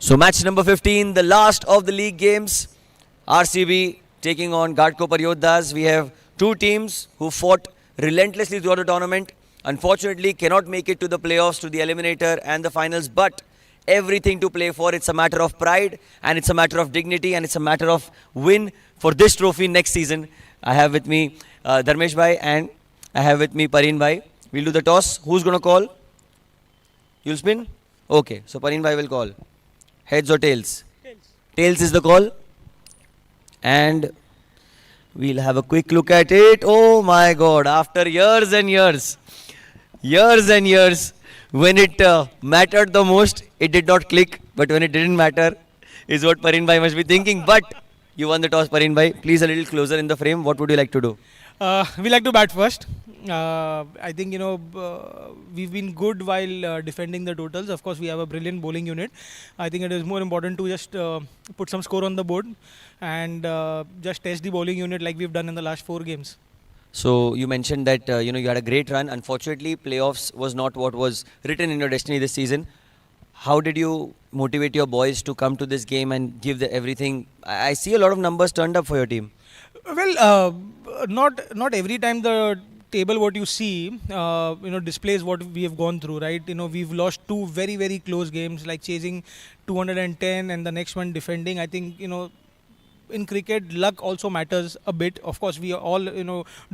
So match number 15, the last of the league games. RCB taking on Ghatkopar Yoddhas. We have two teams who fought relentlessly throughout the tournament. Unfortunately, cannot make it to the playoffs, to the eliminator and the finals, but everything to play for. It's a matter of pride and it's a matter of dignity and it's a matter of win for this trophy next season. I have with me Dharmesh Bhai and I have with me Pareen Bhai. We'll do the toss. Who's going to call? You'll spin? Okay, so Pareen Bhai will call. Heads or tails? Tails. Tails is the call. And we'll have a quick look at it. Oh my God, after years and years, when it mattered the most, it did not click. But when it didn't matter, is what Pareen Bhai must be thinking. But you won the toss, Pareen Bhai. Please a little closer in the frame. What would you like to do? We like to bat first. I think we've been good while defending the totals. Of course, we have a brilliant bowling unit. I think it is more important to just put some score on the board and just test the bowling unit like we've done in the last 4 games. So you mentioned that you had a great run. Unfortunately, playoffs was not what was written in your destiny this season. How did you motivate your boys to come to this game and give everything? I see a lot of numbers turned up for your team. Well, not every time the table what you see displays what we have gone through, right? We've lost 2 very, very close games, like chasing 210 and the next one defending. I think in cricket, luck also matters a bit. Of course, we all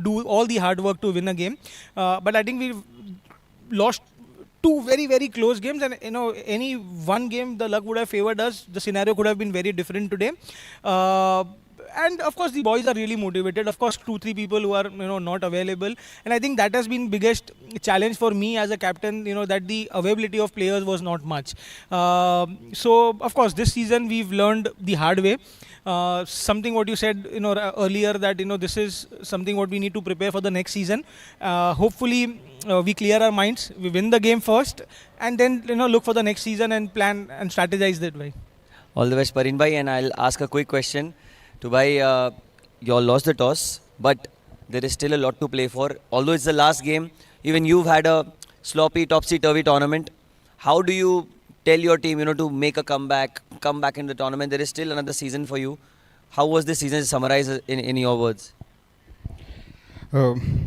do all the hard work to win a game, but I think we've lost 2 very, very close games, and any one game the luck would have favored us. The scenario could have been very different today. And of course the boys are really motivated. Of course 2-3 people who are not available, and I think that has been biggest challenge for me as a captain, that the availability of players was not much. So of course this season we've learned the hard way. Something what you said earlier, that this is something what we need to prepare for the next season. Hopefully we clear our minds, we win the game first, and then look for the next season and plan and strategize that way. All the best, Pareen Bhai, and I'll ask a quick question. To Bhai, you all lost the toss, but there is still a lot to play for. Although it's the last game, even you've had a sloppy, topsy-turvy tournament. How do you tell your team, to make a come back in the tournament? There is still another season for you. How was this season? Summarize in your words.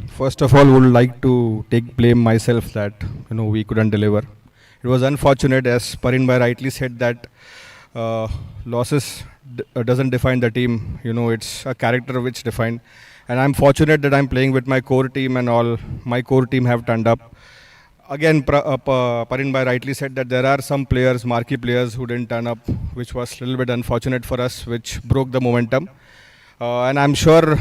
First of all, would like to take blame myself that we couldn't deliver. It was unfortunate, as Pareen Bhai rightly said, that losses doesn't define the team. It's a character which defined, and I'm fortunate that I'm playing with my core team, and all my core team have turned up. Again, Pareen Bhai rightly said that there are some players, marquee players, who didn't turn up, which was a little bit unfortunate for us, which broke the momentum. And I'm sure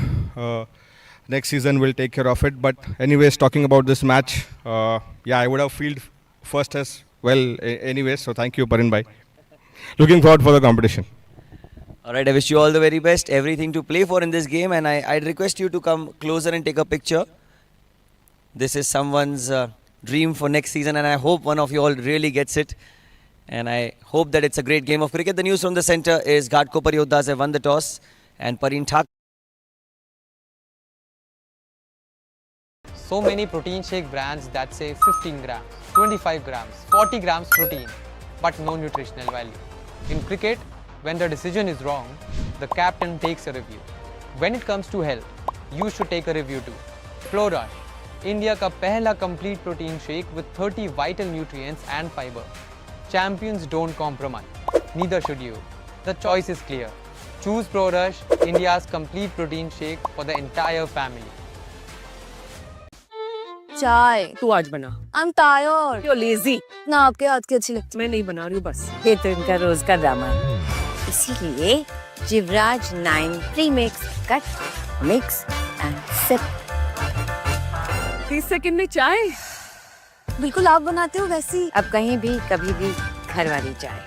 next season we'll take care of it. But anyways, talking about this match, I would have fielded first as well anyway. So thank you, Pareen Bhai. Looking forward for the competition. Alright, I wish you all the very best. Everything to play for in this game, and I'd request you to come closer and take a picture. This is someone's dream for next season, and I hope one of you all really gets it. And I hope that it's a great game of cricket. The news from the centre is Ghatkopar Yoddhas have won the toss, and Pareen Thak. So many protein shake brands that say 15 grams, 25 grams, 40 grams protein, but no nutritional value. In cricket, when the decision is wrong, the captain takes a review. When it comes to health, you should take a review too. Flow Rush, India ka pehla complete protein shake with 30 vital nutrients and fiber. Champions don't compromise. Neither should you. The choice is clear. Choose Pro Rush, India's complete protein shake for the entire family. चाय तू आज बना। I'm tired. You're lazy। ना आपके हाथ की अच्छी लगती। मैं नहीं बना रही हूँ बस। ये तो इनका रोज का ड्रामा है। इसीलिए Jivraj 9 premix cut mix and sip. 30 second में चाय। बिल्कुल आप बनाते हो वैसी। अब कहीं भी कभी भी घर वाली चाय।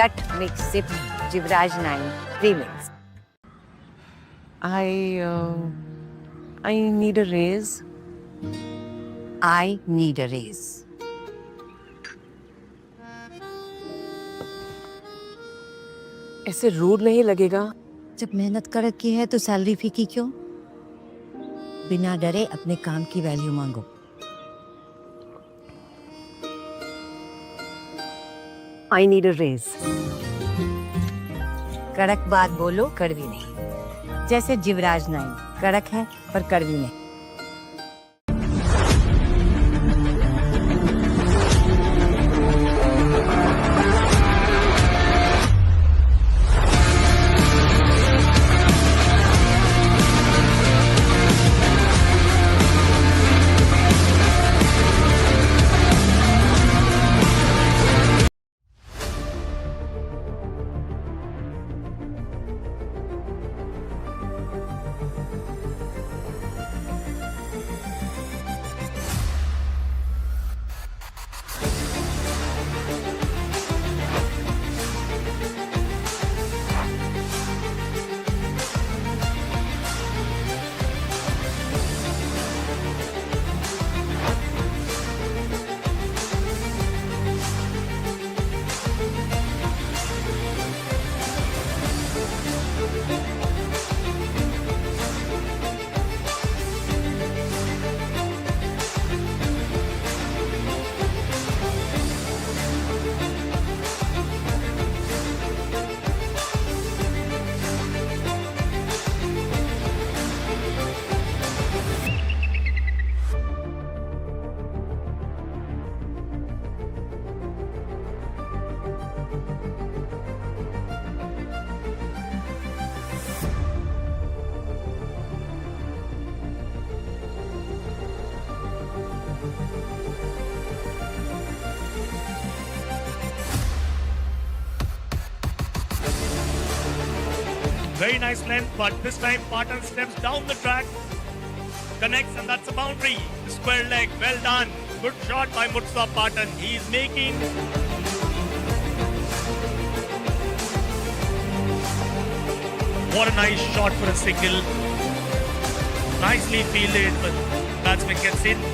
Cut mix sip Jivraj 9 premix. I need a raise। I need a raise। ऐसे रूड नहीं लगेगा। जब मेहनत कर रखी है तो सैलरी फीकी क्यों? बिना डरे अपने काम की वैल्यू मांगो। I need a raise। कड़क बात बोलो, कड़वी नहीं। जैसे जिवराज नाइन कड़क है पर कड़वी नहीं। Very nice length, but this time Patan steps down the track, connects, and that's a boundary. The square leg, well done. Good shot by Mutsa Patan. He's making. What a nice shot for a single. Nicely fielded, but batsman gets in.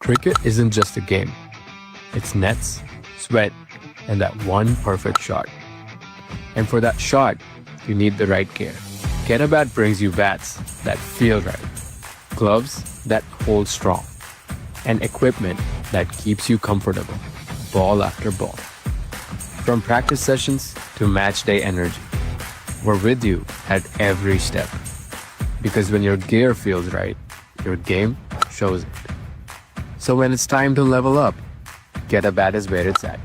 Cricket isn't just a game. It's nets, sweat, and that one perfect shot. And for that shot, you need the right gear. Getabat brings you bats that feel right, gloves that hold strong, and equipment that keeps you comfortable, ball after ball. From practice sessions to match day energy, we're with you at every step. Because when your gear feels right, your game shows it. So when it's time to level up, Getabat is where it's at.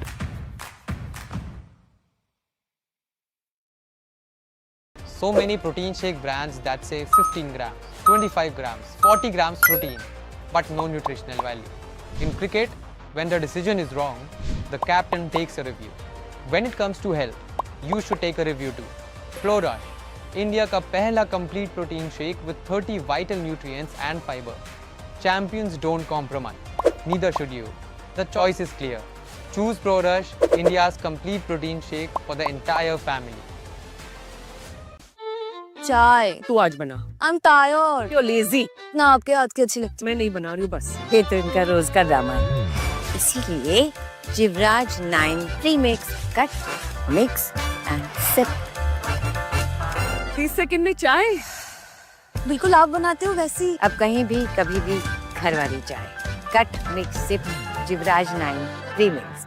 So many protein shake brands that say 15 grams, 25 grams, 40 grams protein, but no nutritional value. In cricket, when the decision is wrong, the captain takes a review. When it comes to health, you should take a review too. Flow Rush, India का पहला complete protein shake with 30 vital nutrients and fiber. Champions don't compromise. Neither should you. The choice is clear. Choose Pro Rush, India's complete protein shake for the entire family. चाय तू आज बना। I'm tired. You're lazy. ना आपके हाथ की अच्छी लगती। मैं नहीं बना रही हूँ बस। ये तो इनका रोज का ड्रामा है। इसीलिए Jivraj 9 premix cut mix and sip. 30 second में चाय। बिल्कुल आप बनाते हो वैसी। अब कहीं भी कभी भी घर वाली चाय। Cut mix sip Jivraj 9 premix.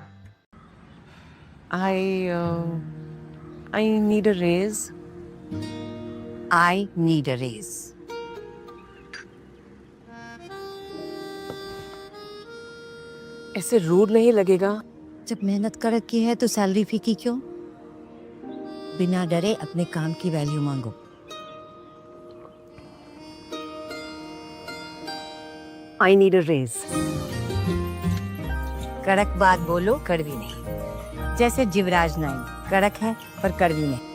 I need a raise. I need a raise. ऐसे रूड नहीं लगेगा। जब मेहनत कर रखी है तो सैलरी फीकी क्यों? बिना डरे अपने काम की वैल्यू मांगो। I need a raise. कड़क बात बोलो, कड़वी नहीं। जैसे जिवराज नाइन कड़क है पर कड़वी नहीं।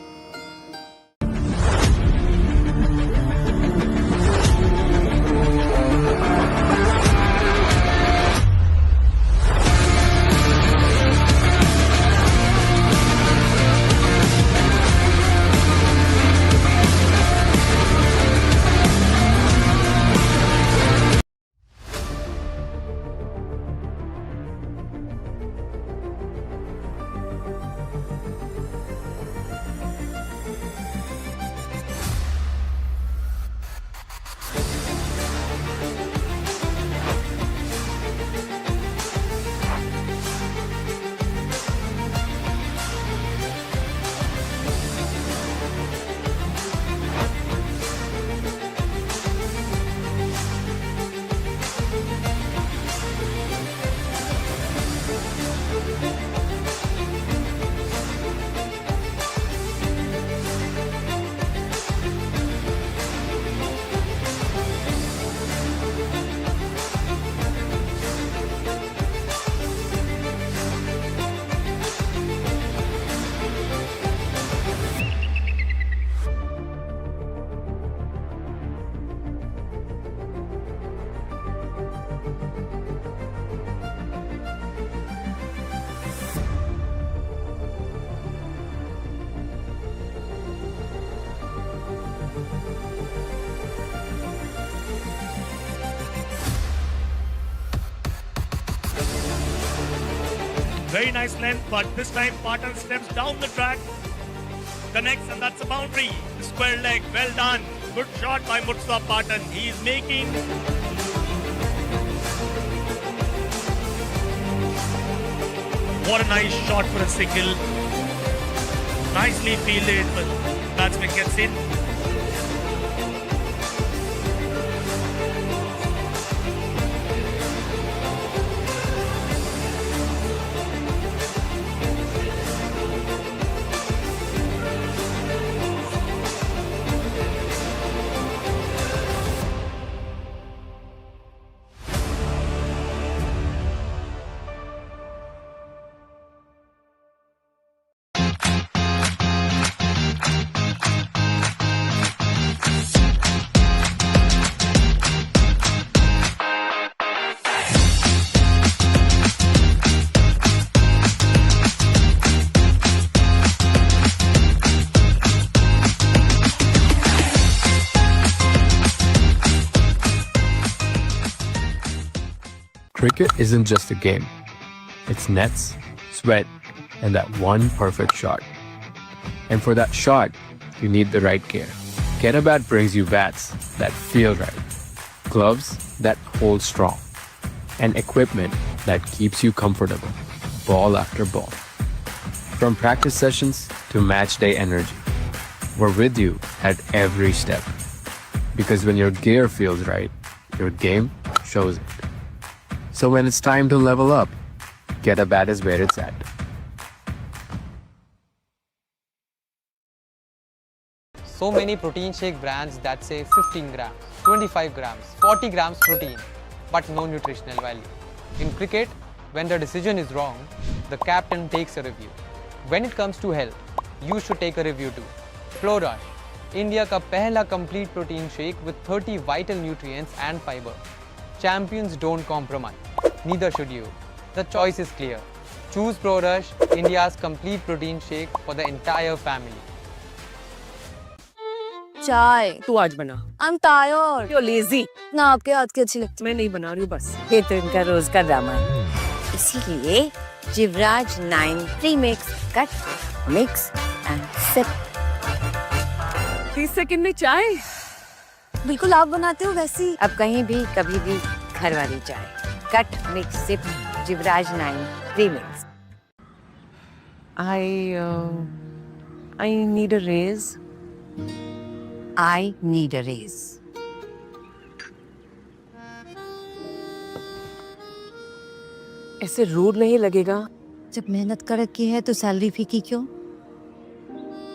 Very nice length, but this time Patan steps down the track, connects, and that's a boundary. The square leg, well done. Good shot by Mutsa Patan. He's making. What a nice shot for a single. Nicely fielded, but batsman gets in. Cricket isn't just a game. It's nets, sweat, and that one perfect shot. And for that shot, you need the right gear. Get a Bat brings you bats that feel right, gloves that hold strong, and equipment that keeps you comfortable, ball after ball. From practice sessions to match day energy, we're with you at every step. Because when your gear feels right, your game shows it. So when it's time to level up, Get a Bat is where it's at. So many protein shake brands that say 15 grams, 25 grams, 40 grams protein, but no nutritional value. In cricket, when the decision is wrong, the captain takes a review. When it comes to health, you should take a review too. Flow Rush, India का पहला complete protein shake with 30 vital nutrients and fiber. Champions don't compromise. Neither should you. The choice is clear. Choose Pro Rush, India's complete protein shake for the entire family. चाय। तू आज बना। I'm tired. You're lazy. ना आपके हाथ की अच्छी लगती। मैं नहीं बना रही हूँ बस। ये तो इनका रोज का ड्रामा है। इसीलिए Jivraj 9 premix cut mix and sip. 30 second में चाय। बिल्कुल आप बनाते हो वैसी। अब कहीं भी कभी भी घर वाली चाय। Cut mix sip Jivraj 9 premix. I need a raise. I need a raise. ऐसे रूड नहीं लगेगा। जब मेहनत कर रखी है तो सैलरी फीकी क्यों?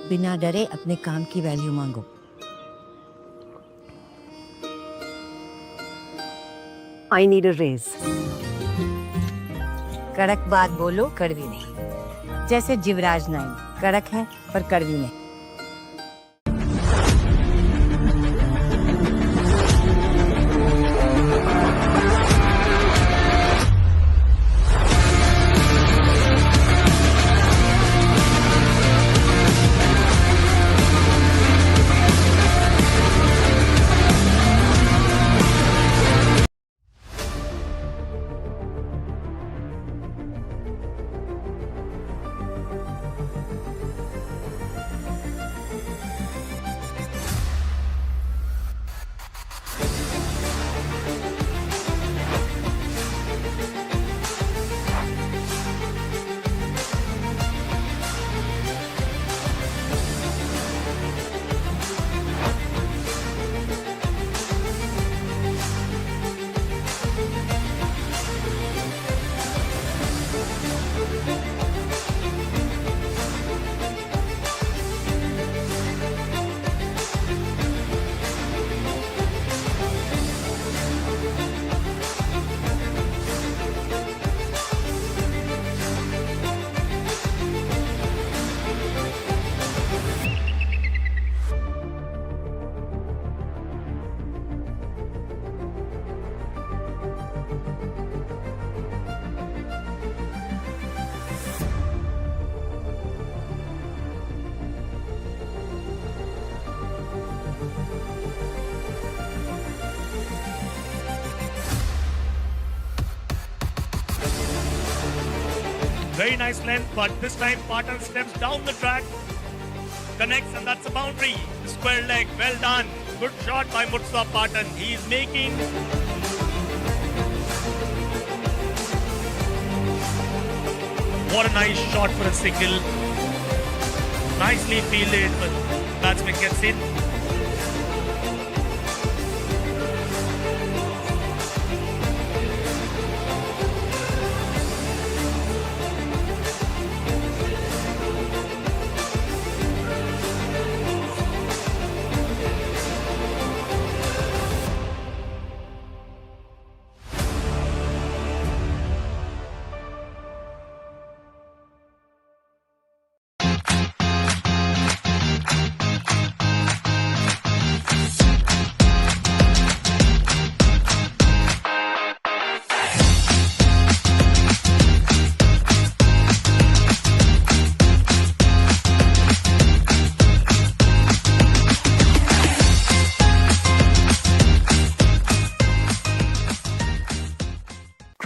बिना डरे अपने काम की वैल्यू मांगो। I need a raise. कड़क बात बोलो, कड़वी नहीं। जैसे जिवराज नाइन कड़क है पर कड़वी नहीं। Very nice length, but this time Patan steps down the track, connects, and that's a boundary. The square leg, well done. Good shot by Mutsa Patan. He's making. What a nice shot for a single. Nicely fielded, but batsman gets in.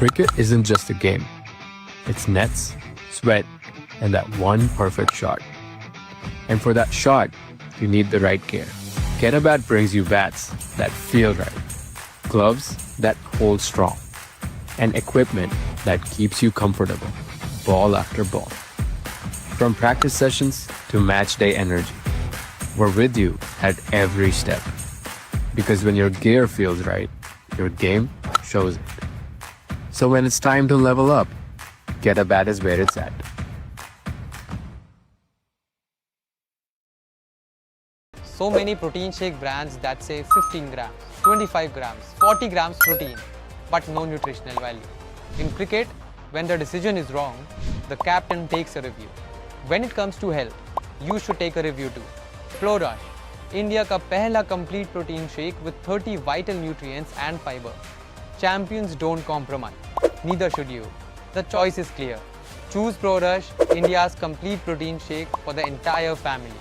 Cricket isn't just a game. It's nets, sweat, and that one perfect shot. And for that shot, you need the right gear. Get a bat brings you bats that feel right, gloves that hold strong, and equipment that keeps you comfortable, ball after ball. From practice sessions to match day energy, we're with you at every step. Because when your gear feels right, your game shows it. So when it's time to level up, Get a bat is where it's at. So many protein shake brands that say 15 grams, 25 grams, 40 grams protein, but no nutritional value. In cricket, when the decision is wrong, the captain takes a review. When it comes to health, you should take a review too. Flow Rush, India का पहला complete protein shake with 30 vital nutrients and fiber. Champions don't compromise. Neither should you. The choice is clear. Choose Pro Rush, India's complete protein shake for the entire family.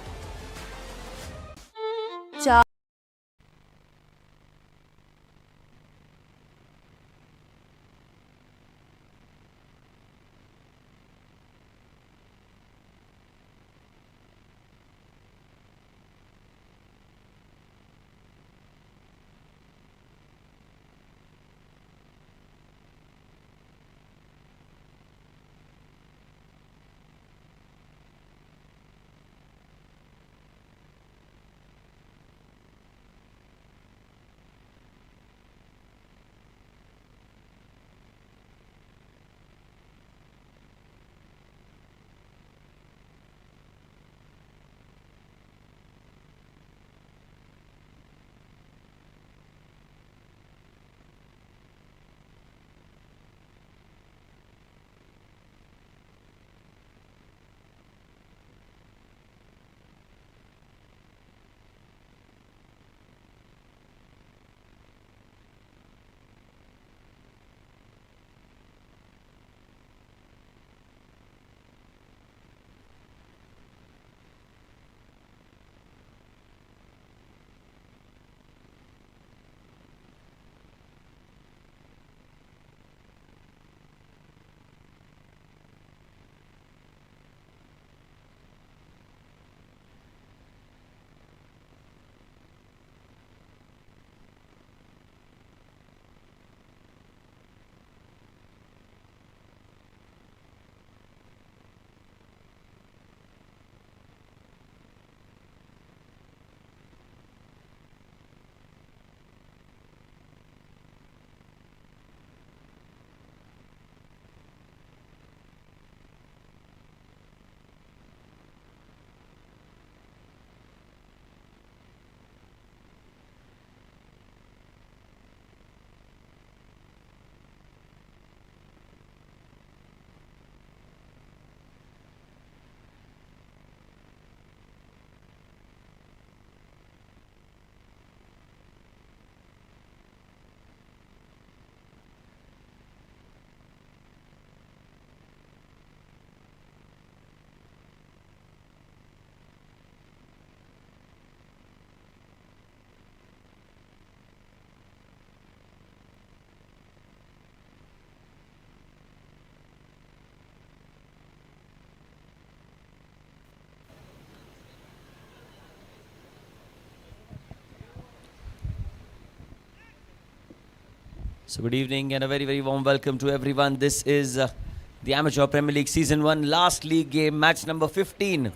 So good evening and a very, very warm welcome to everyone. This is the Amateur Premier League Season 1 last league game, match number 15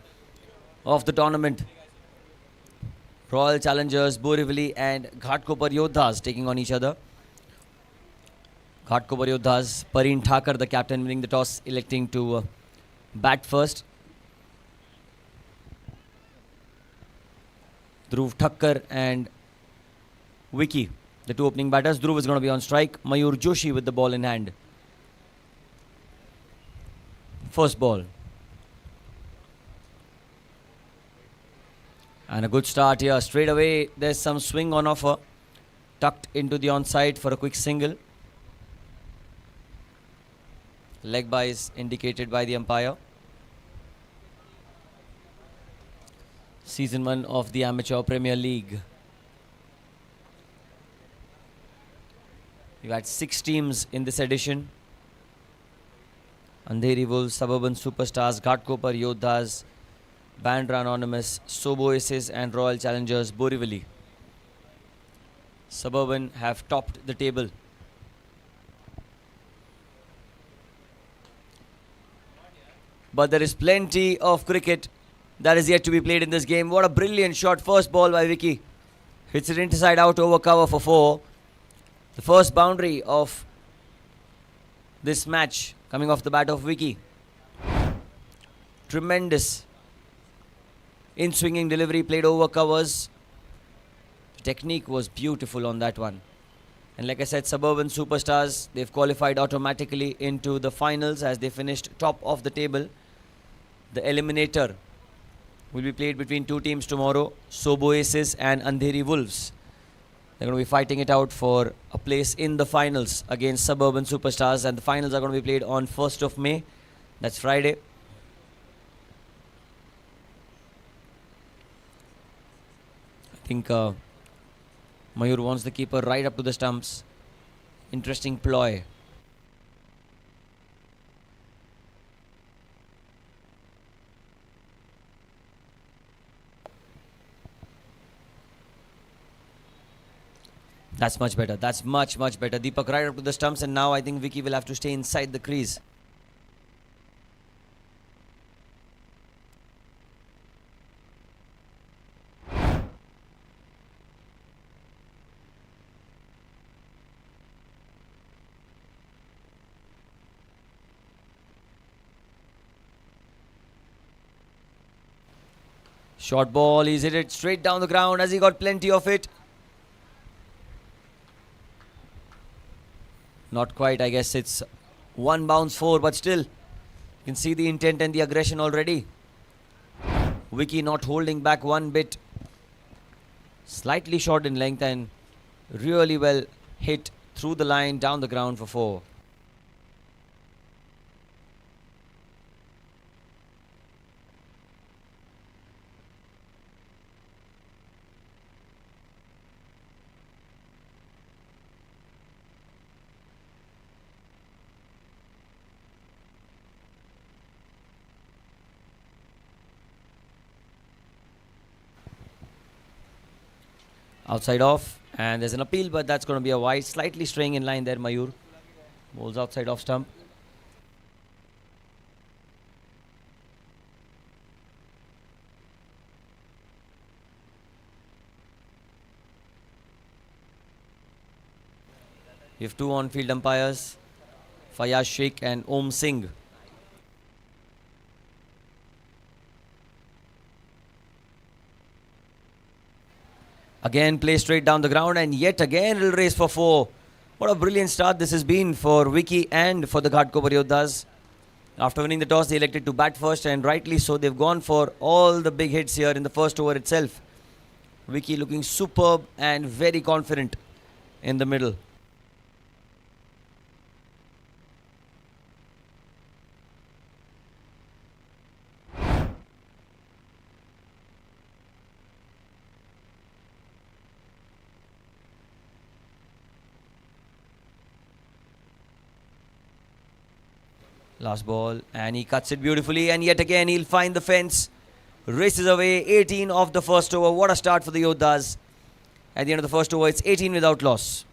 of the tournament. Royal Challengers Borivali and Ghatkopar Yoddhas taking on each other. Ghatkopar Yoddhas, Pareen Thakur, the captain, winning the toss, electing to bat first. Dhruv Thakkar and Vicky, the two opening batters. Dhruv is going to be on strike. Mayur Joshi with the ball in hand. First ball. And a good start here. Straight away, there's some swing on offer. Tucked into the onside for a quick single. Leg by is indicated by the umpire. Season 1 of the Amateur Premier League. We've had 6 teams in this edition. Andheri Wolves, Suburban Superstars, Ghatkopar Yoddhas, Bandra Anonymous, Sobo Aces and Royal Challengers Borivali. Suburban have topped the table. But there is plenty of cricket that is yet to be played in this game. What a brilliant shot. First ball by Vicky. Hits it inside out over cover for 4. The first boundary of this match coming off the bat of Vicky. Tremendous in-swinging delivery, played over covers. The technique was beautiful on that one. And like I said, Suburban Superstars, they've qualified automatically into the finals as they finished top of the table. The eliminator will be played between two teams tomorrow, Sobo Aces and Andheri Wolves. They're going to be fighting it out for a place in the finals against Suburban Superstars, and the finals are going to be played on 1st of May. That's Friday. I think Mayur wants the keeper right up to the stumps. Interesting ploy. That's much better. That's much, much better. Deepak right up to the stumps, and now I think Vicky will have to stay inside the crease. Short ball, he's hit it straight down the ground as he got plenty of it. Not quite, I guess it's 1 bounce 4, but still, you can see the intent and the aggression already. Vicky not holding back one bit. Slightly short in length and really well hit through the line down the ground for 4. Outside off, and there's an appeal, but that's going to be a wide. Slightly straying in line there, Mayur. Bowls outside off stump. We have 2 on-field umpires, Fayaz Sheikh and Om Singh. Again, play straight down the ground, and yet again it'll race for 4. What a brilliant start this has been for Vicky and for the Ghatkopar Yoddhas. After winning the toss, they elected to bat first, and rightly so. They've gone for all the big hits here in the first over itself. Vicky looking superb and very confident in the middle. Last ball, and he cuts it beautifully, and yet again he'll find the fence. Races away, 18 of the first over. What a start for the Yoddhas. At the end of the first over, it's 18 without loss.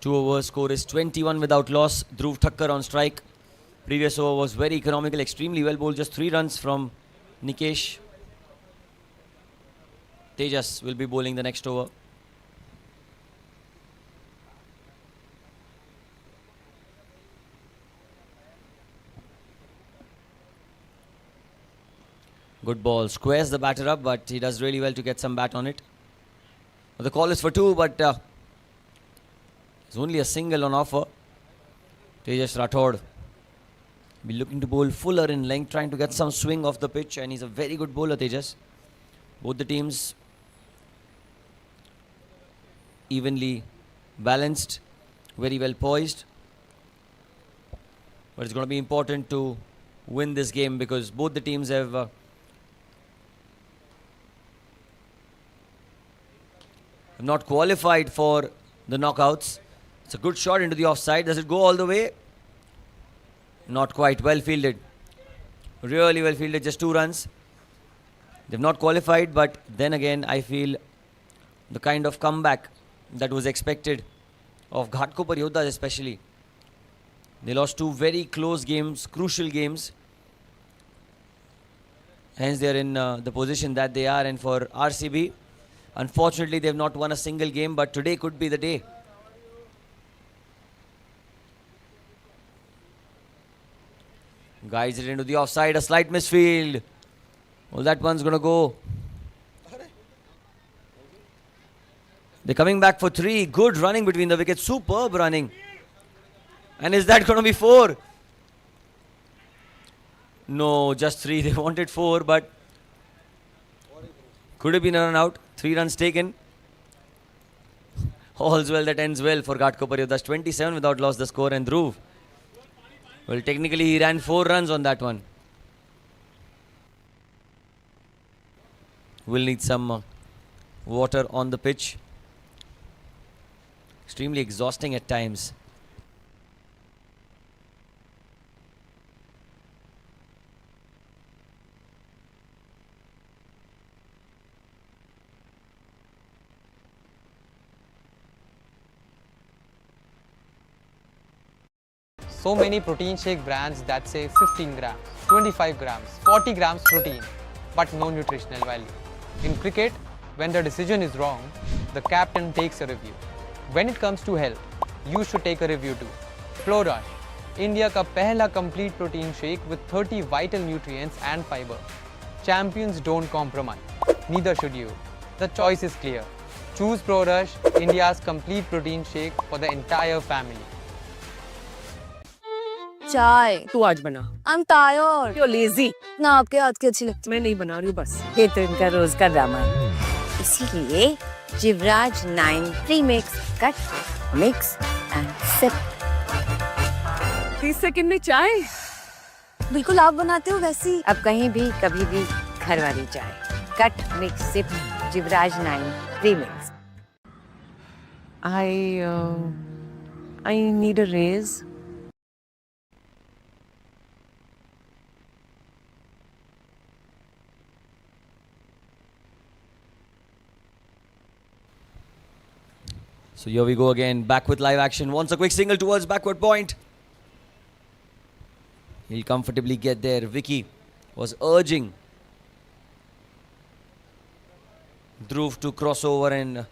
2 overs, score is 21 without loss. Dhruv Thakkar on strike. Previous over was very economical, extremely well bowled. Just 3 runs from Nikesh. Tejas will be bowling the next over. Good ball. Squares the batter up, but he does really well to get some bat on it. Well, the call is for 2, but there's only a single on offer. Tejas Rathod be looking to bowl fuller in length, trying to get some swing off the pitch, and he's a very good bowler, Tejas. Both the teams evenly balanced, very well poised. But it's going to be important to win this game because both the teams have not qualified for the knockouts. It's a good shot into the offside. Does it go all the way? Not quite. Well fielded. Really well fielded. Just 2 runs. They've not qualified, but then again, I feel the kind of comeback that was expected of Ghatkopar Yoddhas especially. They lost 2 very close games, crucial games. Hence, they're in the position that they are. And for RCB, unfortunately, they've not won a single game, but today could be the day. Guides it into the offside, a slight misfield. Well, that one's going to go. They're coming back for 3. Good running between the wickets. Superb running. And is that going to be 4? No, just 3. They wanted 4, but could have been a run out. 3 runs taken. All's well that ends well for Ghatkopar Yoddhas. 27 without loss the score, and Dhruv. Well, technically he ran 4 runs on that one. Will need some water on the pitch. Extremely exhausting at times. So many protein shake brands that say 15 grams, 25 grams, 40 grams protein, but no nutritional value. In cricket, when the decision is wrong, the captain takes a review. When it comes to health, you should take a review too. Flow Rush, India ka pehla complete protein shake with 30 vital nutrients and fiber. Champions don't compromise. Neither should you. The choice is clear. Choose Pro Rush, India's complete protein shake for the entire family. चाय तू आज बना. I'm tired. You're lazy. ना आपके हाथ की अच्छी लगती. मैं नहीं बना रही हूँ बस. ये तो इनका रोज का ड्रामा है. इसीलिए Jivraj 9 premix cut mix and sip. 30 second में चाय. बिल्कुल आप बनाते हो वैसी. अब कहीं भी कभी भी घर वाली चाय. Cut mix sip Jivraj 9 premix. I need a raise. So here we go again, back with live action. Wants a quick single towards backward point. He'll comfortably get there. Vicky was urging Dhruv to cross over, and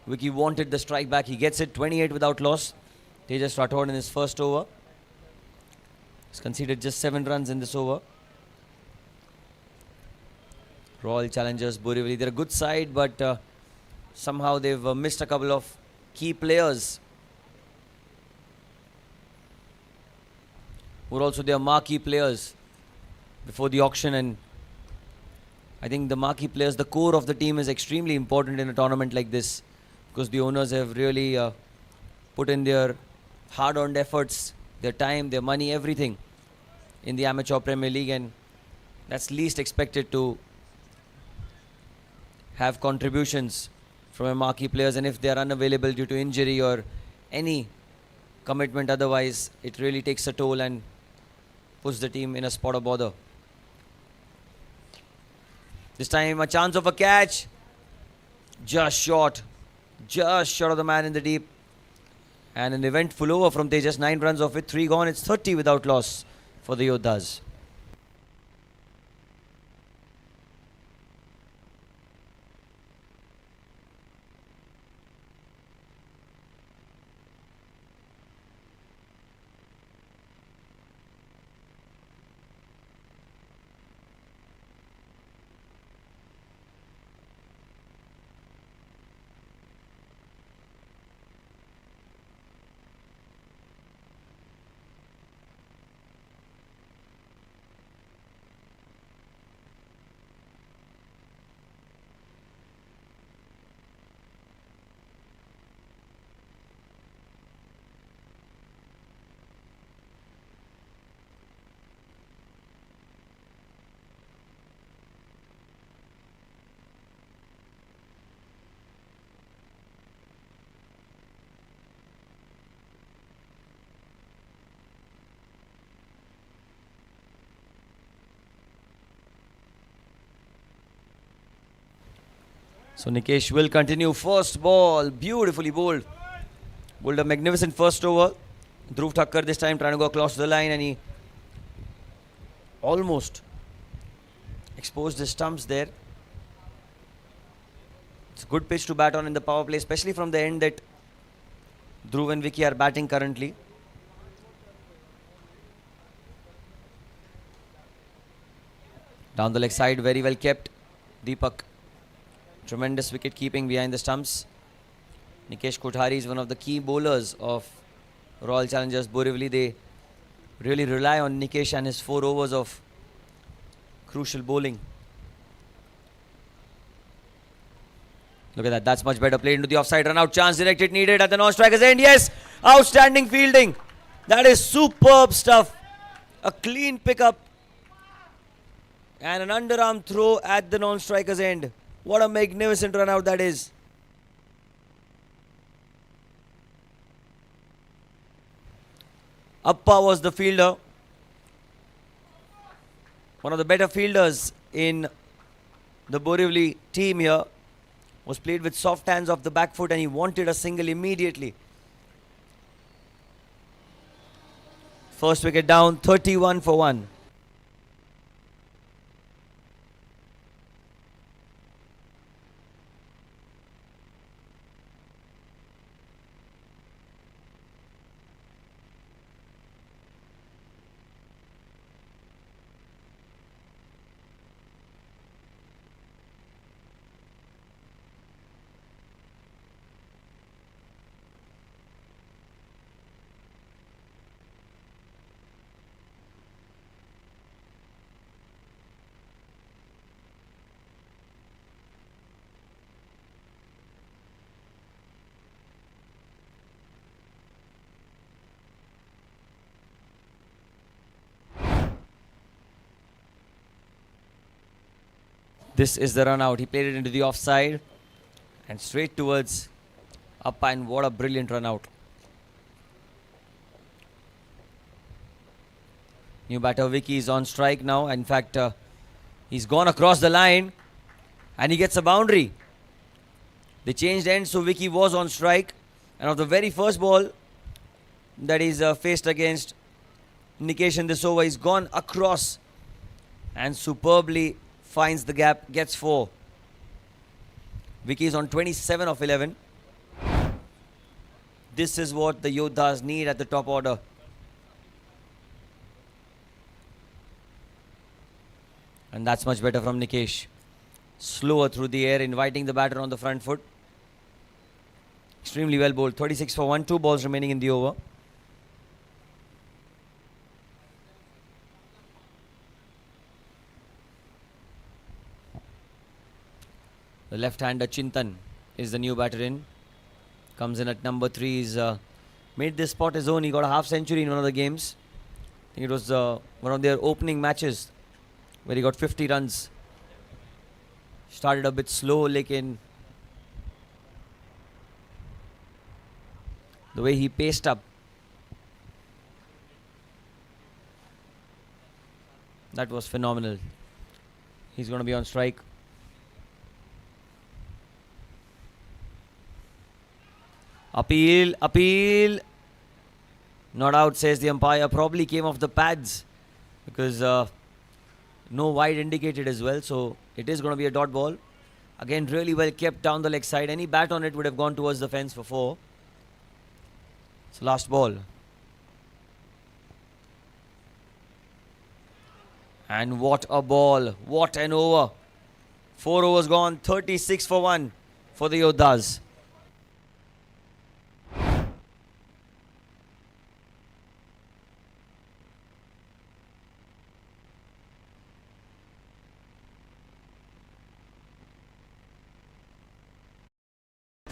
Vicky wanted the strike back. He gets it, 28 without loss. Tejas Rathod in his first over. He's conceded just 7 runs in this over. Royal Challengers Borivali, they're a good side, but somehow they've missed a couple of key players who are also their marquee players before the auction, and I think the marquee players, the core of the team, is extremely important in a tournament like this because the owners have really put in their hard-earned efforts, their time, their money, everything in the Amateur Premier League, and that's least expected to have contributions from our marquee players, and if they are unavailable due to injury or any commitment otherwise, it really takes a toll and puts the team in a spot of bother. This time a chance of a catch. Just short of the man in the deep. And an eventful over from Tejas. 9 runs off it, 3 gone. It's 30 without loss for the Yoddhas. So Nikesh will continue. First ball, beautifully bowled. Bowled a magnificent first over. Dhruv Thakkar this time trying to go across the line, and he almost exposed the stumps there. It's a good pitch to bat on in the power play, especially from the end that Dhruv and Vicky are batting currently. Down the leg side, very well kept. Deepak. Tremendous wicket keeping behind the stumps. Nikesh Kothari is one of the key bowlers of Royal Challengers Borivali. They really rely on Nikesh and his 4 overs of crucial bowling. Look at that. That's much better. Played into the offside run out. Chance directed, needed at the non-striker's end. Yes! Outstanding fielding. That is superb stuff. A clean pickup. And an underarm throw at the non-striker's end. What a magnificent run out that is. Appa was the fielder. One of the better fielders in the Borivali team here. Was played with soft hands off the back foot, and he wanted a single immediately. First wicket down, 31 for 1. This is the run out. He played it into the offside and straight towards Appa, and what a brilliant run out. New batter Vicky is on strike now. In fact, he's gone across the line and he gets a boundary. They changed ends, so Vicky was on strike. And of the very first ball that he's faced against Nikesh in this over, he's gone across and superbly finds the gap, gets 4. Vicky is on 27 of 11. This is what the Yoddhas need at the top order. And that's much better from Nikesh. Slower through the air, inviting the batter on the front foot. Extremely well bowled. 36 for 1, 2 balls remaining in the over. The left-hander Chintan is the new batter in. Comes in at number 3. He's made this spot his own. He got a half century in one of the games. I think it was one of their opening matches where he got 50 runs. Started a bit slow, lekin the way he paced up, that was phenomenal. He's going to be on strike. Appeal, appeal. Not out, says the umpire. Probably came off the pads because no wide indicated as well. So it is going to be a dot ball. Again, really well kept down the leg side. Any bat on it would have gone towards the fence for 4. It's last ball. And what a ball. What an over. 4 overs gone. 36 for 1 for the Yoddhas.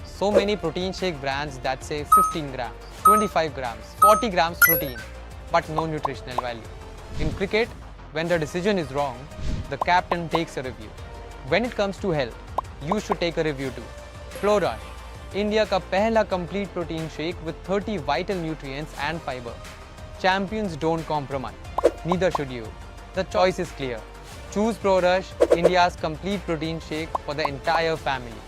So many protein shake brands that say 15 grams, 25 grams, 40 grams protein, but no nutritional value. In cricket, when the decision is wrong, the captain takes a review. When it comes to health, you should take a review too. Flow Rush, India का पहला complete protein shake with 30 vital nutrients and fiber. Champions don't compromise. Neither should you. The choice is clear. Choose Pro Rush, India's complete protein shake for the entire family.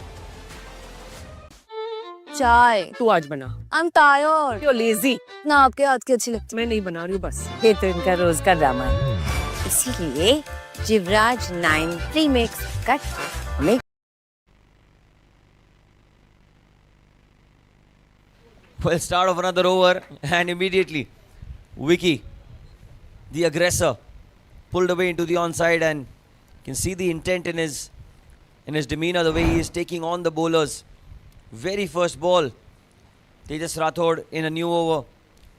चाय तू आज बना. I'm tired. You're lazy. ना आपके हाथ की अच्छी लगती मैं नहीं बना रही हूँ बस. ये तो इनका रोज का ड्रामा है. इसीलिए Jivraj 9 premix cut mix. Well, start of another over, and immediately Vicky, the aggressor, pulled away into the onside, and you can see the intent in his demeanor, the way he is taking on the bowlers. Very first ball, Tejas Rathod in a new over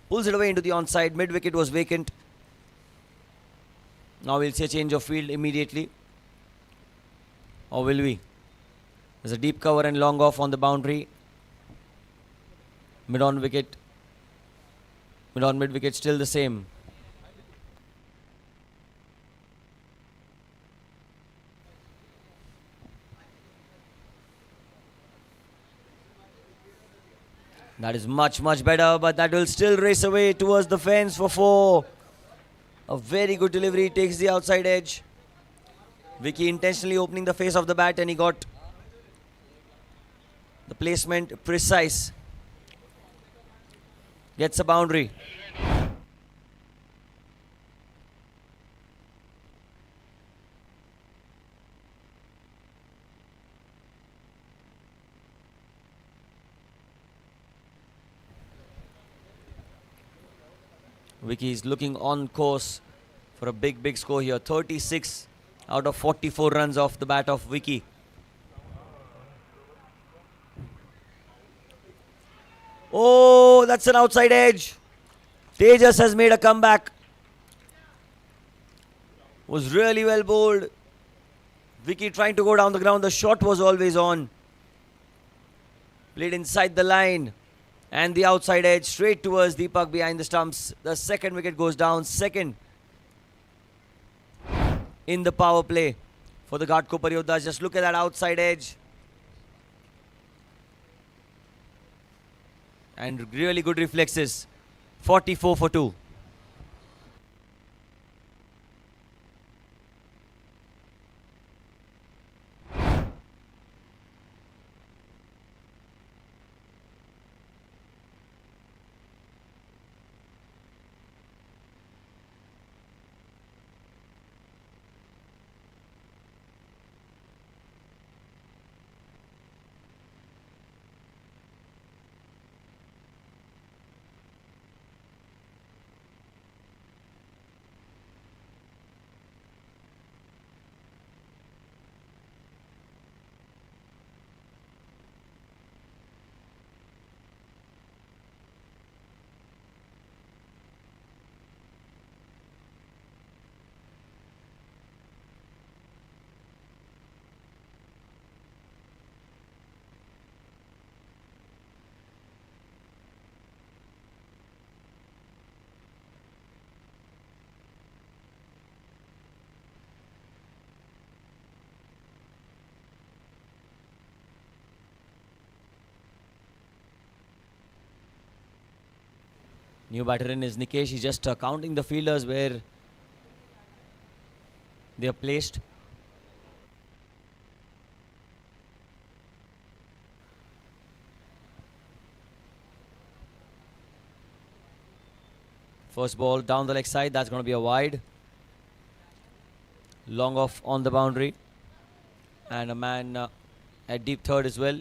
pulls it away into the onside. Mid wicket was vacant. Now we'll see a change of field immediately, or will we? There's a deep cover and long off on the boundary. Mid on wicket. Mid on mid wicket still the same. That is much better, but that will still race away towards the fence for 4. A very good delivery, takes the outside edge. Vicky intentionally opening the face of the bat, and he got the placement precise. Gets a boundary. Vicky is looking on course for a big score here. 36 out of 44 runs off the bat of Vicky. Oh, that's an outside edge. Tejas has made a comeback. Was really well bowled. Vicky trying to go down the ground. The shot was always on. Played inside the line. And the outside edge straight towards Deepak behind the stumps. The second wicket goes down. Second in the power play for the Ghatkopar Yoddhas. Just look at that outside edge. And really good reflexes. 44 for 2. New batter in is Nikesh. He's just counting the fielders where they are placed. First ball down the leg side, that's going to be a wide. Long off on the boundary. And a man at deep third as well.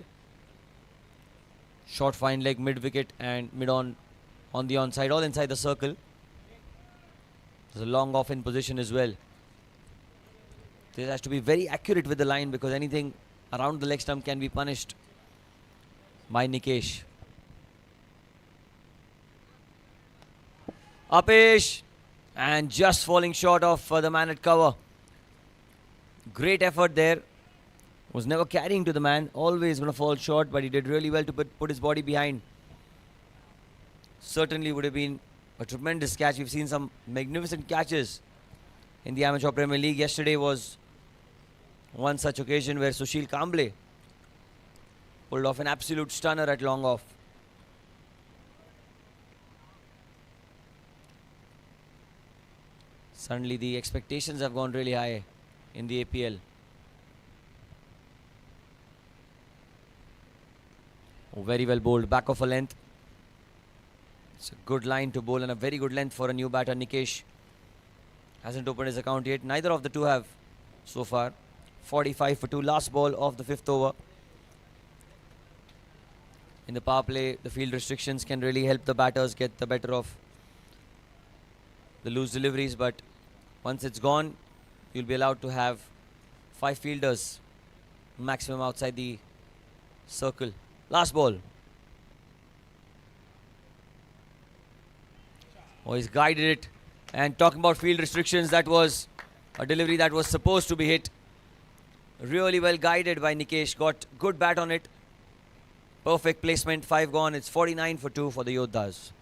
Short fine leg, mid wicket and mid on the onside, all inside the circle. There's a long off in position as well. This has to be very accurate with the line because anything around the leg stump can be punished by Nikesh. Upish and just falling short of the man at cover. Great effort there. Was never carrying to the man. Always going to fall short, but he did really well to put his body behind. Certainly would have been a tremendous catch. We've seen some magnificent catches in the Amateur Premier League. Yesterday was one such occasion where Sushil Kamble pulled off an absolute stunner at long off. Suddenly the expectations have gone really high in the APL. Oh, very well bowled, back of a length. It's a good line to bowl and a very good length for a new batter. Nikesh hasn't opened his account yet. Neither of the two have so far. 45 for 2, last ball of the 5th over. In the power play, the field restrictions can really help the batters get the better of the loose deliveries, but once it's gone, you'll be allowed to have 5 fielders maximum outside the circle. Last ball. Oh, he's guided it. And talking about field restrictions, that was a delivery that was supposed to be hit. Really well guided by Nikesh. Got good bat on it. Perfect placement. 5 gone. It's 49 for 2 for the Yoddhas.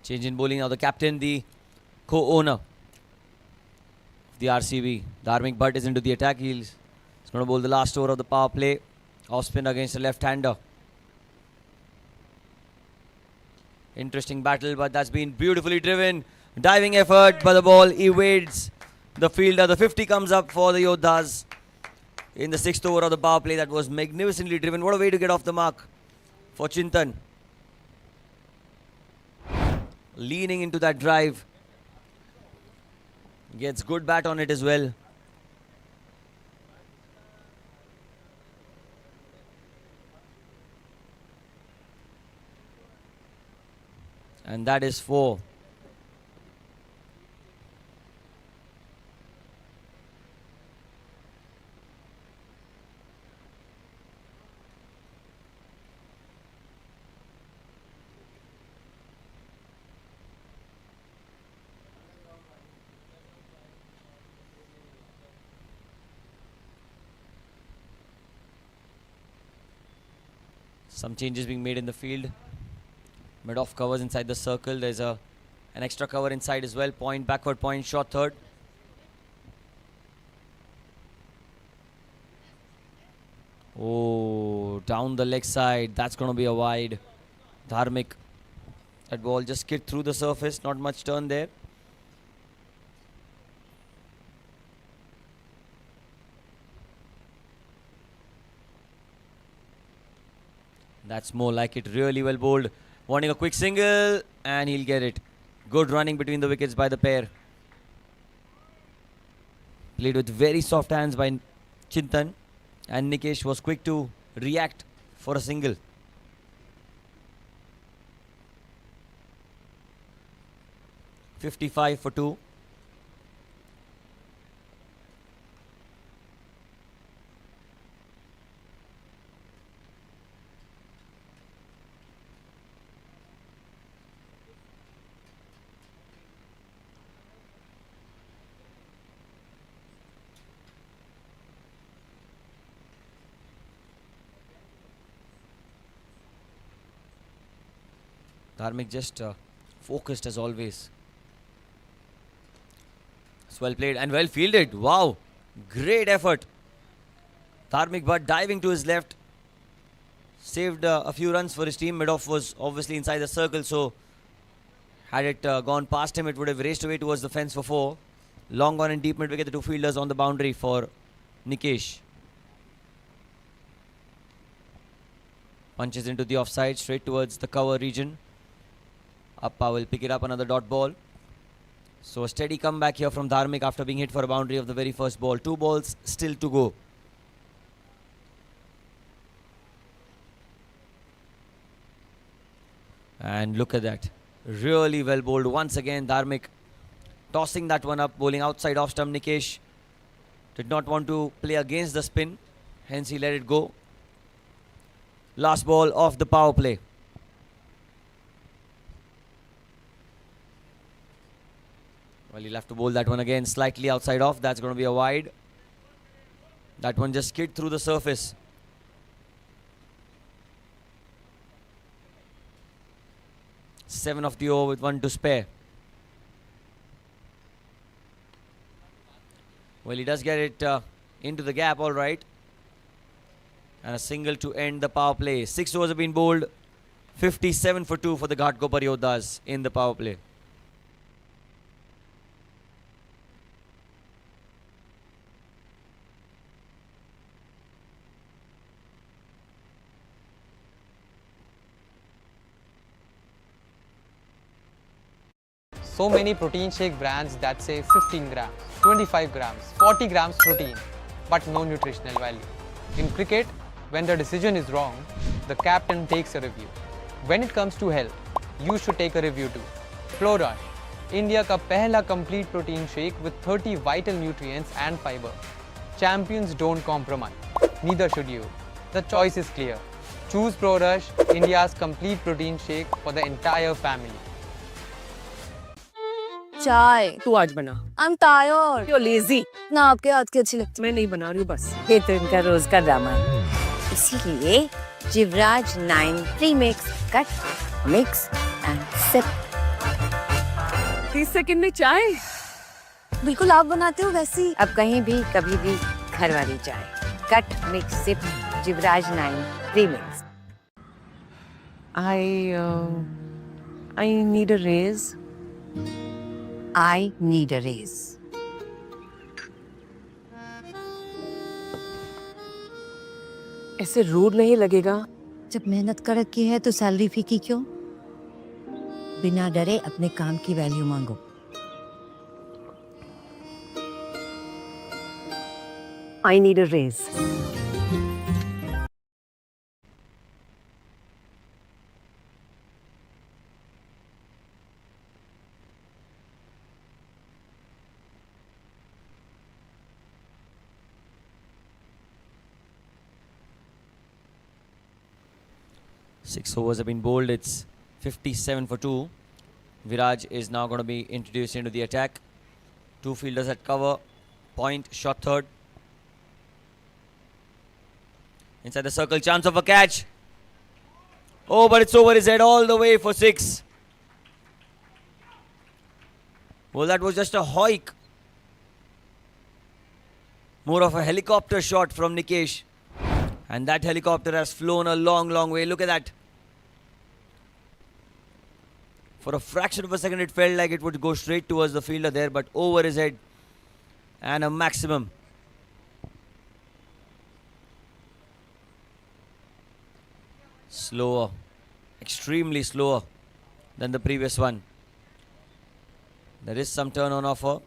Change in bowling now. The captain, the co-owner of the RCB, Dharmik Bhatt, is into the attack. He's going to bowl the last over of the power play. Off spin against the left-hander. Interesting battle, but that's been beautifully driven. Diving effort, but the ball evades the fielder. The 50 comes up for the Yoddhas in the 6th over of the power play. That was magnificently driven. What a way to get off the mark for Chintan. Leaning into that drive. Gets good bat on it as well. And that is 4. Some changes being made in the field. Mid-off covers inside the circle. There's an extra cover inside as well. Point, backward point, short third. Oh, down the leg side. That's going to be a wide. Dharmik. That ball just skid through the surface. Not much turn there. That's more like it. Really well bowled. Wanting a quick single, and he'll get it. Good running between the wickets by the pair. Played with very soft hands by Chintan, and Nikesh was quick to react for a single. .55 for 2. Dharmik just focused as always. It's well played and well fielded. Wow, great effort. Dharmik Bhatt diving to his left. Saved a few runs for his team. Mid-off was obviously inside the circle, so had it gone past him, it would have raced away towards the fence for 4. Long on and deep mid-wicket, the two fielders on the boundary for Nikesh. Punches into the offside, straight towards the cover region. Appa will pick it up, another dot ball. So a steady comeback here from Dharmik after being hit for a boundary of the very first ball. 2 balls still to go. And look at that. Really well bowled once again. Dharmik tossing that one up, bowling outside off stump. Nikesh did not want to play against the spin, hence he let it go. Last ball of the power play. Well, he'll have to bowl that one again, slightly outside off. That's going to be a wide. That one just skid through the surface. Seven of the over with 1 to spare. Well, he does get it into the gap, all right. And a single to end the power play. 6 overs have been bowled. 57 for 2 for the Ghatkopar Yoddhas in the power play. So many protein shake brands that say 15 grams, 25 grams, 40 grams protein, but no nutritional value. In cricket, when the decision is wrong, the captain takes a review. When it comes to health, you should take a review too. Florush, India का पहला complete protein shake with 30 vital nutrients and fiber. Champions don't compromise. Neither should you. The choice is clear. Choose Florush, India's complete protein shake for the entire family. चाय तू आज बना. I'm tired. You're lazy. ना आपके हाथ की अच्छी लगती मैं नहीं बना रही हूँ बस. ये तो इनका रोज का ड्रामा है. इसीलिए Jivraj 9 premix cut mix and sip. 30 second में चाय. बिल्कुल आप बनाते हो वैसी. अब कहीं भी कभी भी घर वाली चाय. Cut mix sip Jivraj 9 premix. I need a raise. I need a raise. ऐसे रूड नहीं लगेगा. जब मेहनत कर रखी है तो सैलरी फीकी क्यों? बिना डरे अपने काम की वैल्यू मांगो. I need a raise. Six overs have been bowled. It's 57 for 2. Viraj is now going to be introduced into the attack. 2 fielders at cover. Point, shot third. Inside the circle, chance of a catch. Oh, but it's over his head all the way for 6. Well, that was just a hoik. More of a helicopter shot from Nikesh. And that helicopter has flown a long, long way. Look at that. For a fraction of a second, it felt like it would go straight towards the fielder there, but over his head. And a maximum. slower, extremely slower than the previous one. There is some turn on offer.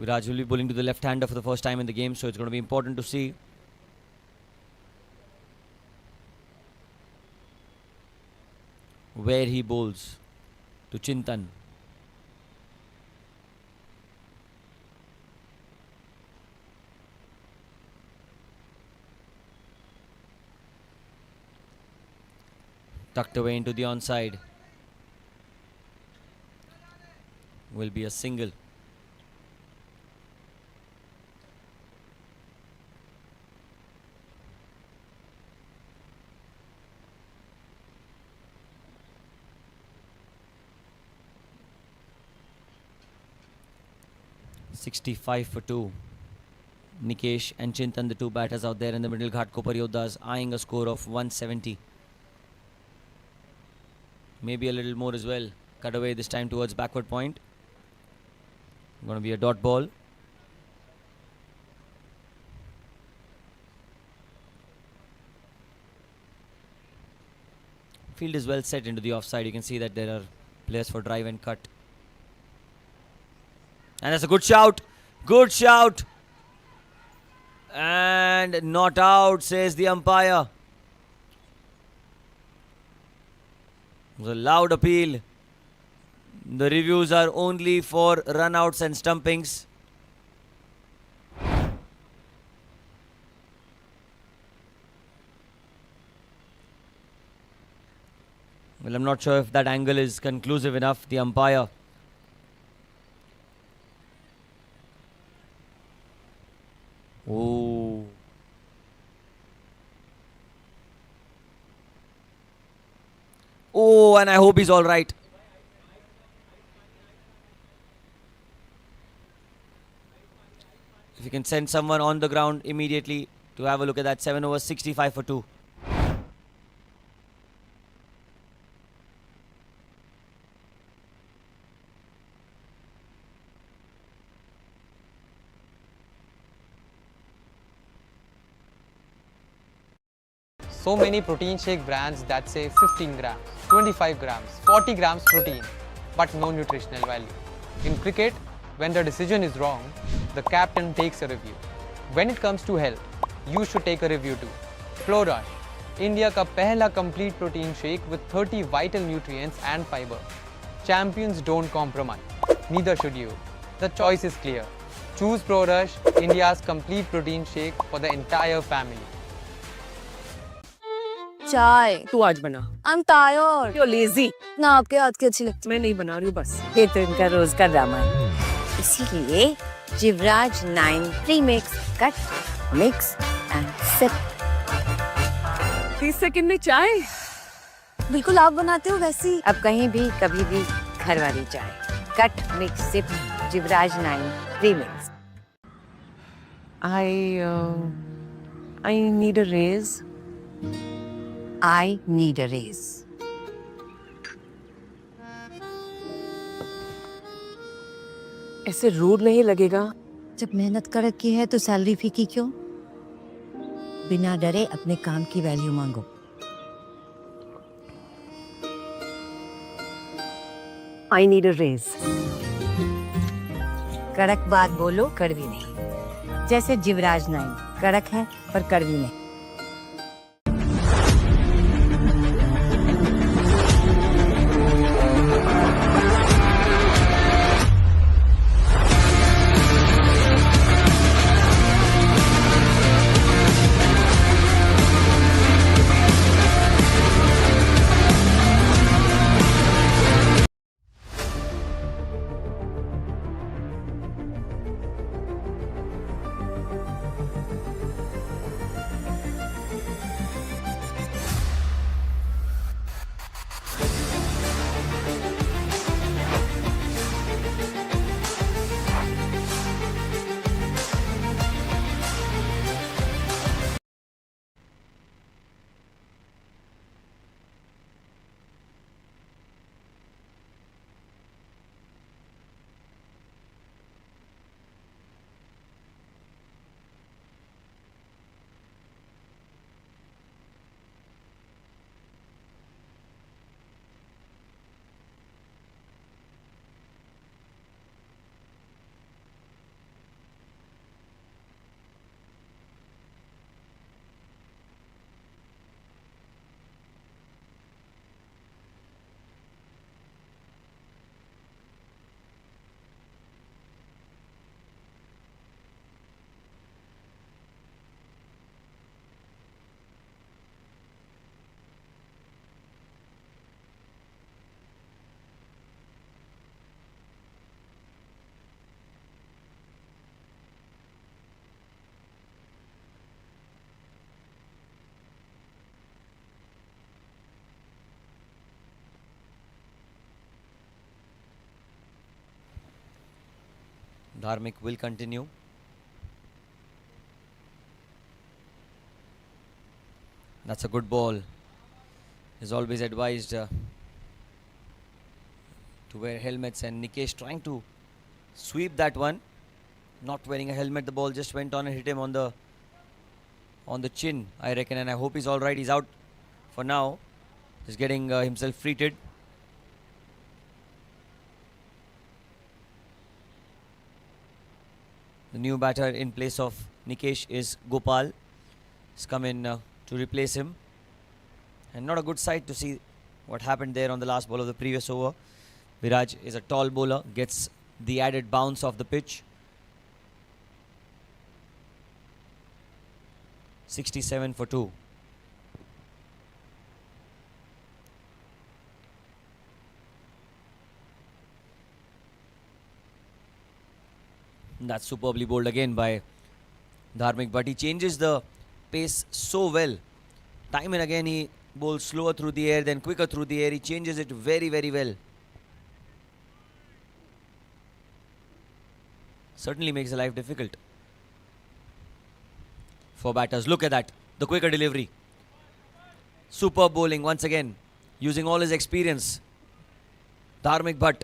Viraj will be bowling to the left-hander for the first time in the game, so it's going to be important to see where he bowls to Chintan. Tucked away into the onside. Will be a single. .65 for 2. Nikesh and Chintan, the two batters out there in the middle. Ghatkopar Yoddhas eyeing a score of 170. Maybe a little more as well. Cut away this time towards backward point. Going to be a dot ball. Field is well set into the offside. You can see that there are players for drive and cut. And that's a good shout. Good shout. And not out, says the umpire. It was a loud appeal. The reviews are only for runouts and stumpings. Well, I'm not sure if that angle is conclusive enough. The umpire. Oh. Oh, and I hope he's all right. If you can send someone on the ground immediately to have a look at that. 7 overs, 65 for 2. So many protein shake brands that say 15 grams, 25 grams, 40 grams protein, but no nutritional value. In cricket, when the decision is wrong, the captain takes a review. When it comes to health, you should take a review too. Flow Rush, India ka pehla complete protein shake with 30 vital nutrients and fiber. Champions don't compromise. Neither should you. The choice is clear. Choose Pro Rush, India's complete protein shake for the entire family. चाय तू आज बना. I'm tired. You're lazy. ना आपके हाथ की अच्छी लगती. मैं नहीं बना रही हूँ बस. ये तो इनका रोज का ड्रामा है. इसीलिए Jivraj 9 premix cut mix and sip. 30 second में चाय. बिल्कुल आप बनाते हो वैसी. अब कहीं भी कभी भी घर वाली चाय. Cut mix sip Jivraj 9 premix. I need a raise. I need a raise. ऐसे रूड नहीं लगेगा. जब मेहनत कर रखी है तो सैलरी फीकी क्यों? बिना डरे अपने काम की वैल्यू मांगो. I need a raise. कड़क बात बोलो, कड़वी नहीं. जैसे जिवराज 9 कड़क है पर कड़वी नहीं. Dharmik will continue. That's a good ball. Is always advised to wear helmets, and Nikesh trying to sweep that one. Not wearing a helmet, the ball just went on and hit him on the chin, I reckon, and I hope he's alright. He's out for now. Just getting himself treated. The new batter in place of Nikesh is Gopal. He's come in to replace him. And not a good sight to see what happened there on the last ball of the previous over. Viraj is a tall bowler, gets the added bounce of the pitch. 67 for 2. That's superbly bowled again by Dharmik, but he changes the pace so well. Time and again he bowls slower through the air, then quicker through the air. He changes it very, very well. Certainly makes the life difficult for batters. Look at that, the quicker delivery. Superb bowling once again, using all his experience. Dharmik Bhatt.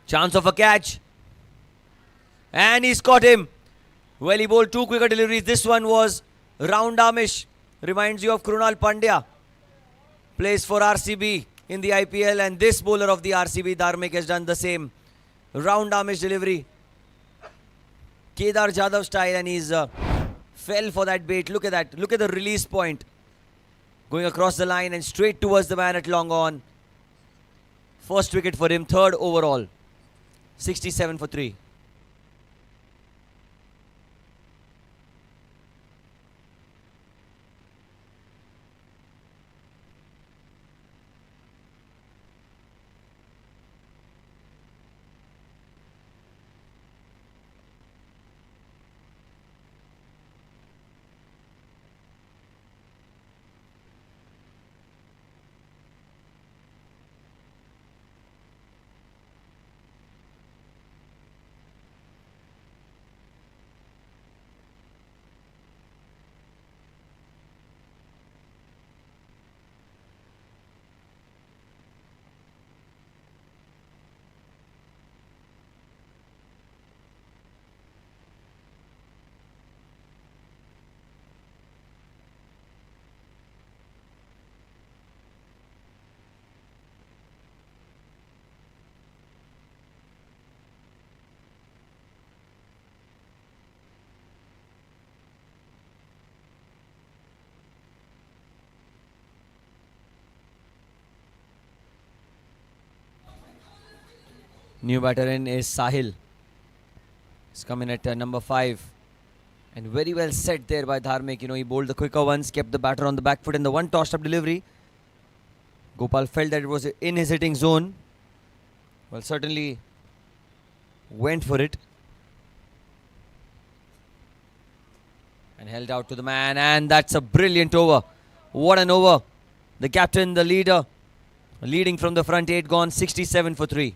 Chance of a catch. And he's caught him. Well, he bowled two quicker deliveries. This one was round armish. Reminds you of Krunal Pandya. Plays for RCB in the IPL, and this bowler of the RCB, Dharmik, has done the same. Round armish delivery. Kedar Jadhav style, and he's fell for that bait. Look at that. Look at the release point. Going across the line and straight towards the man at long on. First wicket for him, third overall. 67 for 3. New batter in is Sahil. He's coming at number 5. And very well set there by Dharmik. You know, he bowled the quicker ones, kept the batter on the back foot, and the one tossed up delivery. Gopal felt that it was in his hitting zone. Well, certainly went for it. And held out to the man, and that's a brilliant over. What an over. The captain, the leader, leading from the front 8 gone, 67 for 3.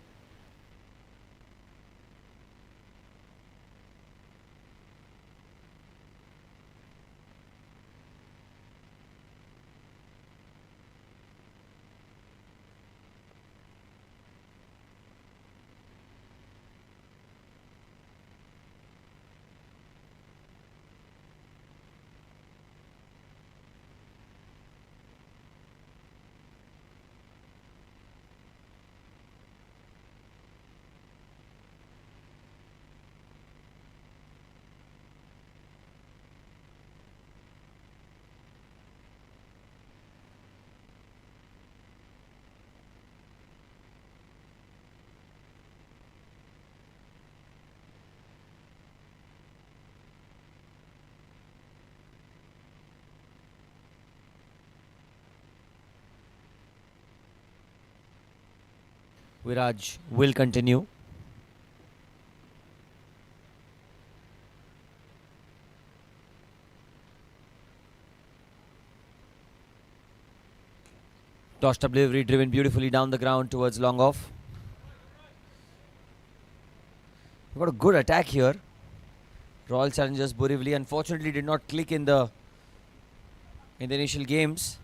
Viraj will continue. Tossed up delivery driven beautifully down the ground towards long off. We've got a good attack here. Royal Challengers Borivali unfortunately did not click in the initial games.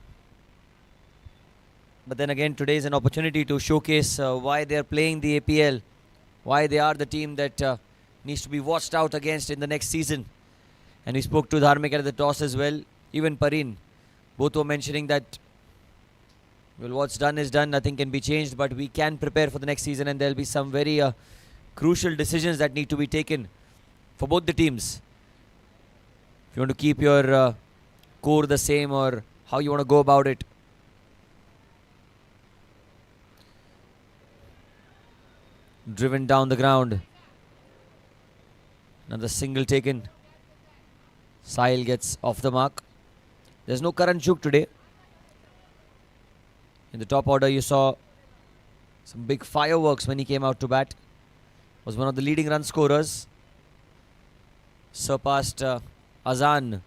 But then again, today is an opportunity to showcase why they are playing the APL, why they are the team that needs to be watched out against in the next season. And we spoke to Dharmik at the toss as well, even Parin. Both were mentioning that, well, what's done is done, nothing can be changed, but we can prepare for the next season, and there'll be some very crucial decisions that need to be taken for both the teams. If you want to keep your core the same, or how you want to go about it. Driven down the ground. Another single taken. Sahil gets off the mark. There's no Karan Chuk today. In the top order, you saw some big fireworks when he came out to bat. Was one of the leading run scorers. Surpassed Azan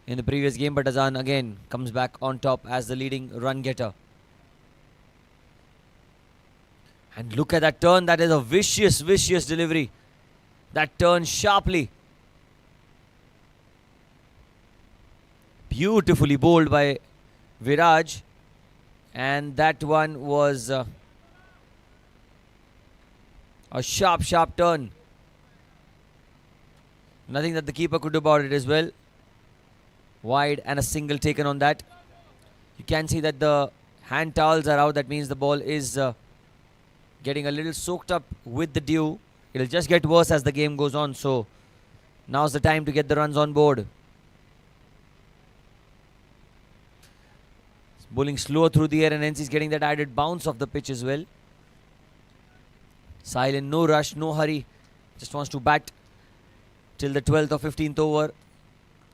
in the previous game, but Azan again comes back on top as the leading run getter. And look at that turn. That is a vicious, vicious delivery. That turn sharply. Beautifully bowled by Viraj. And that one was a sharp, sharp turn. Nothing that the keeper could do about it as well. Wide and a single taken on that. You can see that the hand towels are out. That means the ball is getting a little soaked up with the dew. It'll just get worse as the game goes on. So now's the time to get the runs on board. Bowling slower through the air, and hence he's getting that added bounce of the pitch as well. Sahil in no rush, no hurry. Just wants to bat till the 12th or 15th over.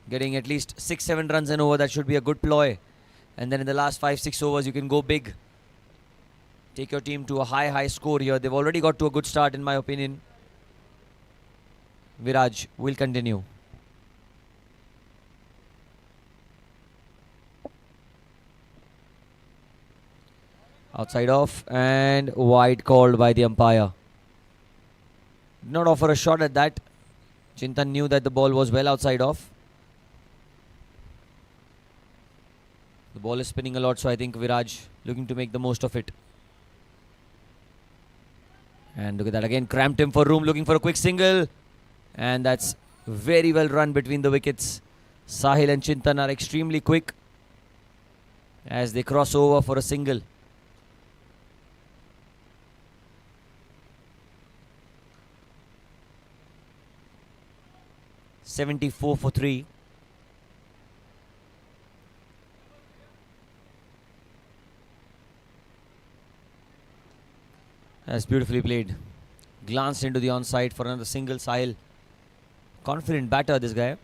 Getting at least 6-7 runs an over. That should be a good ploy. And then in the last 5-6 overs, you can go big. Take your team to a high score here. They've already got to a good start, in my opinion. Viraj will continue. Outside off and wide called by the umpire. Did not offer a shot at that. Chintan knew that the ball was well outside off. The ball is spinning a lot, so I think Viraj looking to make the most of it. And look at that again, cramped him for room, looking for a quick single. And that's very well run between the wickets. Sahil and Chintan are extremely quick as they cross over for a single. .74 for 3. That's beautifully played. Glanced into the onside for another single. Sahil, confident batter, this guy.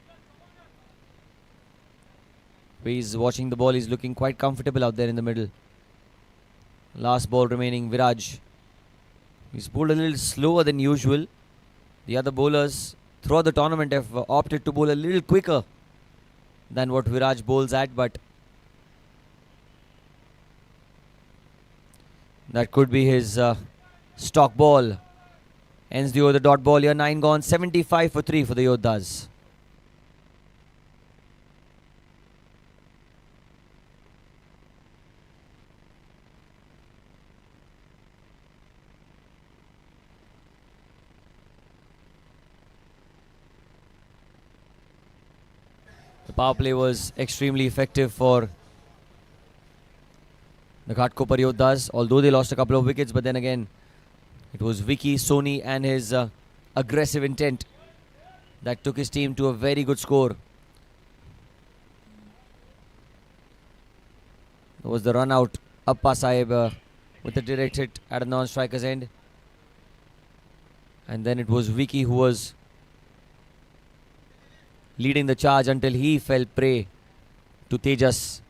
He's watching the ball. He's looking quite comfortable out there in the middle. Last ball remaining. Viraj. He's bowled a little slower than usual. The other bowlers throughout the tournament have opted to bowl a little quicker than what Viraj bowls at, but that could be his stock ball. Ends the over, the dot ball here. 9 gone, 75 for 3 for the Yoddhas. The power play was extremely effective for the Ghatkopar Yoddhas, although they lost a couple of wickets, but then again, it was Vicky, Soni and his aggressive intent that took his team to a very good score. There was the run out, Appa Sahib with a direct hit at a non-striker's end. And then it was Vicky who was leading the charge until he fell prey to Tejas.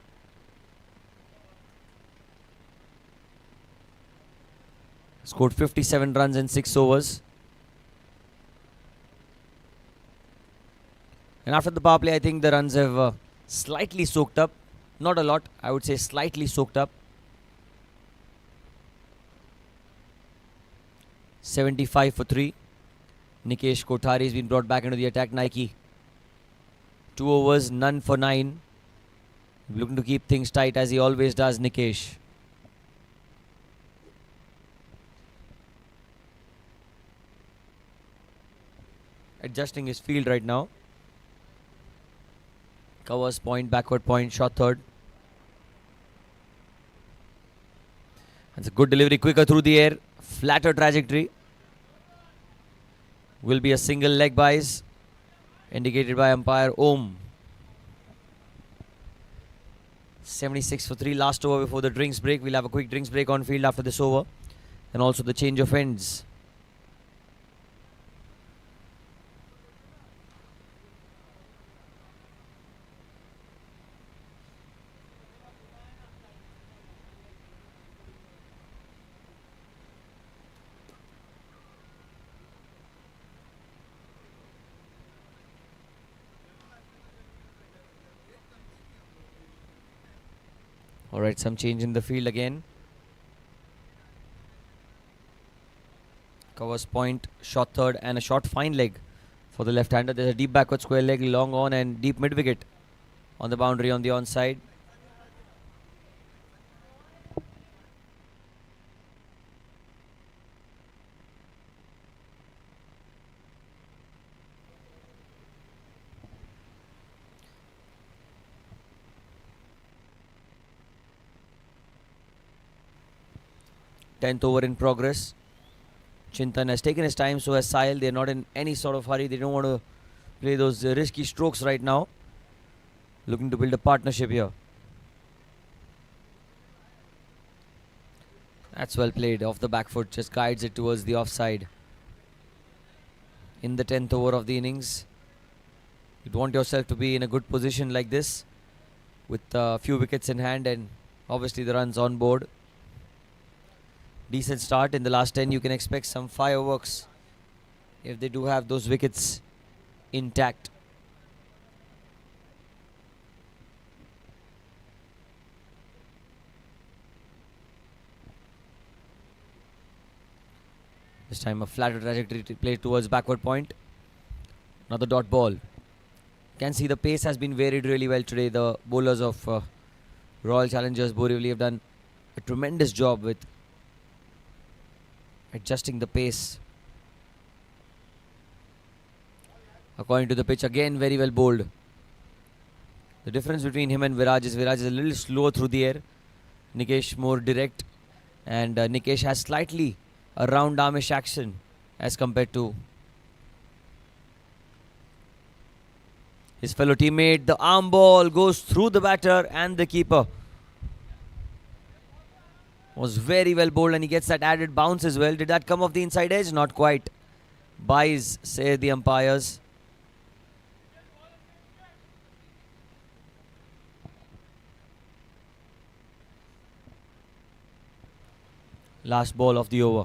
Scored 57 runs in 6 overs. And after the power play, I think the runs have slightly soaked up. Not a lot, I would say slightly soaked up. 75 for 3. Nikesh Kothari has been brought back into the attack. Nike 2 overs, none for 9. Looking to keep things tight as he always does, Nikesh. Adjusting his field right now. Covers point, backward point, shot third. That's a good delivery, quicker through the air, flatter trajectory. Will be a single leg byes, indicated by umpire Om. 76 for 3, last over before the drinks break. We'll have a quick drinks break on field after this over, and also the change of ends. Alright, some change in the field again. Covers point, shot third, and a short fine leg for the left-hander. There's a deep backward square leg, long on, and deep mid-wicket on the boundary on the onside. Tenth over in progress. Chintan has taken his time, so has Sahil. They're not in any sort of hurry. They don't want to play those risky strokes right now. Looking to build a partnership here. That's well played. Off the back foot, just guides it towards the offside. In the 10th over of the innings, you'd want yourself to be in a good position like this, with a few wickets in hand and obviously the runs on board. Decent start. In the last 10, you can expect some fireworks if they do have those wickets intact. This time a flatter trajectory to play towards backward point. Another dot ball. Can see the pace has been varied really well today. The bowlers of Royal Challengers Borivali have done a tremendous job with adjusting the pace. According to the pitch, again very well bowled. The difference between him and Viraj is a little slower through the air. Nikesh more direct, and Nikesh has slightly a round armish action as compared to his fellow teammate. The arm ball goes through the batter and the keeper. Was very well bowled, and he gets that added bounce as well. Did that come off the inside edge? Not quite. Byes, say the umpires. Last ball of the over.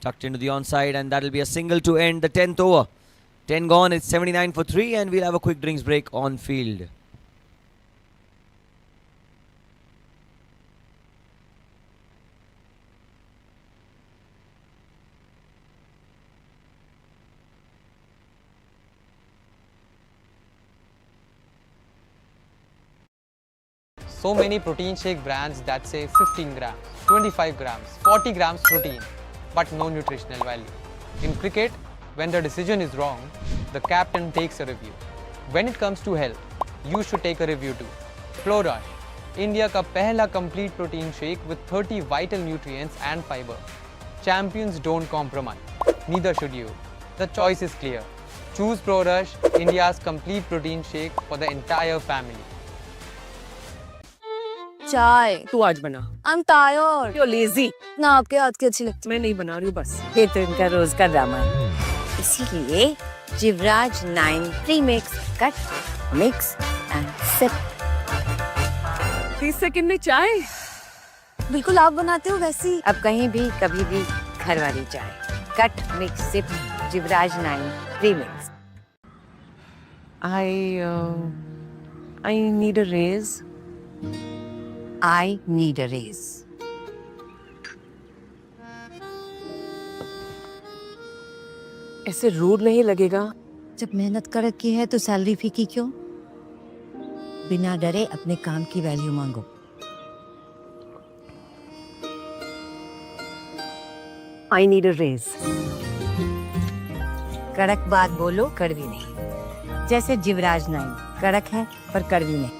Tucked into the onside, and that'll be a single to end the 10th over. 10 gone, it's 79 for 3, and we'll have a quick drinks break on field. So many protein shake brands that say 15 grams, 25 grams, 40 grams protein, but no nutritional value. In cricket, when the decision is wrong, the captain takes a review. When it comes to health, you should take a review too. Flow Rush, India का पहला complete protein shake with 30 vital nutrients and fiber. Champions don't compromise. Neither should you. The choice is clear. Choose Pro Rush, India's complete protein shake for the entire family. चाय तू आज बना. I'm tired. You're lazy. ना आपके हाथ की अच्छी लगती. मैं नहीं बना रही हूँ बस. ये तो इनका रोज का ड्रामा है. इसीलिए Jivraj 9 premix cut mix and sip. 30 second में चाय। बिल्कुल आप बनाते हो वैसी। अब कहीं भी कभी भी घर वाली चाय। Cut mix sip Jivraj 9 premix. I need a raise. I need a raise. ऐसे रूड नहीं लगेगा। जब मेहनत कर रखी है तो सैलरी फीकी क्यों? बिना डरे अपने काम की वैल्यू मांगो। I need a raise. कड़क बात बोलो, कड़वी नहीं। जैसे जिवराज 9 कड़क है पर कड़वी नहीं।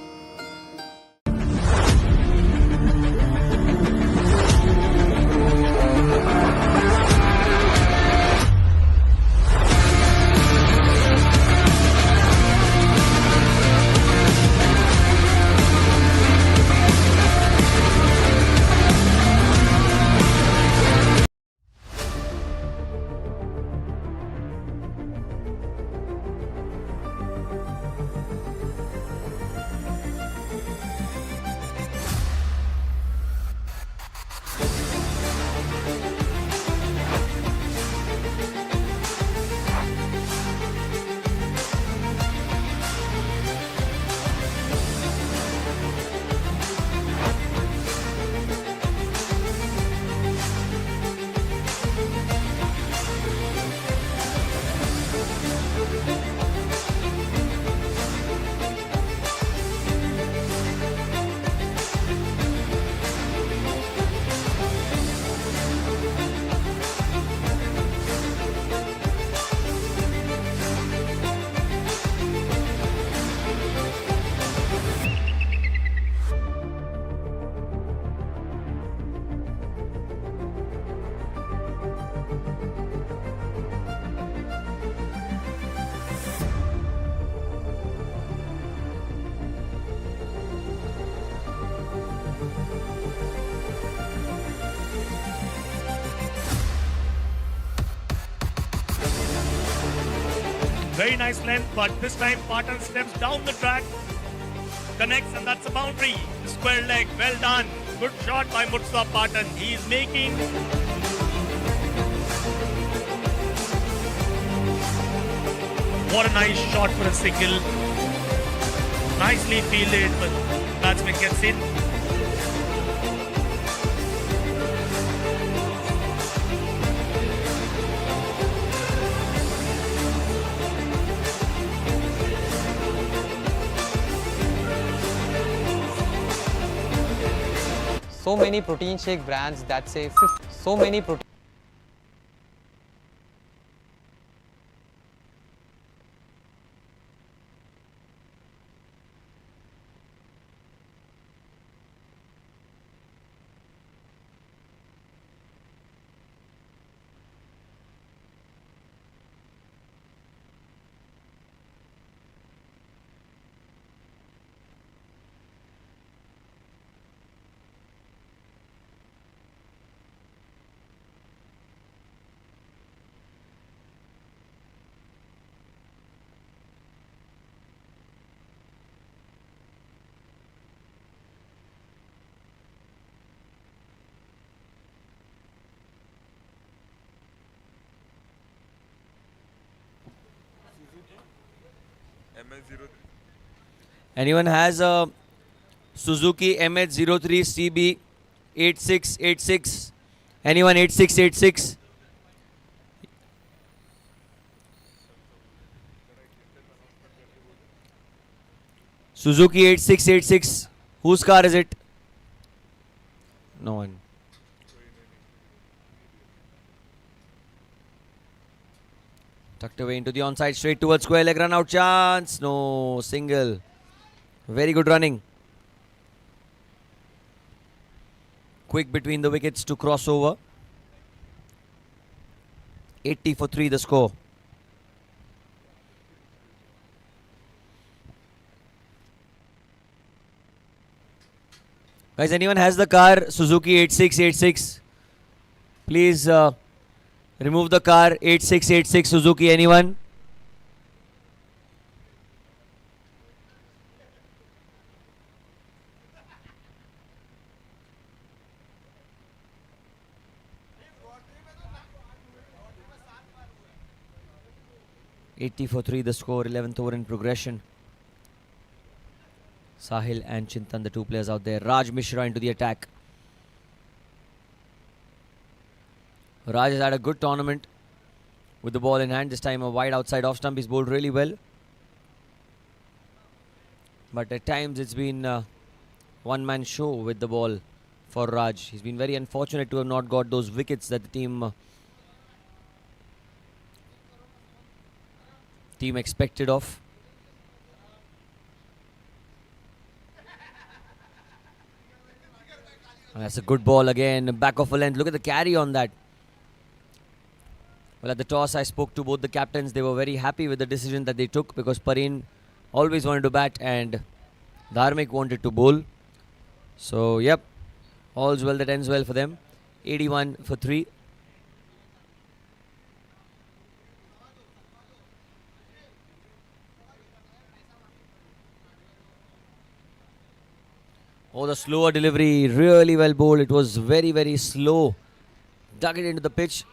Very nice length, but this time Patan steps down the track, connects, and that's a boundary. Square leg, well done. Good shot by Mutsa Patan. He's making. What a nice shot for a single. Nicely fielded, but batsman gets in. So many protein shake brands that say 50, so many protein. Anyone has a Suzuki MH03 CB 8686? Anyone 8686? Suzuki 8686. Whose car is it? No one. Tucked away into the onside, straight towards square leg, run out chance. No, single. Very good running. Quick between the wickets to cross over. 80 for 3 the score. Guys, anyone has the car Suzuki 8686? Please remove the car 8686 Suzuki. Anyone? 80 for 3 the score, 11th over in progression. Sahil and Chintan, the two players out there. Raj Mishra into the attack. Raj has had a good tournament with the ball in hand. This time a wide outside off stump. He's bowled really well. But at times it's been a one-man show with the ball for Raj. He's been very unfortunate to have not got those wickets that the team expected of. And that's a good ball again, back of a length. Look at the carry on that. Well, at the toss, I spoke to both the captains. They were very happy with the decision that they took because Pareen always wanted to bat and Dharmik wanted to bowl. So, yep, all's well that ends well for them. 81 for 3. Oh, the slower delivery, really well bowled. It was very, very slow. Dug it into the pitch.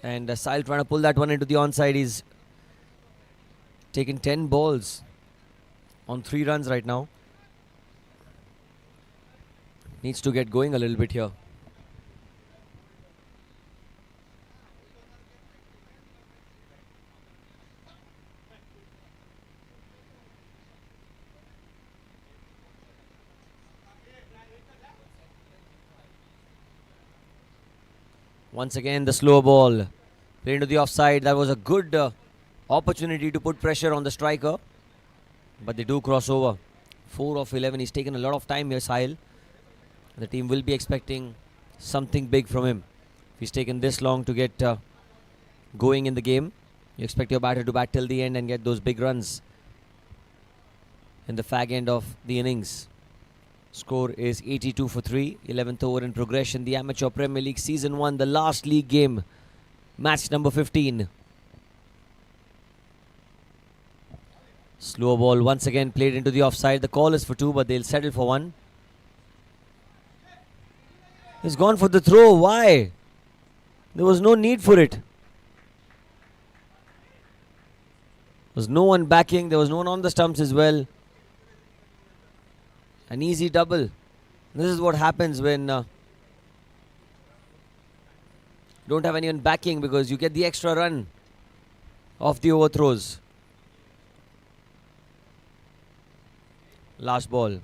And Sahil trying to pull that one into the onside. He's taken 10 balls on 3 runs right now. Needs to get going a little bit here. Once again, the slow ball played into the offside. That was a good opportunity to put pressure on the striker. But they do cross over. 4 of 11. He's taken a lot of time here, Sahil. The team will be expecting something big from him. If he's taken this long to get going in the game, you expect your batter to bat till the end and get those big runs in the fag end of the innings. Score is 82 for 3. 11th over in progression. The Amateur Premier League Season 1, the last league game. Match number 15. Slow ball once again played into the offside. The call is for 2, but they'll settle for 1. He's gone for the throw. Why? There was no need for it. There was no one backing. There was no one on the stumps as well. An easy double. This is what happens when you don't have anyone backing, because you get the extra run off the overthrows. Last ball.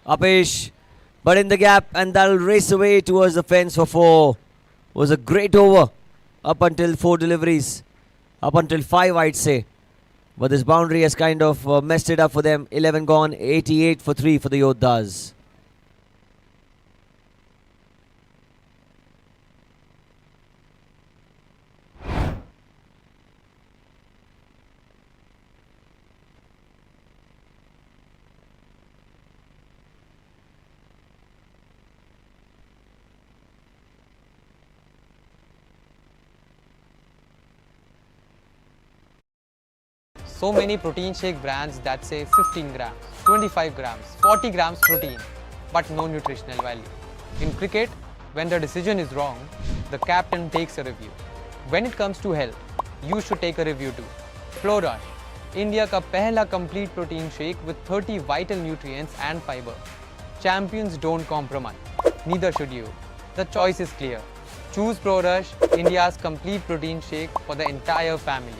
Upish, but in the gap, and that'll race away towards the fence for 4. Was a great over up until 4 deliveries. Up until 5, I'd say. But this boundary has kind of messed it up for them. 11 gone, 88 for 3 for the Yoddhas. So many protein shake brands that say 15 grams, 25 grams, 40 grams protein, but no nutritional value. In cricket, when the decision is wrong, the captain takes a review. When it comes to health, you should take a review too. Flourish, India का पहला complete protein shake with 30 vital nutrients and fiber. Champions don't compromise. Neither should you. The choice is clear. Choose ProRush, India's complete protein shake for the entire family.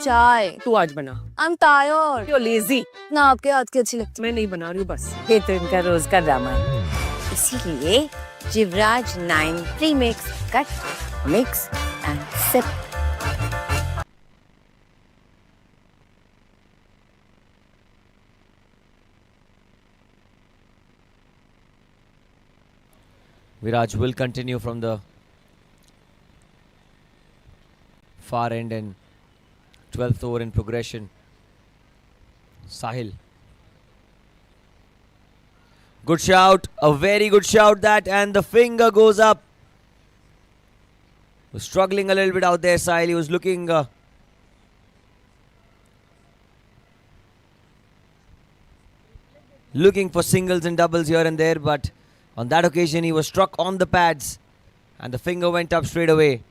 चाय तू आज बना. I'm tired. You're lazy. ना आपके हाथ की अच्छी लगती मैं नहीं बना रही हूँ बस. ये तो इनका रोज का ड्रामा है. इसीलिए Jivraj 9 premix cut mix and sip. Viraj will continue from the far end and 12th over in progression. Sahil. Good shout. A very good shout that, and the finger goes up. Was struggling a little bit out there, Sahil. He was looking looking for singles and doubles here and there, but on that occasion he was struck on the pads And the finger went up straight away.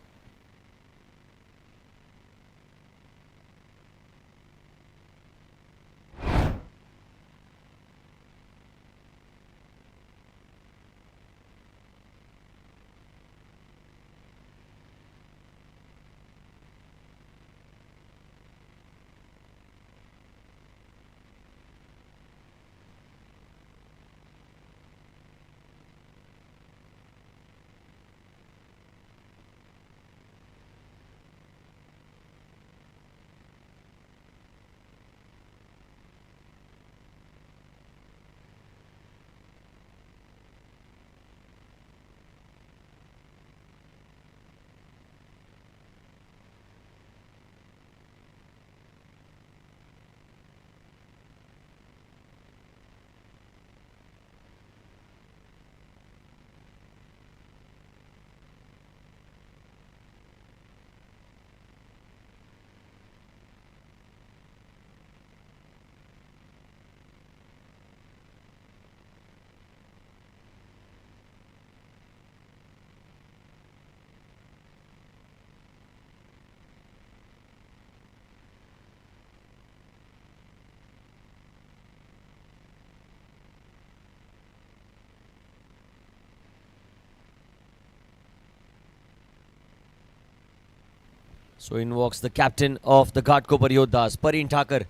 So in walks the captain of the Ghatkopar Yoddhas. Pareen Thakur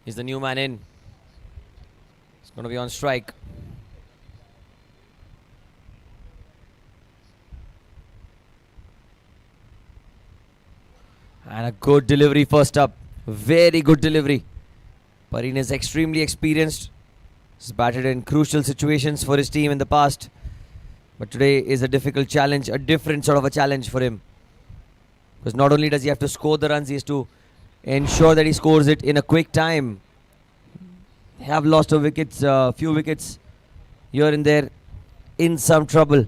is the new man in. He's going to be on strike. And a good delivery first up. Very good delivery. Pareen is extremely experienced. He's batted in crucial situations for his team in the past. But today is a difficult challenge, a different sort of a challenge for him. Because not only does he have to score the runs, he has to ensure that he scores it in a quick time. They have lost a few wickets here and there, in some trouble.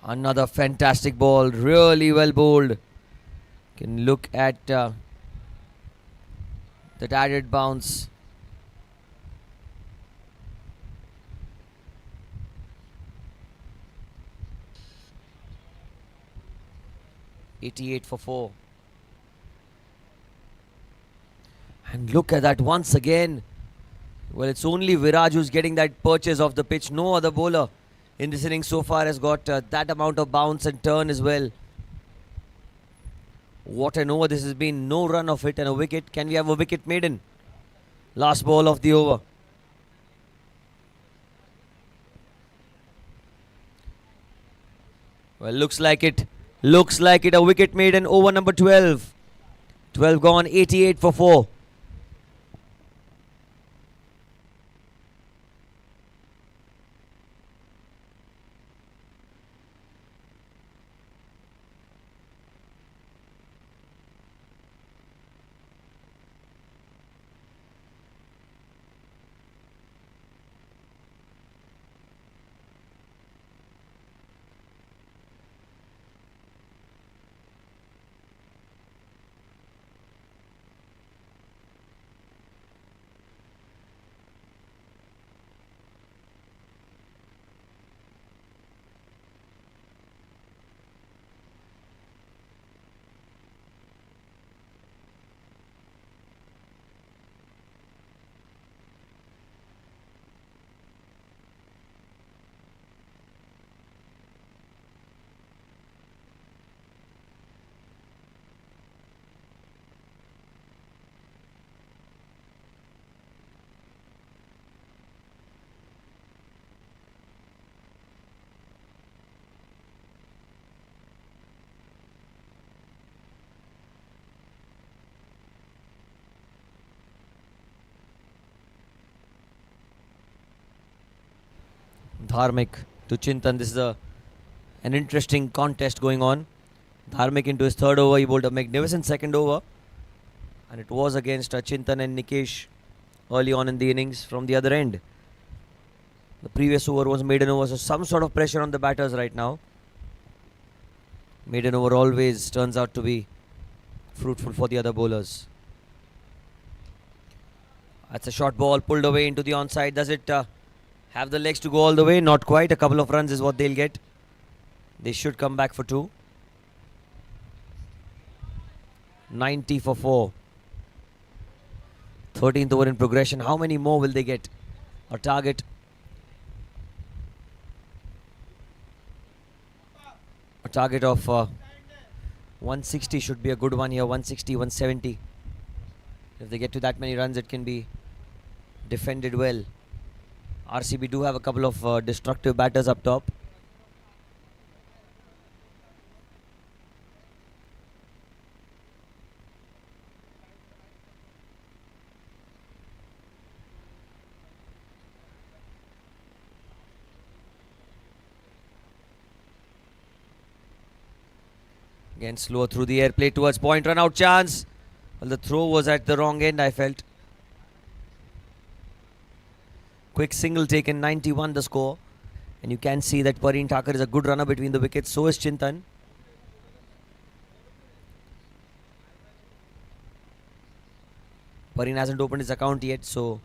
Another fantastic ball, really well bowled. Can look at that added bounce. .88 for 4. And look at that once again. Well, it's only Viraj who's getting that purchase off the pitch. No other bowler in this inning so far has got that amount of bounce and turn as well. What an over this has been. No run of it and a wicket. Can we have a wicket maiden? Last ball of the over. Well, looks like it. Looks like it. A wicket maiden over number 12. 12 gone. 88 for 4. Dharmik to Chintan. This is an interesting contest going on. Dharmik into his third over. He bowled a magnificent second over. And it was against Chintan and Nikesh early on in the innings from the other end. The previous over was maiden over, so some sort of pressure on the batters right now. Maiden over always turns out to be fruitful for the other bowlers. That's a short ball pulled away into the onside. Does it have the legs to go all the way? Not quite. A couple of runs is what they'll get. They should come back for 2. 90 for 4. 13th over in progression. How many more will they get? A target. A target of 160 should be a good one here. 160, 170. If they get to that many runs, it can be defended well. RCB do have a couple of destructive batters up top. Again, slower through the air, play towards point, run out chance. Well, the throw was at the wrong end, I felt. Quick single taken, 91 the score. And you can see that Pareen Thakur is a good runner between the wickets. So is Chintan. Pareen hasn't opened his account yet, so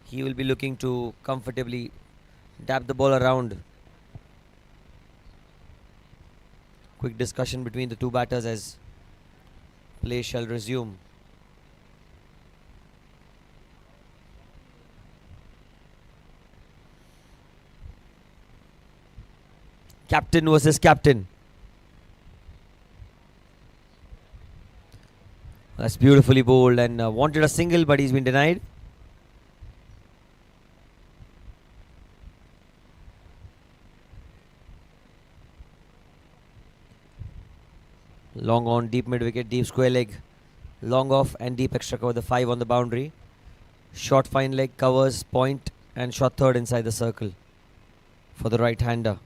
he will be looking to comfortably dab the ball around. Quick discussion between the two batters as play shall resume. Captain versus captain. That's beautifully bowled and wanted a single, but he's been denied. Long on, deep mid wicket, deep square leg, long off and deep extra cover, the 5 on the boundary. Short fine leg covers point and shot third inside the circle for the right hander.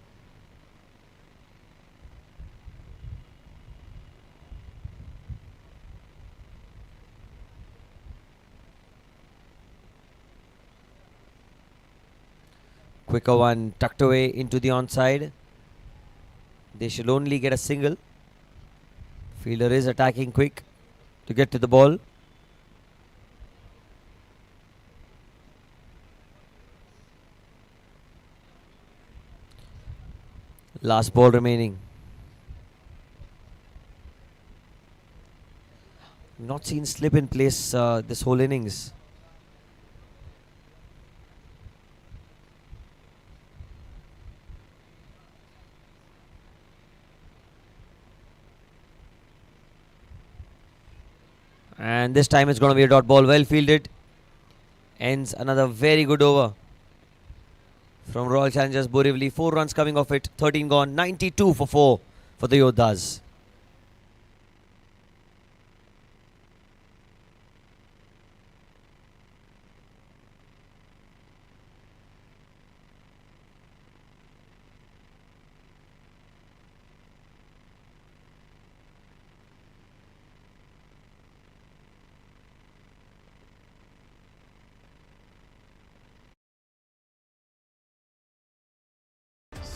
Quicker one tucked away into the onside. They should only get a single. Fielder is attacking quick to get to the ball. Last ball remaining. Not seen slip in place this whole innings. And this time it's going to be a dot ball, well fielded. Ends another very good over from Royal Challengers Borivali. 4 runs coming off it, 13 gone, 92 for 4 for the Yoddhas.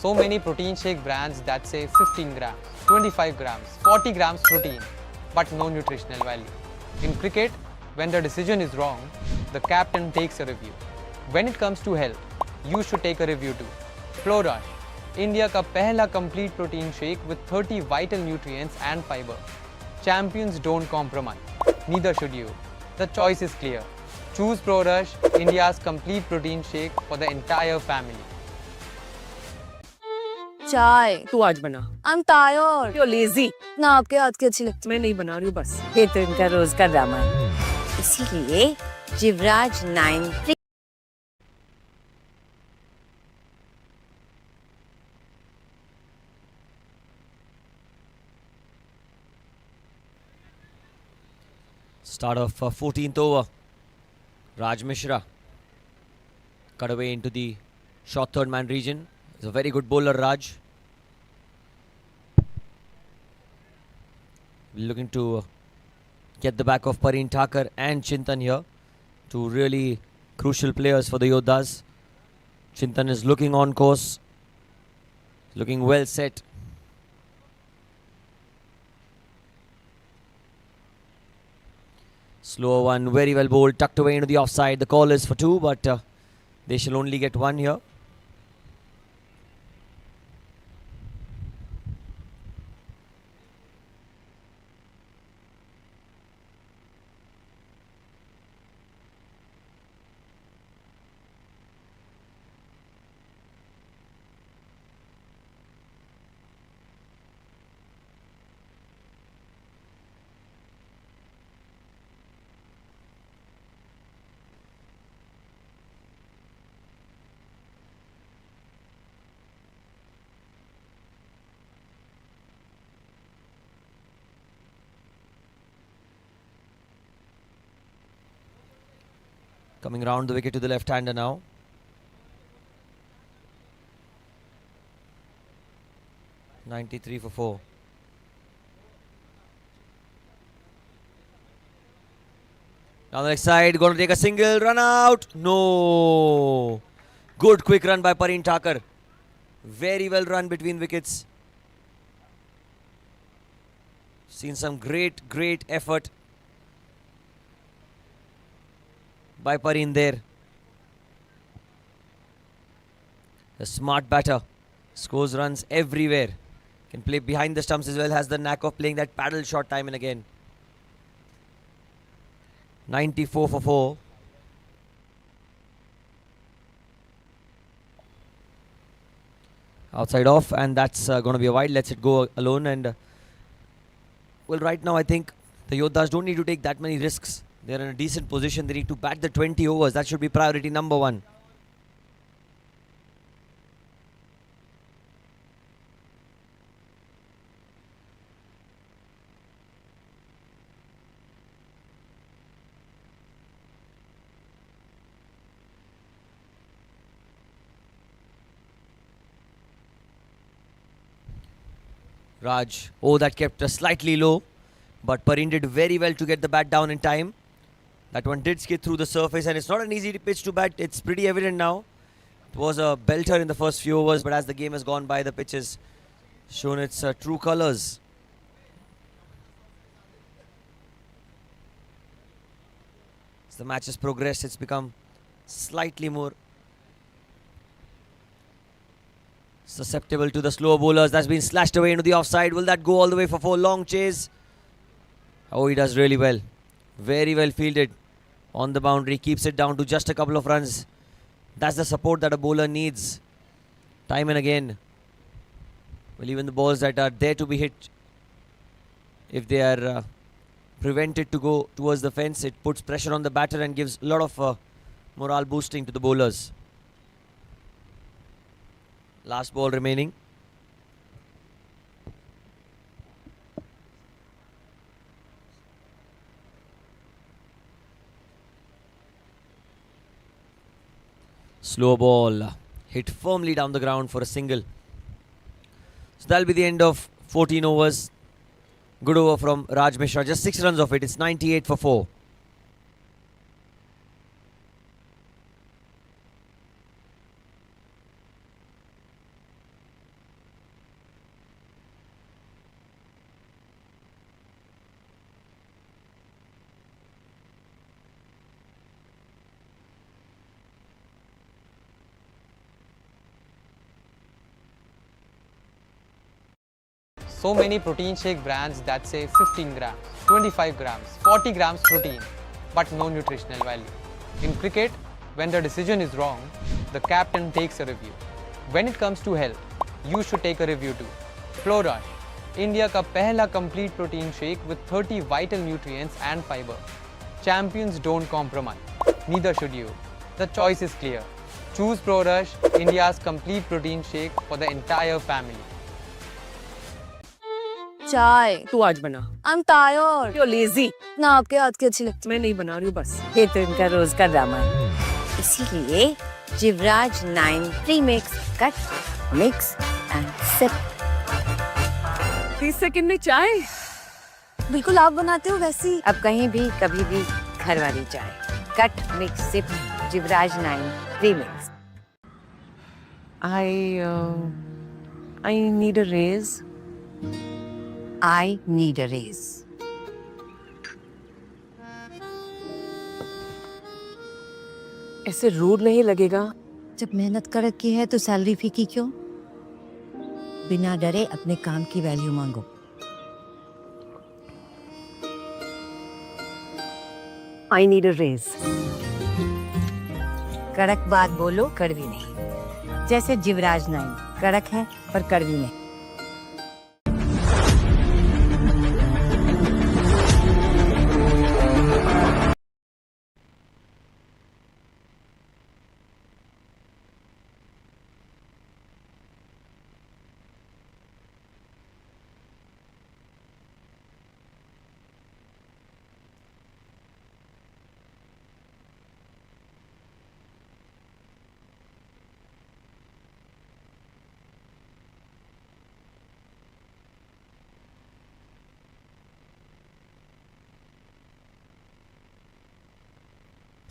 So many protein shake brands that say 15 grams, 25 grams, 40 grams protein, but no nutritional value. In cricket, when the decision is wrong, the captain takes a review. When it comes to health, you should take a review too. Flow Rush, India ka pehla complete protein shake with 30 vital nutrients and fiber. Champions don't compromise. Neither should you. The choice is clear. Choose Pro Rush, India's complete protein shake for the entire family. चाय तू आज बना. I'm tired. You're lazy. ना आपके हाथ की अच्छी लगती. मैं नहीं बना रही हूँ बस. ये तो इनका रोज का ड्रामा है. इसीलिए Jivraj 9 Start of 14th over. Raj Mishra cut away into the short third man region. He's a very good bowler, Raj. Looking to get the back of Pareen Thakur and Chintan here. Two really crucial players for the Yoddhas. Chintan is looking on course. Looking well set. Slow one, very well bowled, tucked away into the offside. The call is for 2, but they shall only get 1 here. Coming round the wicket to the left-hander now. .93 for 4. Down the next side, going to take a single, run out. No. Good quick run by Pareen Thakur. Very well run between wickets. Seen some great effort by Pareen there. A smart batter. Scores runs everywhere. Can play behind the stumps as well. Has the knack of playing that paddle shot time and again. 94 for 4. Outside off, and that's going to be a wide. Lets it go alone. And well, right now I think the Yoddhas don't need to take that many risks. They're in a decent position. They need to bat the 20 overs. That should be priority number 1. Raj, that kept slightly low, but Pareen did very well to get the bat down in time. That one did skid through the surface, and it's not an easy pitch to bat. It's pretty evident now. It was a belter in the first few overs, but as the game has gone by, the pitch has shown its true colours. As the match has progressed, it's become slightly more susceptible to the slower bowlers. That's been slashed away into the offside. Will that go all the way for 4? Long chase. Oh, he does really well. Very well fielded on the boundary. Keeps it down to just a couple of runs. That's the support that a bowler needs. Time and again. Well, even the balls that are there to be hit, if they are prevented to go towards the fence, it puts pressure on the batter and gives a lot of morale boosting to the bowlers. Last ball remaining. Slow ball hit firmly down the ground for a single. So that'll be the end of 14 overs. Good over from Raj Mishra. Just 6 runs of it. It's 98 for 4. So many protein shake brands that say 15 grams, 25 grams, 40 grams protein, but no nutritional value. In cricket, when the decision is wrong, the captain takes a review. When it comes to health, you should take a review too. Flow Rush, India ka pehla complete protein shake with 30 vital nutrients and fiber. Champions don't compromise. Neither should you. The choice is clear. Choose Pro Rush, India's complete protein shake for the entire family. चाय तू आज बना. I'm tired. You're lazy. ना आपके हाथ की अच्छी लगती. मैं नहीं बना रही हूँ बस. ये तो इनका रोज का ड्रामा है. इसीलिए Jivraj 9 premix cut mix and sip. 30 second में चाय. बिल्कुल आप बनाते हो वैसी. अब कहीं भी कभी भी घर वाली चाय. Cut mix sip Jivraj 9 premix. I need a raise. I need a raise. ऐसे रूड नहीं लगेगा? जब मेहनत कर रखी है तो सैलरी फीकी क्यों? बिना डरे अपने काम की वैल्यू मांगो। I need a raise. कड़क बात बोलो, कड़वी नहीं। जैसे जिवराज नाइन, कड़क है पर कड़वी नहीं।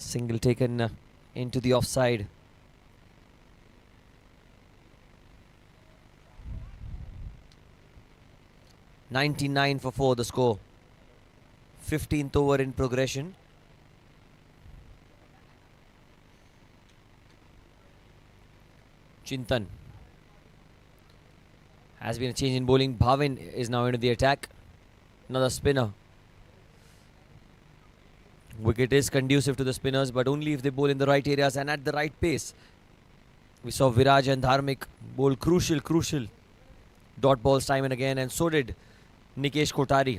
Single taken into the offside. "99 for 4" the score. 15th over in progression. Chintan. Has been a change in bowling. Bhavin is now into the attack. Another spinner. Wicket is conducive to the spinners, but only if they bowl in the right areas and at the right pace. We saw Viraj and Dharmik bowl crucial dot balls time and again, and so did Nikesh Kotari.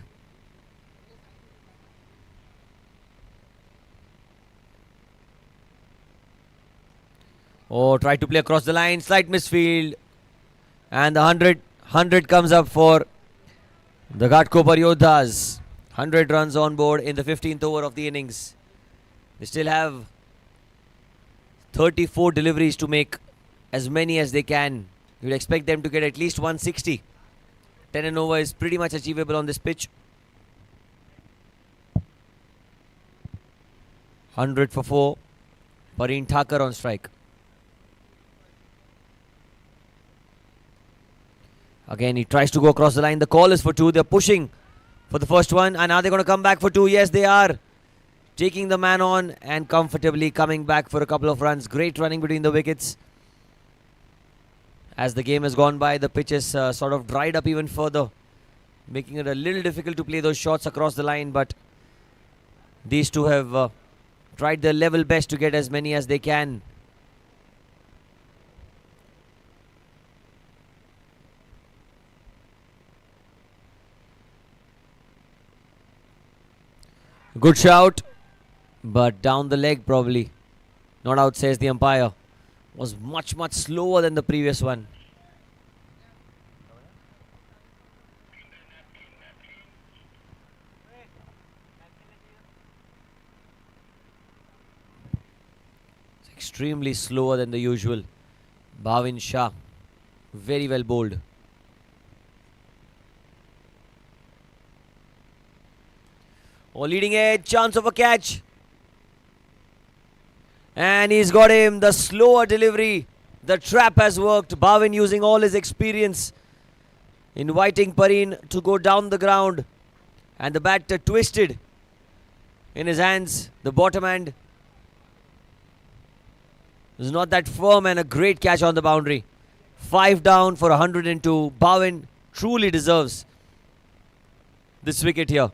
Oh, tried to play across the line, slight misfield, and the 100 comes up for the Ghatkopar Yoddhas. 100 runs on board in the 15th over of the innings. They still have 34 deliveries to make, as many as they can. You'd expect them to get at least 160. 10 and over is pretty much achievable on this pitch. 100 for 4. Pareen Thakur on strike. Again, he tries to go across the line. The call is for 2. They're pushing for the first one. And are they going to come back for 2? Yes, they are. Taking the man on and comfortably coming back for a couple of runs. Great running between the wickets. As the game has gone by, the pitch has sort of dried up even further, making it a little difficult to play those shots across the line. But these two have tried their level best to get as many as they can. Good shout, but down the leg probably. Not out, says the umpire. Was much slower than the previous one. It's extremely slower than the usual. Bhavin Shah, very well bowled. Oh, leading edge, chance of a catch. And he's got him. The slower delivery. The trap has worked. Bhavin using all his experience, inviting Pareen to go down the ground. And the bat twisted in his hands. The bottom hand is not that firm, and a great catch on the boundary. 5 down for 102. Bhavin truly deserves this wicket here.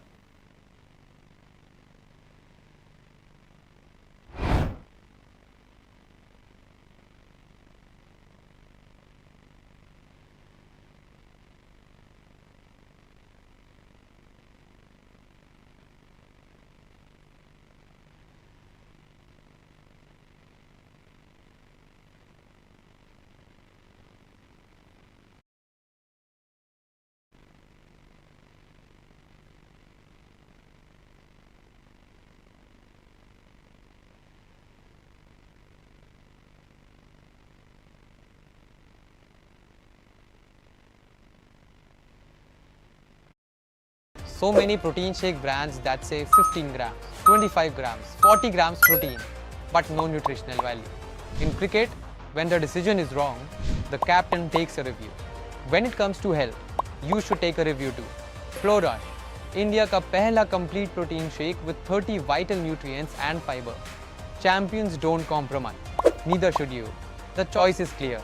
So many protein shake brands that say 15 grams, 25 grams, 40 grams protein, but no nutritional value. In cricket, when the decision is wrong, the captain takes a review. When it comes to health, you should take a review too. Florush, India का पहला complete protein shake with 30 vital nutrients and fiber. Champions don't compromise. Neither should you. The choice is clear.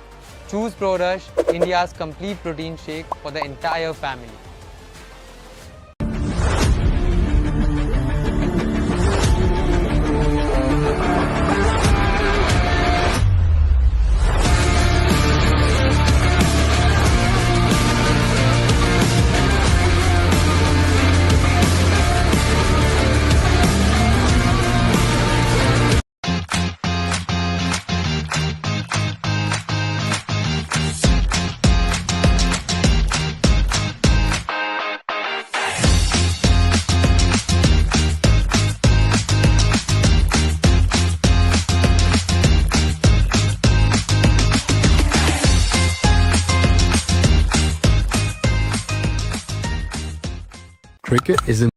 Choose Pro Rush, India's complete protein shake for the entire family. Cricket isn't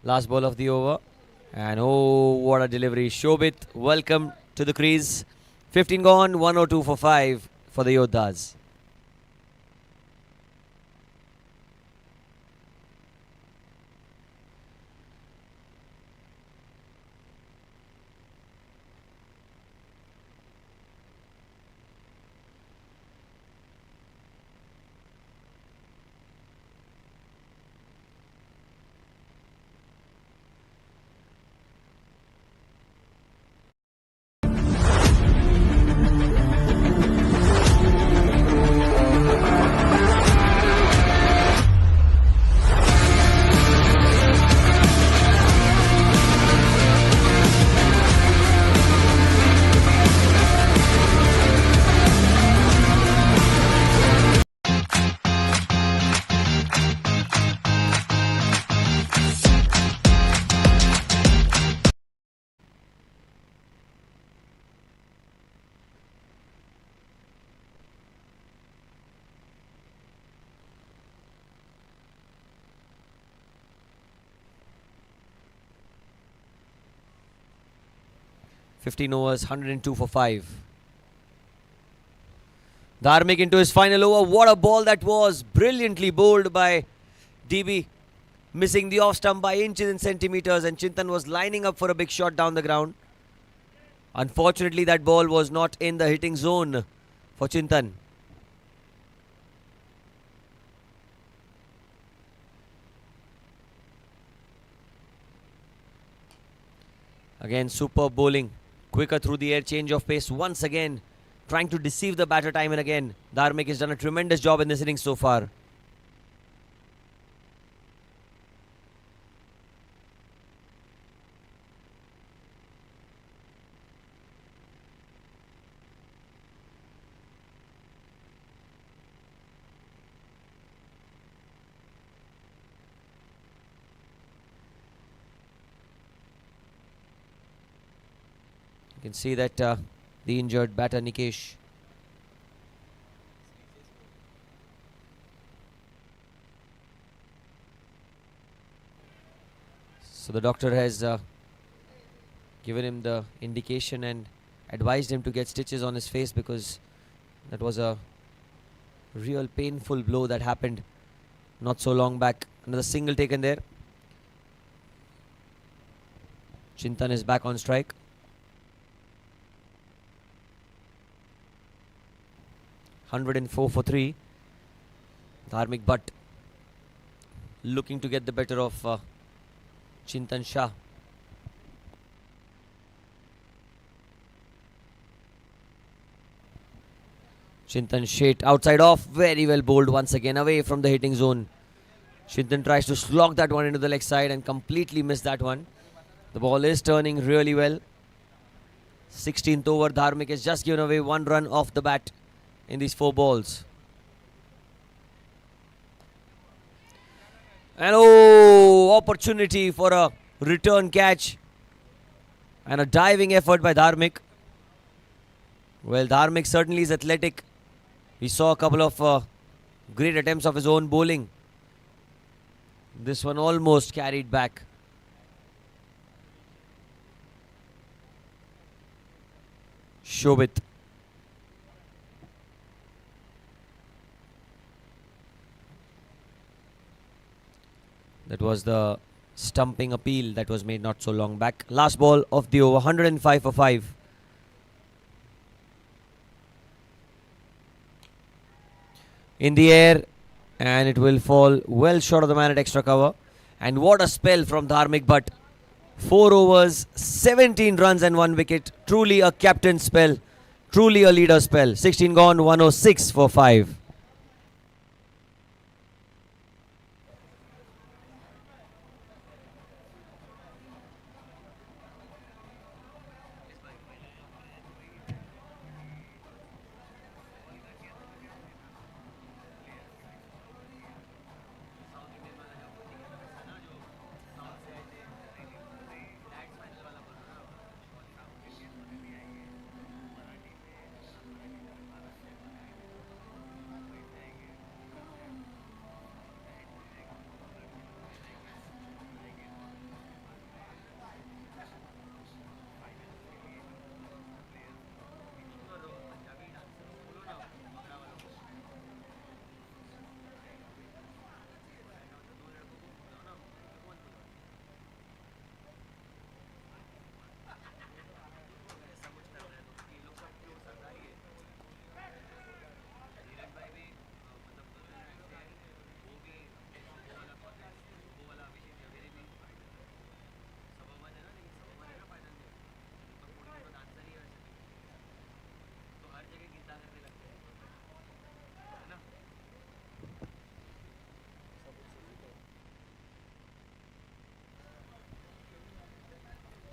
Last ball of the over. And oh, what a delivery. Shobit, welcome to the crease. 15 gone, 102 for 5 for the Yoddhas. Fifteen overs, 102 for 5. Dharmik into his final over. What a ball that was. Brilliantly bowled by DB. Missing the off stump by inches and centimeters, and Chintan was lining up for a big shot down the ground. Unfortunately, that ball was not in the hitting zone for Chintan. Again, superb bowling. Quicker through the air, change of pace once again. Trying to deceive the batter time and again. Dharmik has done a tremendous job in this innings so far. You can see that the injured batter Nikesh. So the doctor has given him the indication and advised him to get stitches on his face, because that was a real painful blow that happened not so long back. Another single taken there. Chintan is back on strike. $104 for 3. Dharmik Bhatt looking to get the better of Chintan Shah. Chintan Sheth outside off. Very well bowled once again, away from the hitting zone. Chintan tries to slog that one into the leg side and completely missed that one. The ball is turning really well. 16th over. Dharmik has just given away 1 run off the bat in these 4 balls. And oh, opportunity for a return catch and a diving effort by Dharmik. Well, Dharmik certainly is athletic. We saw a couple of great attempts of his own bowling. This one almost carried back. Shobit. That was the stumping appeal that was made not so long back. Last ball of the over, 105 for 5. In the air, and it will fall well short of the man at extra cover. And what a spell from Dharmik Bhatt. 4 overs, 17 runs and 1 wicket. Truly a captain spell. Truly a leader spell. 16 gone, 106 for 5.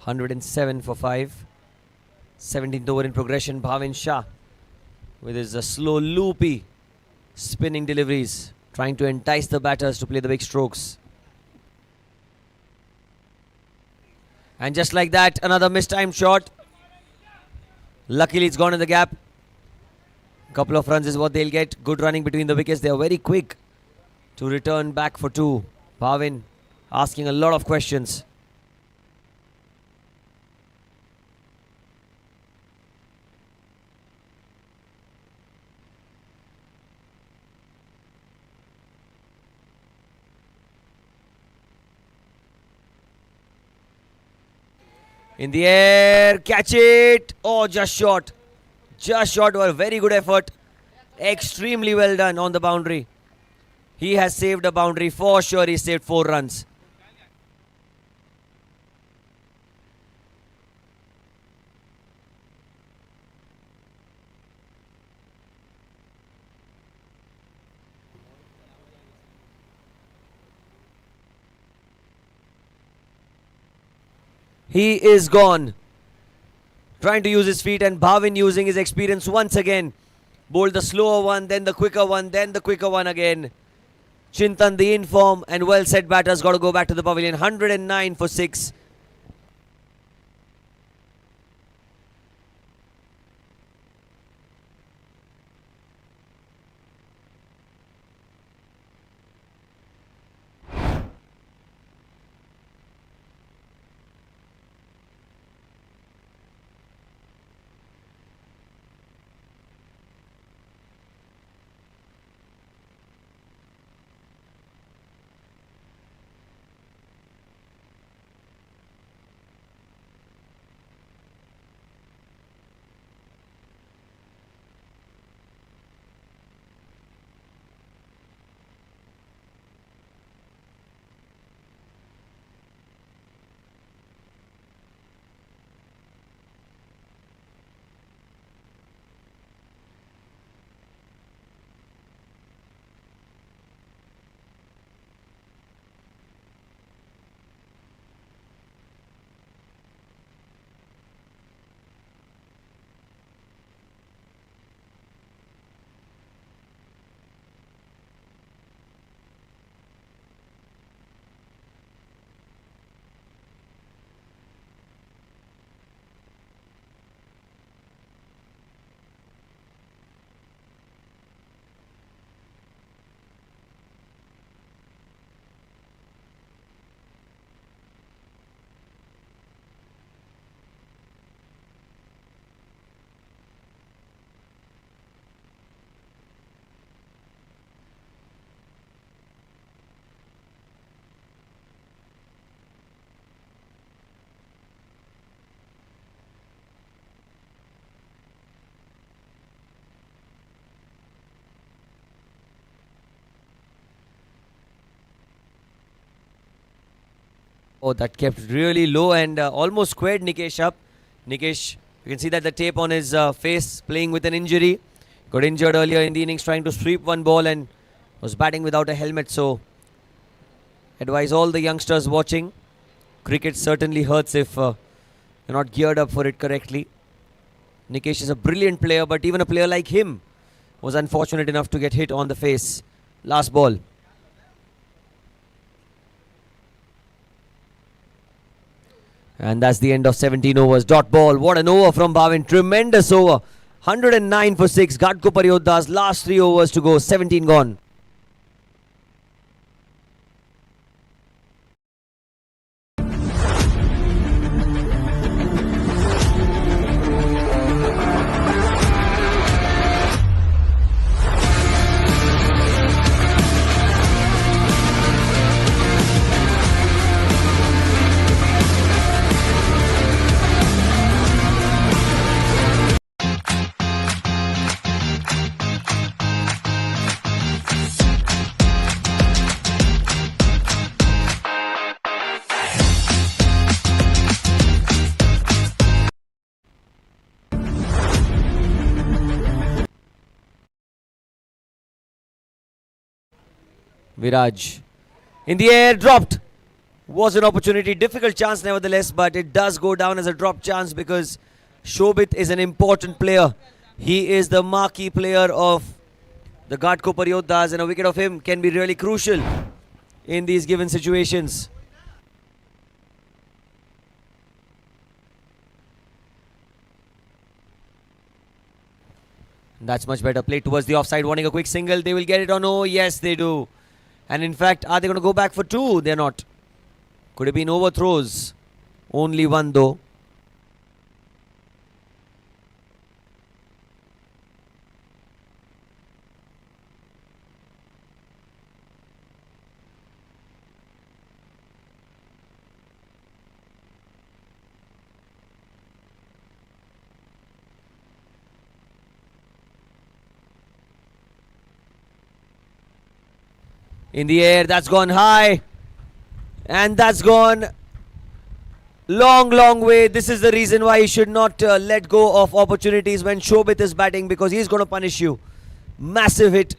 (107 for 5). 17th over in progression. Bhavin Shah with his slow, loopy spinning deliveries, trying to entice the batters to play the big strokes. And just like that, another mistimed shot. Luckily, it's gone in the gap. Couple of runs is what they'll get. Good running between the wickets. They are very quick to return back for 2. Bhavin asking a lot of questions. In the air, catch it. Oh, just short. Just short. A very good effort. Extremely well done on the boundary. He has saved a boundary for sure. He saved 4 runs. He is gone. Trying to use his feet, and Bhavin using his experience once again. Bowled the slower one, then the quicker one, then the quicker one again. Chintan, the inform and well set batter's got to go back to the pavilion. 109 for 6. Oh, that kept really low and almost squared Nikesh up. Nikesh, you can see that the tape on his face, playing with an injury. Got injured earlier in the innings trying to sweep one ball and was batting without a helmet. So, advise all the youngsters watching. Cricket certainly hurts if you're not geared up for it correctly. Nikesh is a brilliant player, but even a player like him was unfortunate enough to get hit on the face. Last ball. And that's the end of 17 overs. Dot ball. What an over from Bhavin. Tremendous over. 109 for 6. Ghatkopar Yoddhas. Last 3 overs to go. 17 gone. Viraj in the air, dropped. Was an opportunity, difficult chance nevertheless, but it does go down as a drop chance because Shobit is an important player. He is the marquee player of the Ghatkopar Yoddhas, and a wicket of him can be really crucial in these given situations. That's much better. Played towards the offside, wanting a quick single. They will get it or no? Yes, they do. And in fact, are they going to go back for 2? They're not. Could have been overthrows. Only 1 though. In the air, that's gone high. And that's gone long way. This is the reason why you should not let go of opportunities when Shobit is batting, because he's going to punish you. Massive hit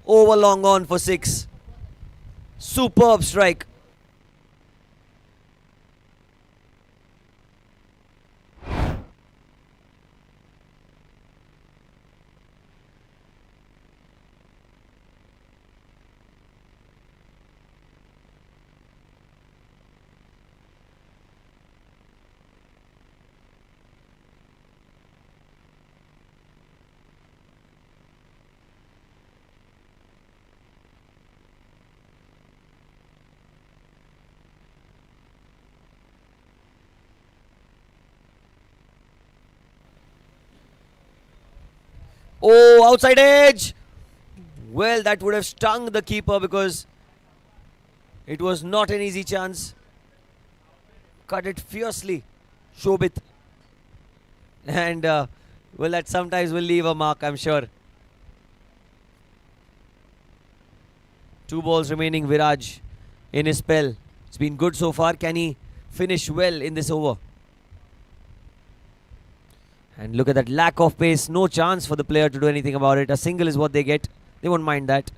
over long on for 6. Superb strike. Oh, outside edge. Well, that would have stung the keeper because it was not an easy chance. Cut it fiercely, Shobit. And, well, that sometimes will leave a mark, I'm sure. 2 balls remaining, Viraj in his spell. It's been good so far. Can he finish well in this over? And look at that lack of pace. No chance for the player to do anything about it. A single is what they get. They won't mind that.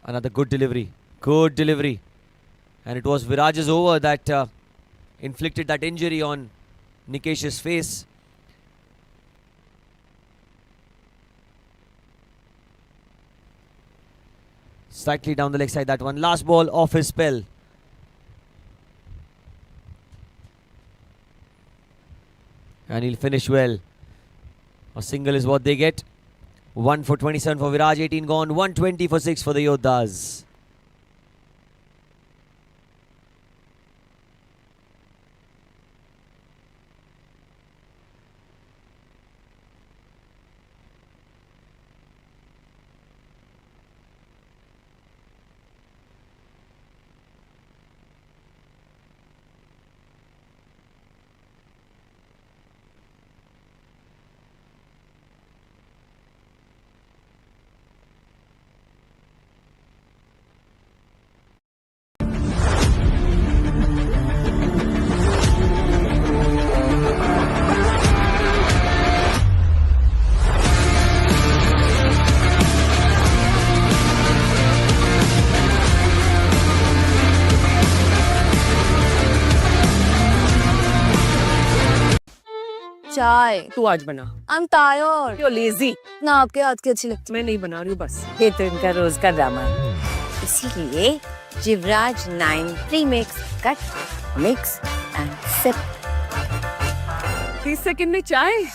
Another good delivery. Good delivery. And it was Viraj's over that inflicted that injury on Nikesh's face. Slightly down the leg side, that one. Last ball off his spell. And he'll finish well. A single is what they get. 1 for 27 for Viraj, 18 gone. 120 for 6 for the Yoddhas. चाय। तू आज बना। I'm tired. You're lazy. ना आपके हाथ की अच्छी लगती। मैं नहीं बना रही हूँ बस। ये तो इनका रोज का ड्रामा है। इसीलिए Jivraj 9 premix cut mix and sip. 30 second में चाय।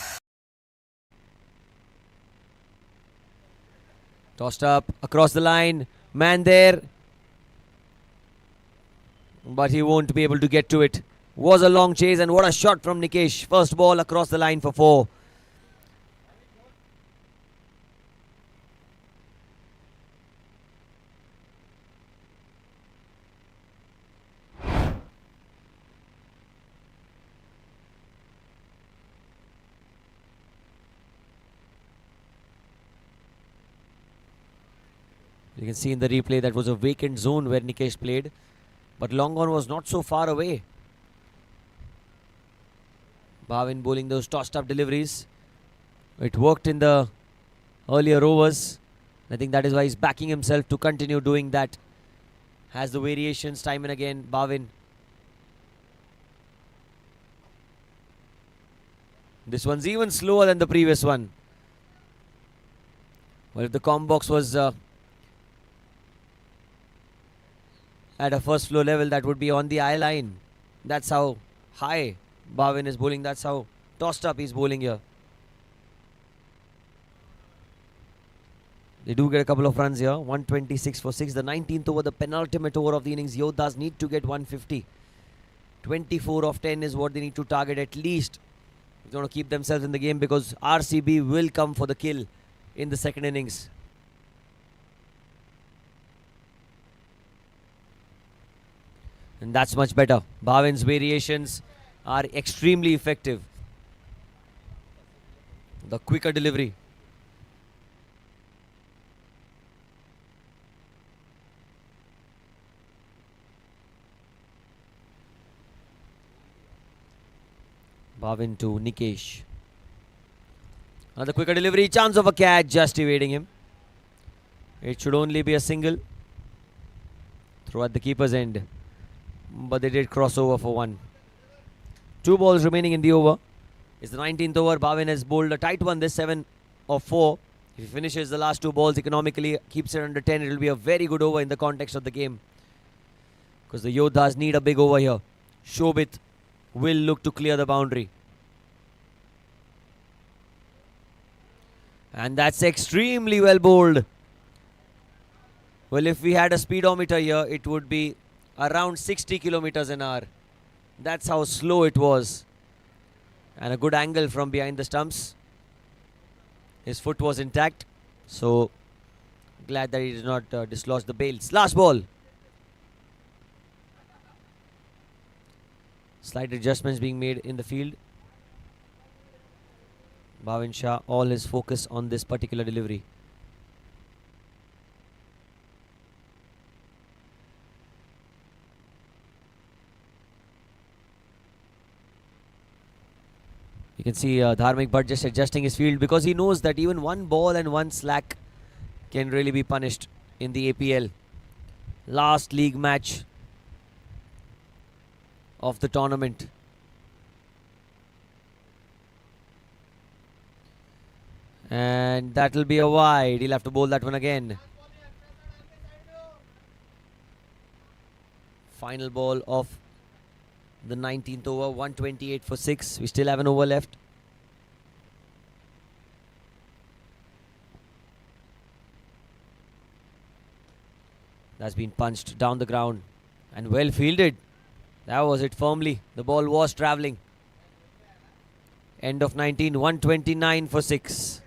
Tossed up across the line. Man there. But he won't be able to get to it. Was a long chase and what a shot from Nikesh. First ball across the line for 4. You can see in the replay that was a vacant zone where Nikesh played. But long on was not so far away. Bhavin bowling those tossed up deliveries. It worked in the earlier overs. I think that is why he's backing himself to continue doing that. Has the variations time and again. Bhavin. This one's even slower than the previous one. Well, if the comb box was at a first floor level, that would be on the eye line. That's how high Bhavin is bowling. That's how tossed up he's bowling here. They do get a couple of runs here. 126 for 6. The 19th over, the penultimate over of the innings. Yoddhas need to get 150. 24 of 10 is what they need to target at least. They want to keep themselves in the game because RCB will come for the kill in the second innings. And that's much better. Bhavin's variations are extremely effective. The quicker delivery. Bhavin to Nikesh. Another quicker delivery. Chance of a catch, just evading him. It should only be a single. Throw at the keeper's end. But they did cross over for 1. 2 balls remaining in the over. It's the 19th over. Bhavin has bowled a tight one, this 7 of 4. If he finishes the last 2 balls economically, keeps it under 10, it will be a very good over in the context of the game. Because the Yoddhas need a big over here. Shobit will look to clear the boundary. And that's extremely well bowled. Well, if we had a speedometer here, it would be around 60 kilometers an hour. That's how slow it was. And a good angle from behind the stumps. His foot was intact. So, glad that he did not dislodge the bails. Last ball. Slight adjustments being made in the field. Bhavin Shah, all his focus on this particular delivery. You can see Dharmik Bhatt just adjusting his field because he knows that even 1 ball and 1 slack can really be punished in the APL. Last league match of the tournament. And that will be a wide. He'll have to bowl that one again. Final ball of the 19th over, 128 for 6. We still have an over left. That's been punched down the ground and well fielded. That was it firmly. The ball was travelling. End of 19, 129 for 6.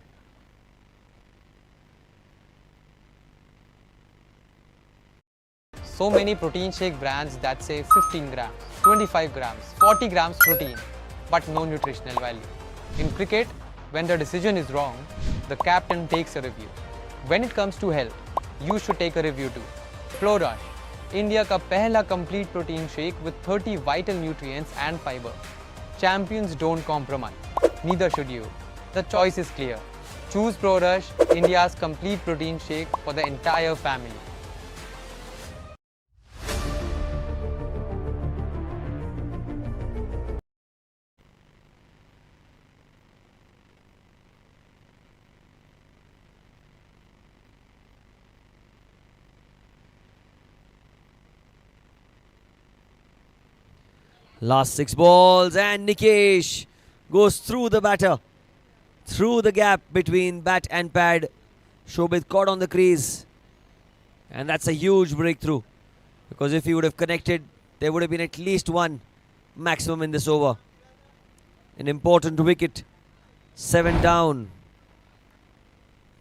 So many protein shake brands that say 15 grams, 25 grams, 40 grams protein, but no nutritional value. In cricket, when the decision is wrong, the captain takes a review. When it comes to health, you should take a review too. Flourish, India का पहला complete protein shake with 30 vital nutrients and fiber. Champions don't compromise. Neither should you. The choice is clear. Choose ProRush, India's complete protein shake for the entire family. Last 6 balls and Nikesh goes through the batter. Through the gap between bat and pad. Shobit caught on the crease. And that's a huge breakthrough. Because if he would have connected, there would have been at least one maximum in this over. An important wicket. 7 down.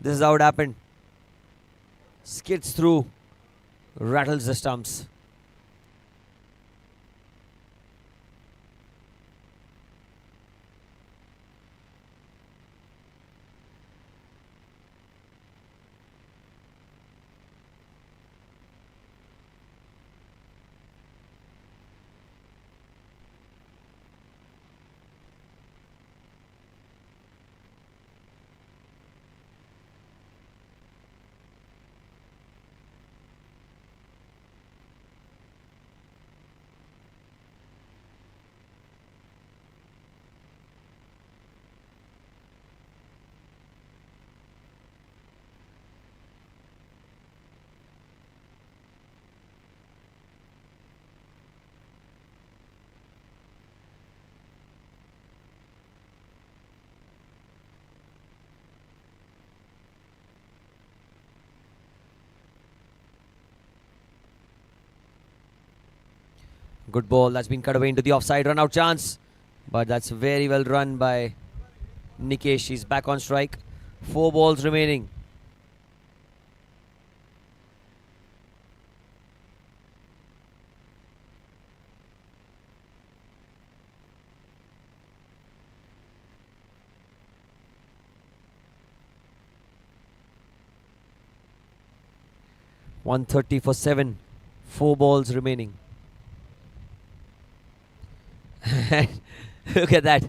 This is how it happened. Skids through. Rattles the stumps. Good ball that's been cut away into the offside run out chance. But that's very well run by Nikesh. He's back on strike. 4 balls remaining. .130 for 7. 4 balls remaining. Look at that.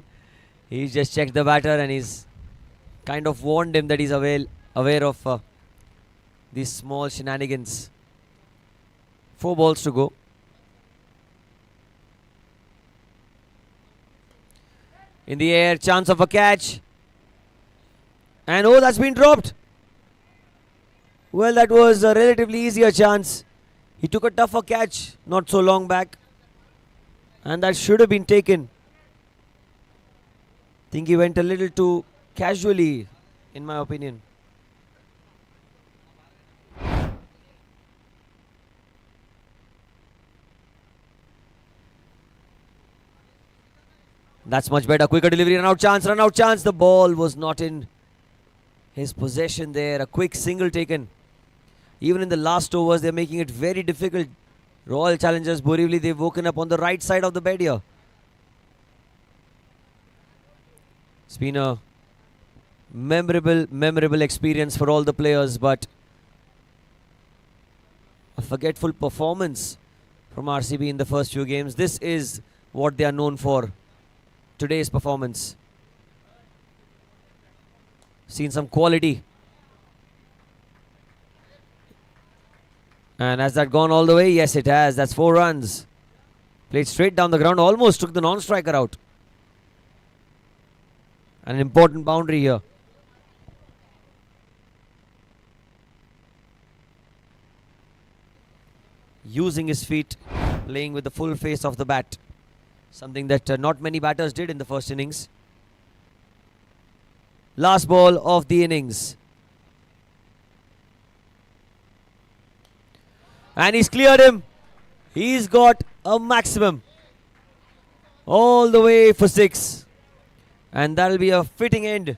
He's just checked the batter and he's kind of warned him that he's aware of these small shenanigans. 4 balls to go. In the air, chance of a catch. And oh, that's been dropped. Well, that was a relatively easier chance. He took a tougher catch not so long back. And that should have been taken. I think he went a little too casually, in my opinion. That's much better. Quicker delivery, run out chance, run out chance. The ball was not in his possession there. A quick single taken. Even in the last overs, they're making it very difficult. Royal Challengers Borivali, they've woken up on the right side of the bed here. It's been a memorable experience for all the players, but a forgetful performance from RCB in the first few games. This is what they are known for. Today's performance. Seen some quality. And has that gone all the way? Yes, it has. That's 4 runs. Played straight down the ground. Almost took the non-striker out. An important boundary here. Using his feet. Playing with the full face of the bat. Something that not many batters did in the first innings. Last ball of the innings. And he's cleared him. He's got a maximum. All the way for 6. And that'll be a fitting end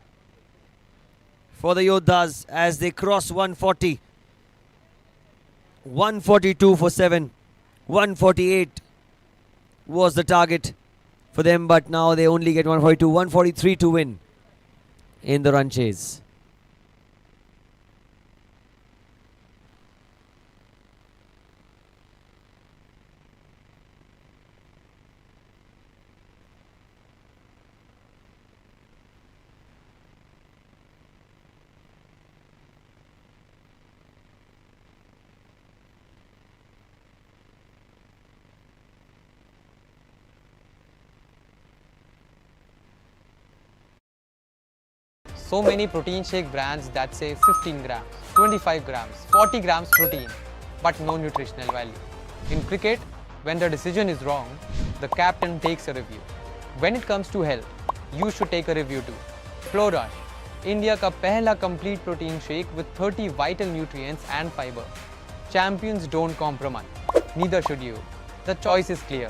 for the Yoddhas as they cross 140. 142 for 7. 148 was the target for them, but now they only get 142. 143 to win in the run chase. So many protein shake brands that say 15 grams, 25 grams, 40 grams protein, but no nutritional value. In cricket, when the decision is wrong, the captain takes a review. When it comes to health, you should take a review too. Flow Rush, India का पहला complete protein shake with 30 vital nutrients and fiber. Champions don't compromise. Neither should you. The choice is clear.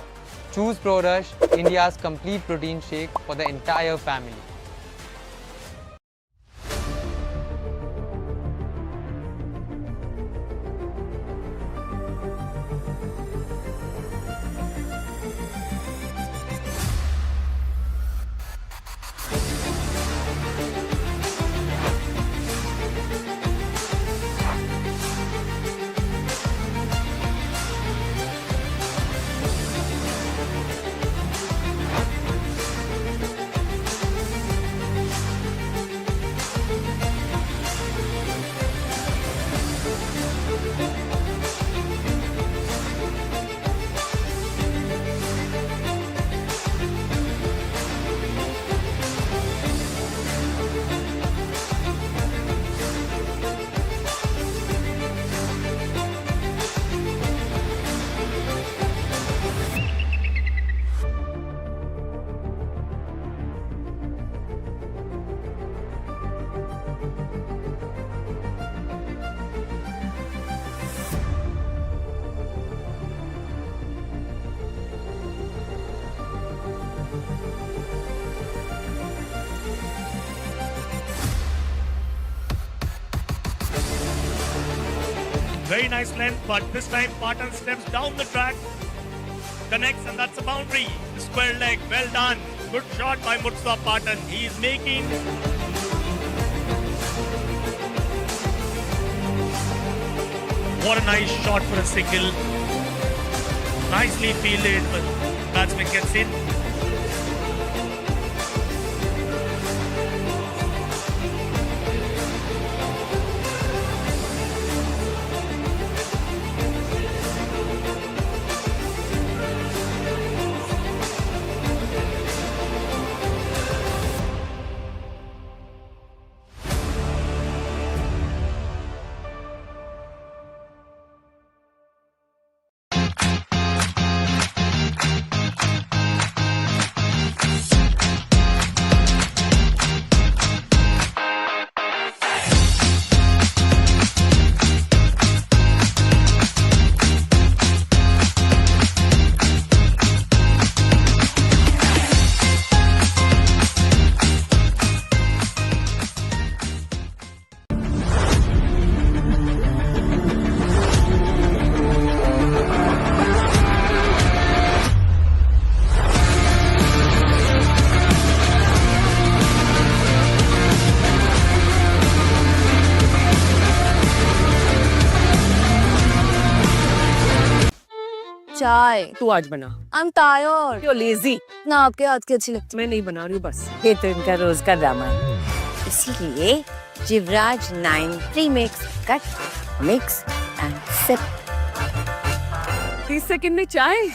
Choose Pro Rush, India's complete protein shake for the entire family. Very nice length, but this time Patan steps down the track, connects, and that's a boundary. Square leg, well done. Good shot by Mutsa Patan. He is making. What a nice shot for a single. Nicely fielded, but batsman gets in. चाय तू आज बना. I'm tired. You're lazy. ना आपके हाथ की अच्छी लगती मैं नहीं बना रही हूँ बस. ये तो इनका रोज का ड्रामा है. इसीलिए Jivraj 9 premix cut mix and sip. 30 second में चाय.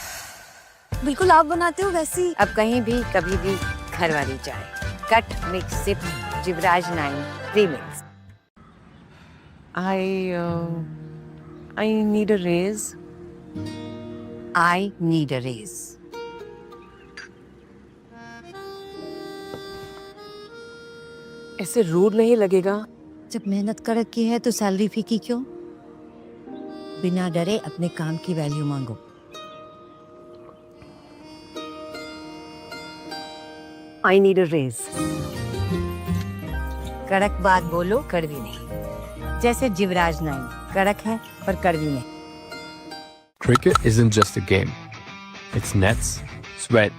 बिल्कुल आप बनाते हो वैसी. अब कहीं भी कभी भी घर वाली चाय. Cut mix sip Jivraj 9 premix. I need a raise. I need a raise. ऐसे रूड नहीं लगेगा. जब मेहनत कर रखी है तो सैलरी फीकी क्यों? बिना डरे अपने काम की वैल्यू मांगो. I need a raise. कड़क बात बोलो, कड़वी नहीं. जैसे जिवराज 9 कड़क है पर कड़वी नहीं. Cricket isn't just a game. It's nets, sweat,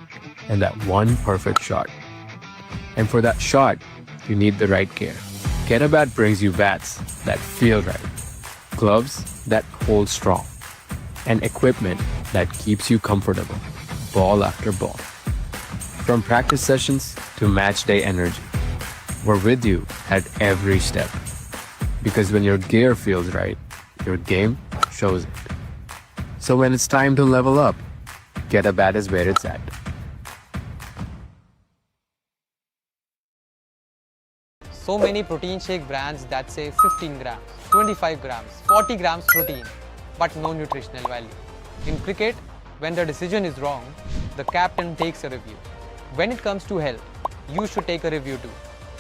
and that one perfect shot. And for that shot, you need the right gear. Ghatkopar brings you bats that feel right, gloves that hold strong, and equipment that keeps you comfortable, ball after ball. From practice sessions to match day energy, we're with you at every step. Because when your gear feels right, your game shows it. So when it's time to level up, Ghatkopar is where it's at. So many protein shake brands that say 15 grams, 25 grams, 40 grams protein, but no nutritional value. In cricket, when the decision is wrong, the captain takes a review. When it comes to health, you should take a review too.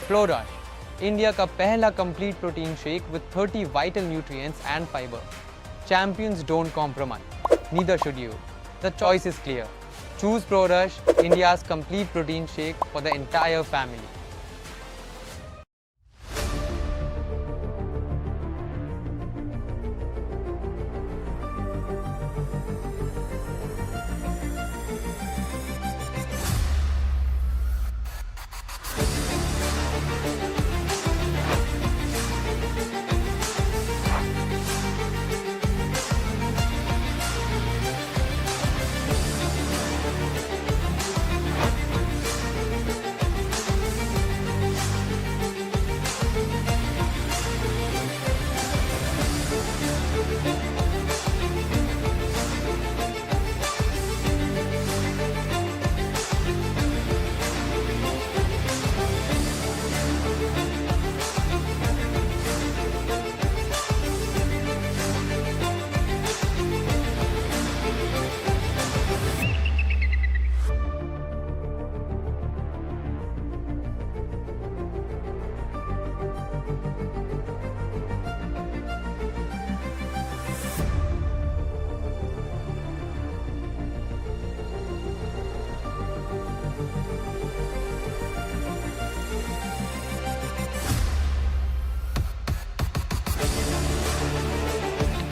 Flow Rush, India का पहला complete protein shake with 30 vital nutrients and fiber. Champions don't compromise. Neither should you. The choice is clear. Choose Pro Rush, India's complete protein shake for the entire family.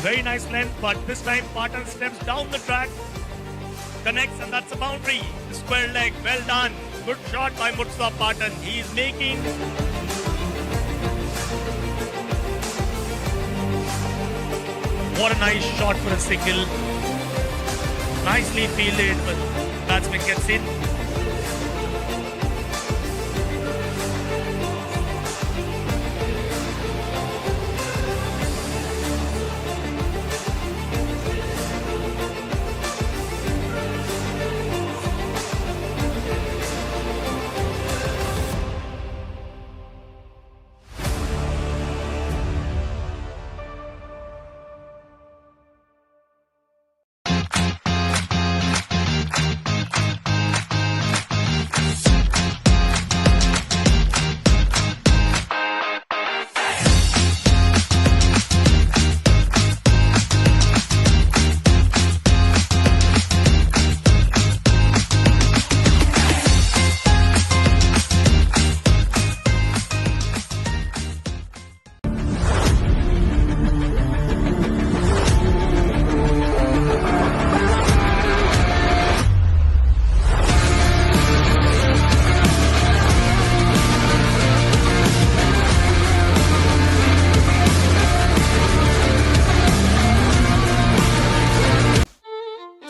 Very nice length, but this time Patan steps down the track, connects, and that's a boundary. Square leg, well done. Good shot by Mutsa Patan. He's making. What a nice shot for a single. Nicely fielded, but batsman gets in.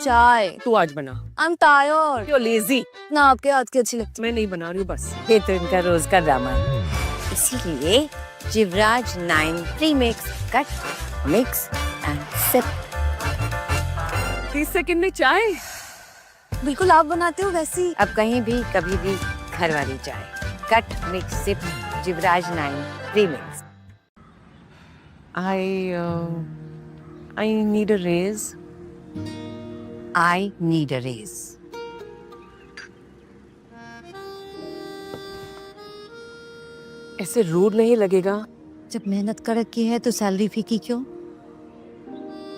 चाय तू आज बना. I'm tired. You're lazy. ना आपके हाथ की अच्छी लगती मैं नहीं बना रही हूँ बस. ये तो इनका रोज का ड्रामा है. इसीलिए Jivraj 9 premix cut mix and sip. 30 second में चाय. बिल्कुल आप बनाते हो वैसी. अब कहीं भी कभी भी घर वाली चाय. Cut mix sip Jivraj 9 premix. I need a raise. I need a raise. ऐसे रूड नहीं लगेगा. जब मेहनत कर रखी है तो सैलरी फीकी क्यों?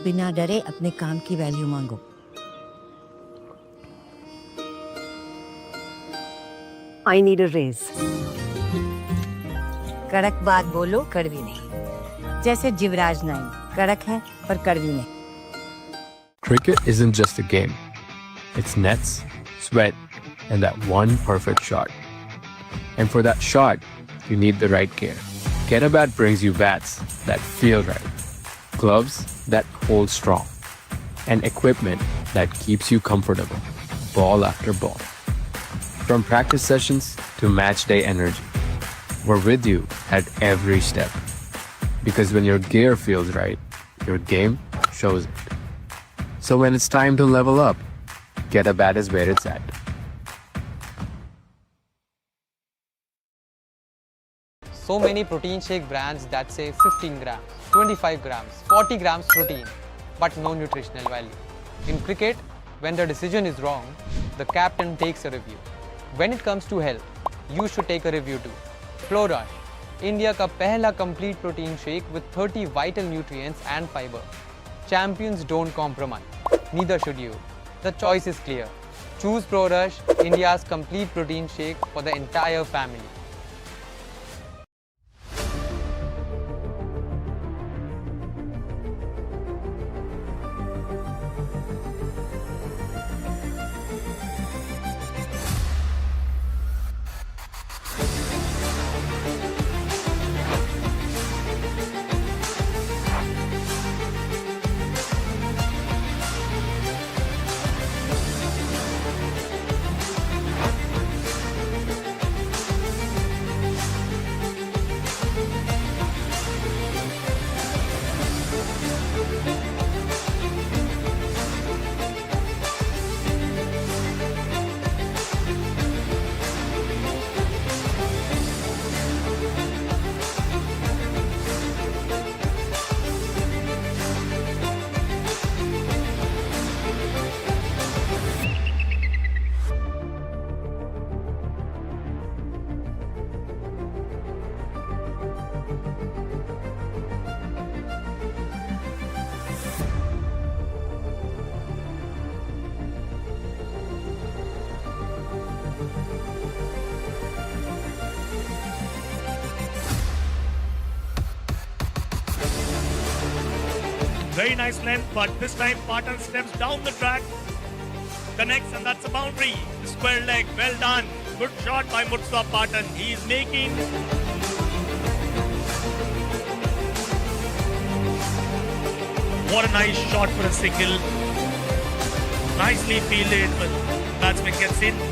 बिना डरे अपने काम की वैल्यू मांगो. I need a raise. कड़क बात बोलो, कड़वी नहीं. जैसे जिवराज 9 कड़क है पर कड़वी नहीं. Cricket isn't just a game. It's nets, sweat, and that one perfect shot. And for that shot, you need the right gear. Ghatkopar brings you bats that feel right, gloves that hold strong, and equipment that keeps you comfortable, ball after ball. From practice sessions to match day energy, we're with you at every step. Because when your gear feels right, your game shows it. So when it's time to level up, Ghatkopar is where it's at. So many protein shake brands that say 15 grams, 25 grams, 40 grams protein, but no nutritional value. In cricket, when the decision is wrong, the captain takes a review. When it comes to health, you should take a review too. Flow Rush, India का पहला complete protein shake with 30 vital nutrients and fiber. Champions don't compromise. Neither should you. The choice is clear. Choose Pro Rush, India's complete protein shake for the entire family. Very nice length, but this time Patan steps down the track, connects, and that's a boundary. Square leg, well done. Good shot by Mutsa Patan. He's making. What a nice shot for a single. Nicely fielded, but batsman gets in.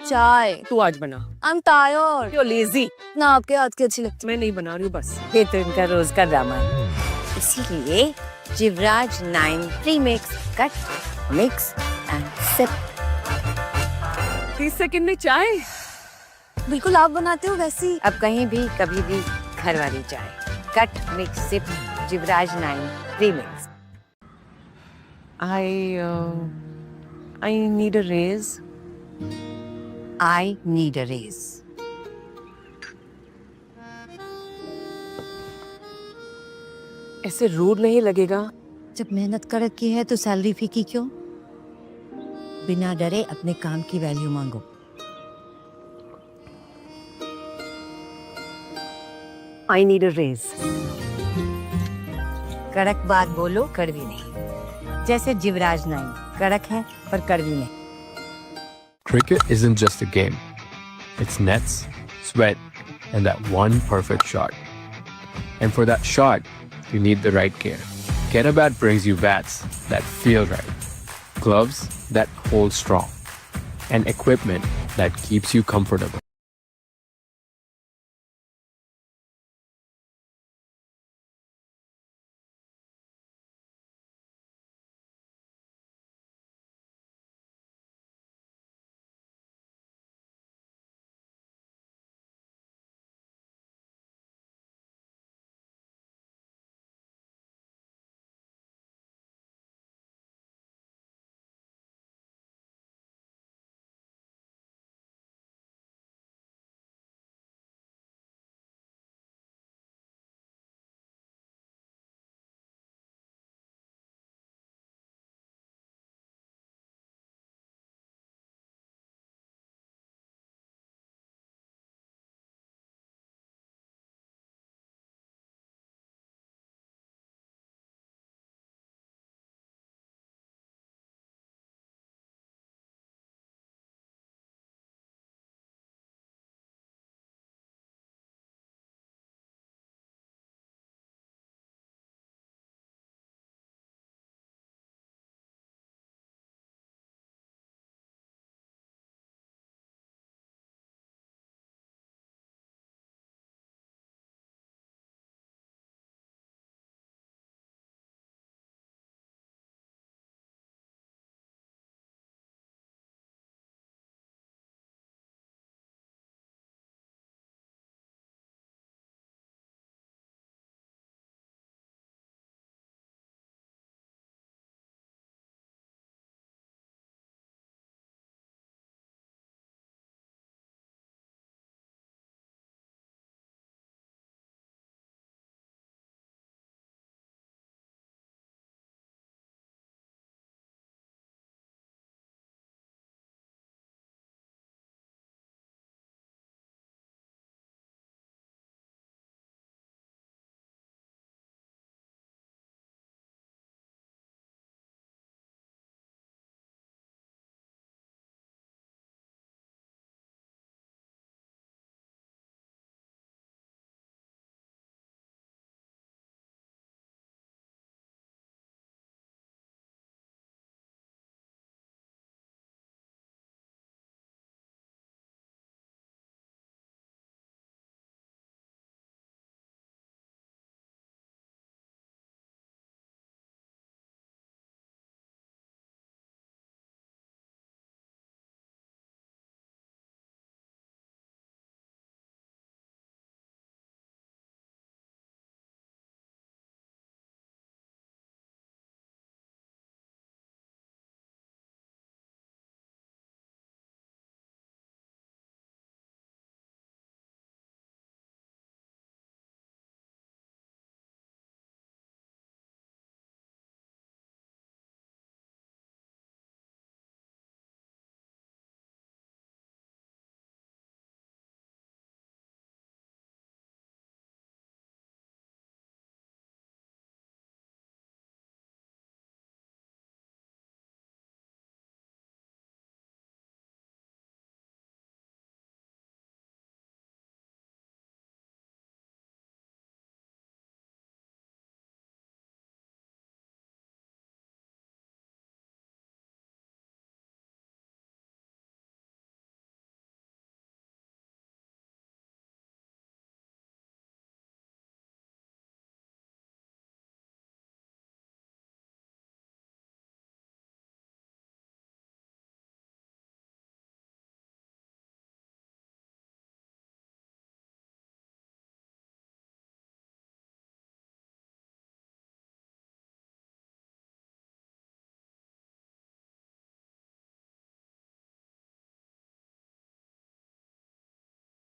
चाय तू आज बना. I'm tired. You're lazy. ना आपके हाथ की अच्छी लगती मैं नहीं बना रही हूँ बस. ये तो इनका रोज का ड्रामा है इसीलिए Jivraj 9 premix cut mix and sip 30 second में चाय. बिल्कुल आप बनाते हो वैसी अब कहीं भी कभी भी घर वाली चाय cut mix sip Jivraj 9 premix I need a raise. I need a raise. ऐसे रूड नहीं लगेगा. जब मेहनत कर रखी है तो सैलरी फीकी क्यों? बिना डरे अपने काम की वैल्यू मांगो. I need a raise. कड़क बात बोलो कड़वी नहीं जैसे जिवराज 9 कड़क है पर कड़वी नहीं. Cricket isn't just a game. It's nets, sweat, and that one perfect shot. And for that shot, you need the right gear. Getabat brings you bats that feel right, gloves that hold strong, and equipment that keeps you comfortable.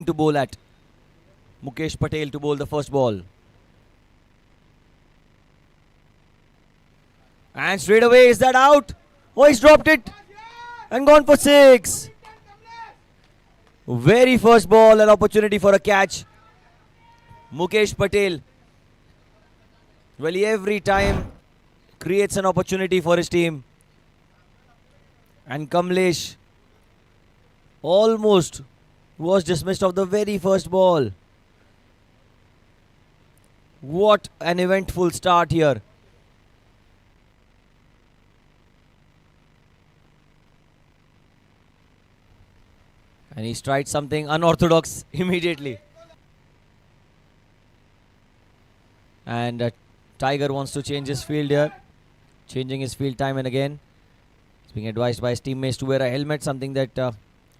to bowl at. Mukesh Patel to bowl the first ball. And straight away, is that out? Oh, he's dropped it and gone for 6. Very first ball, an opportunity for a catch. Mukesh Patel, well, he every time creates an opportunity for his team. And Kamlesh almost was dismissed of the very first ball. What an eventful start here. And he's tried something unorthodox immediately. And Tiger wants to change his field here. Changing his field time and again. He's being advised by his teammates to wear a helmet, something that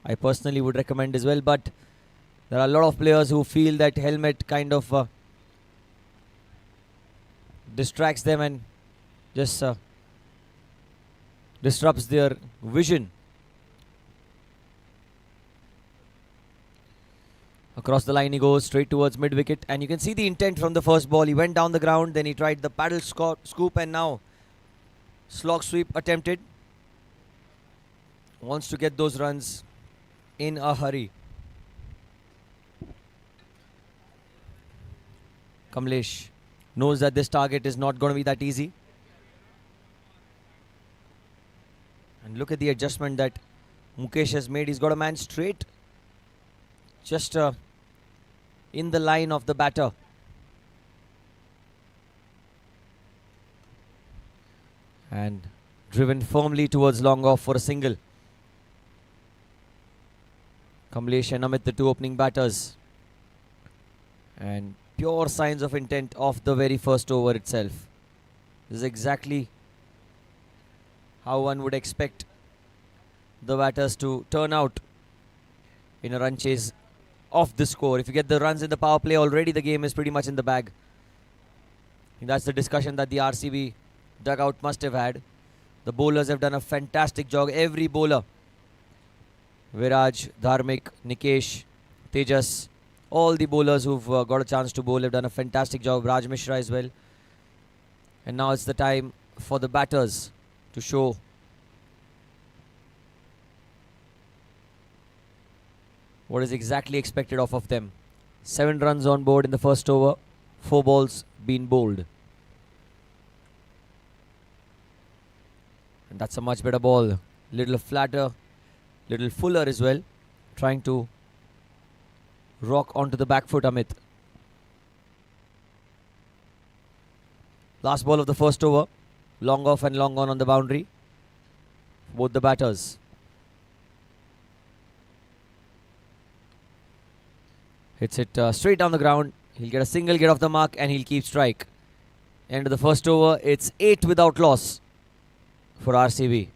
I personally would recommend as well. But there are a lot of players who feel that helmet kind of distracts them and just disrupts their vision. Across the line he goes, straight towards mid-wicket. And you can see the intent from the first ball. He went down the ground, then he tried the paddle scoop, and now slog sweep attempted. Wants to get those runs in a hurry. Kamlesh knows that this target is not going to be that easy. And look at the adjustment that Mukesh has made. He's got a man straight, just in the line of the batter. And driven firmly towards long off for a single. Kamlesh and Amit, the two opening batters. And pure signs of intent of the very first over itself. This is exactly how one would expect the batters to turn out in a run chase of the score. If you get the runs in the power play, already the game is pretty much in the bag. And that's the discussion that the RCB dugout must have had. The bowlers have done a fantastic job. Every bowler, Viraj, Dharmik, Nikesh, Tejas, all the bowlers who've got a chance to bowl have done a fantastic job. Raj Mishra as well. And now it's the time for the batters to show what is exactly expected of them. 7 runs on board in the first over. 4 balls been bowled. And that's a much better ball. Little flatter, little fuller as well. Trying to rock onto the back foot, Amit. Last ball of the first over. Long off and long on the boundary. Both the batters. Hits it straight down the ground. He'll get a single, get off the mark, and he'll keep strike. End of the first over. It's 8 without loss for RCB.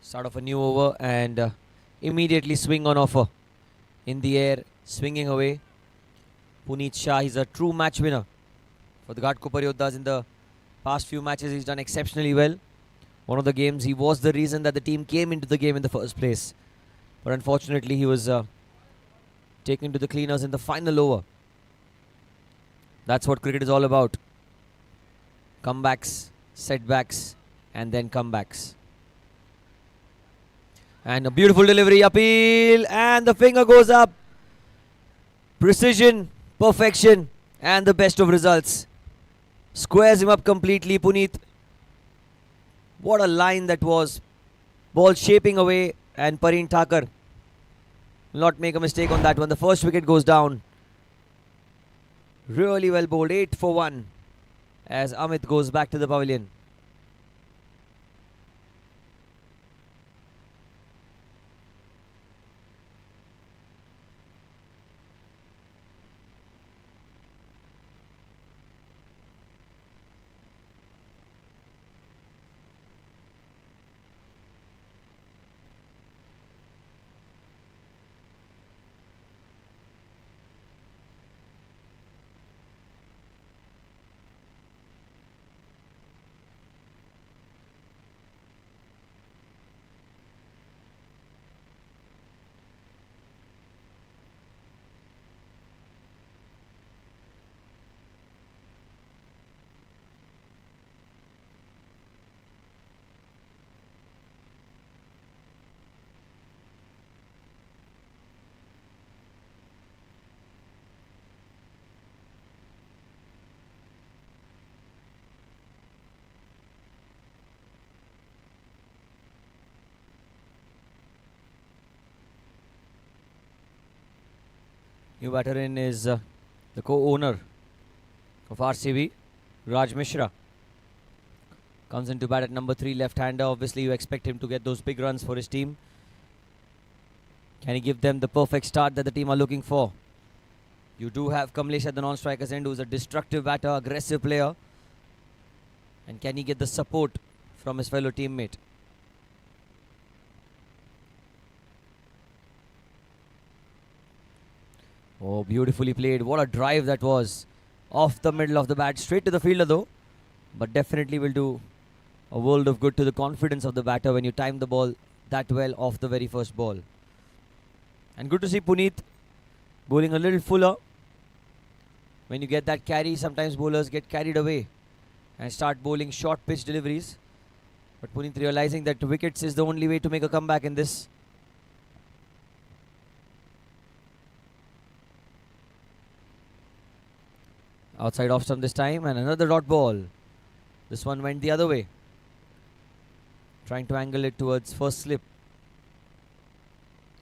Start of a new over and immediately swing on offer. In the air, swinging away. Puneet Shah, he's a true match winner for the Ghatkopar Yoddhas. In the past few matches, he's done exceptionally well. One of the games, he was the reason that the team came into the game in the first place. But unfortunately, he was taken to the cleaners in the final over. That's what cricket is all about. Comebacks, setbacks, and then comebacks. And a beautiful delivery, appeal, and the finger goes up. Precision, perfection, and the best of results. Squares him up completely, Puneet. What a line that was. Ball shaping away, and Pareen Thakur will not make a mistake on that one. The first wicket goes down. Really well bowled, 8 for 1 as Amit goes back to the pavilion. New batter in is the co-owner of RCB, Raj Mishra. Comes into bat at number 3, left-hander. Obviously, you expect him to get those big runs for his team. Can he give them the perfect start that the team are looking for? You do have Kamlesh at the non-strikers end, who's a destructive batter, aggressive player. And can he get the support from his fellow teammate? Oh, beautifully played. What a drive that was. Off the middle of the bat. Straight to the fielder though. But definitely will do a world of good to the confidence of the batter when you time the ball that well off the very first ball. And good to see Puneet bowling a little fuller. When you get that carry, sometimes bowlers get carried away and start bowling short pitch deliveries. But Puneet realizing that wickets is the only way to make a comeback in this. Outside off stump this time, and another dot ball. This one went the other way. Trying to angle it towards first slip.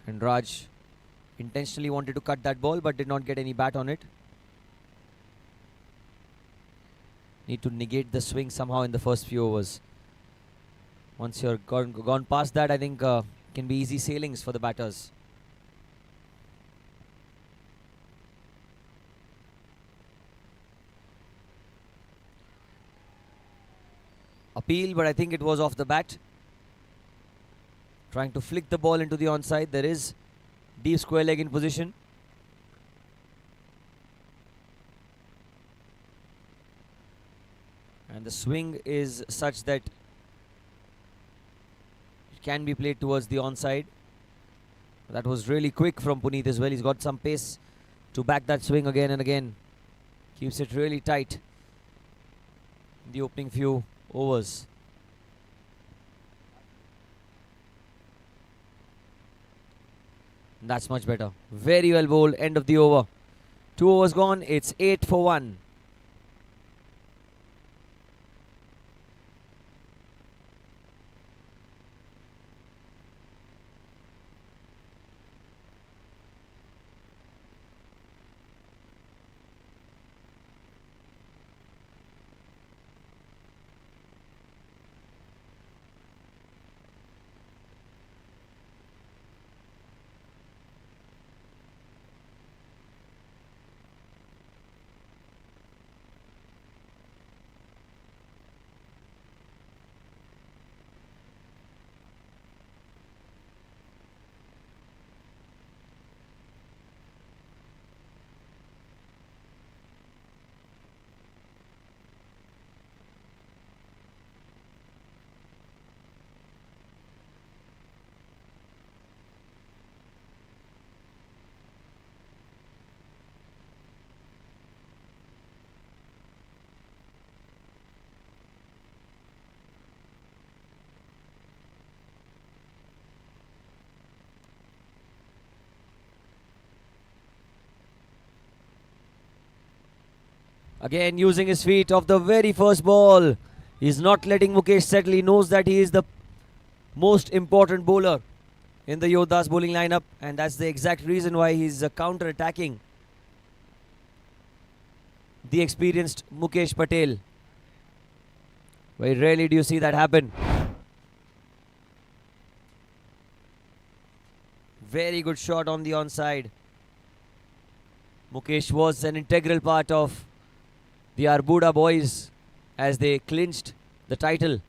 And Raj intentionally wanted to cut that ball but did not get any bat on it. Need to negate the swing somehow in the first few overs. Once you're gone past that, I think can be easy sailings for the batters. Appeal, but I think it was off the bat. Trying to flick the ball into the onside. There is deep square leg in position. And the swing is such that it can be played towards the onside. That was really quick from Puneet as well. He's got some pace to back that swing again and again. Keeps it really tight in the opening few overs. That's much better. Very well bowled. End of the over. 2 overs gone. It's 8 for 1. Again using his feet off the very first ball. He's not letting Mukesh settle. He knows that he is the most important bowler in the Yoddhas bowling lineup, and that's the exact reason why he's counter-attacking the experienced Mukesh Patel. Very rarely do you see that happen. Very good shot on the onside. Mukesh was an integral part of the Arbuda boys as they clinched the title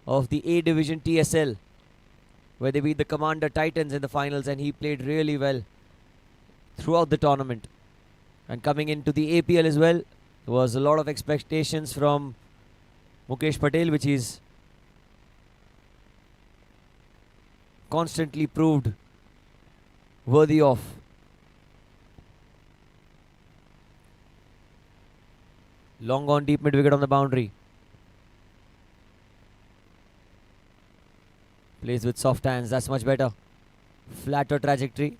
of the A Division TSL, where they beat the Commander Titans in the finals, and he played really well throughout the tournament. And coming into the APL as well, there was a lot of expectations from Mukesh Patel, which he's constantly proved worthy of. Long on deep mid wicket on the boundary. Plays with soft hands, that's much better. Flatter trajectory.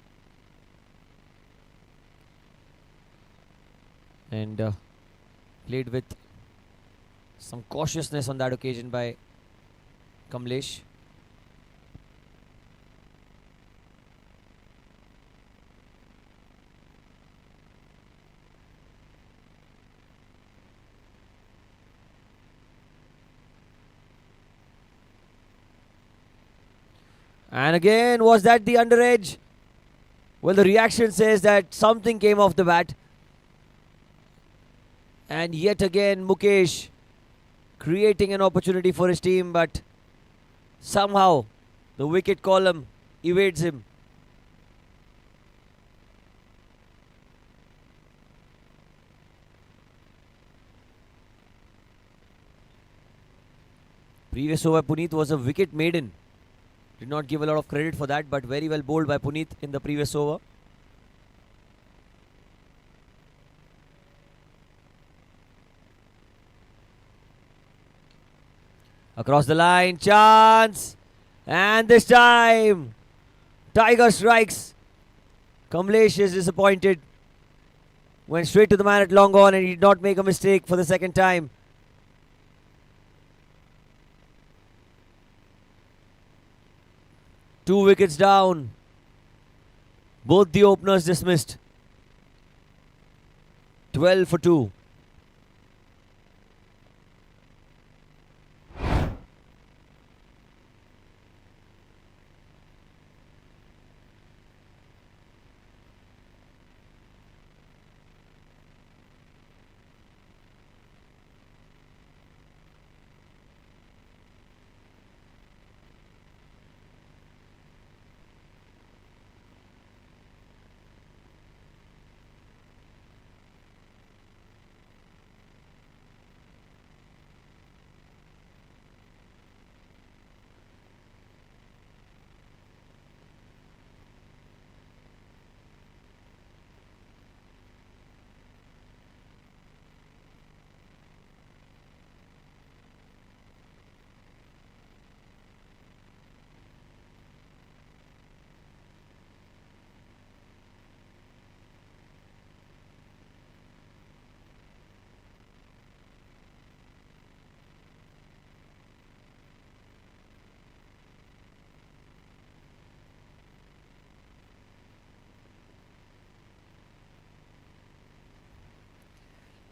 And played with some cautiousness on that occasion by Kamlesh. And again, was that the under edge? Well, the reaction says that something came off the bat. And yet again, Mukesh creating an opportunity for his team, but somehow the wicket column evades him. Previous over, Puneet was a wicket maiden. Did not give a lot of credit for that, but very well bowled by Puneet in the previous over. Across the line, chance! And this time, Tiger strikes. Kamlesh is disappointed. Went straight to the man at long on, and he did not make a mistake for the second time. Two wickets down. Both the openers dismissed. 12 for 2.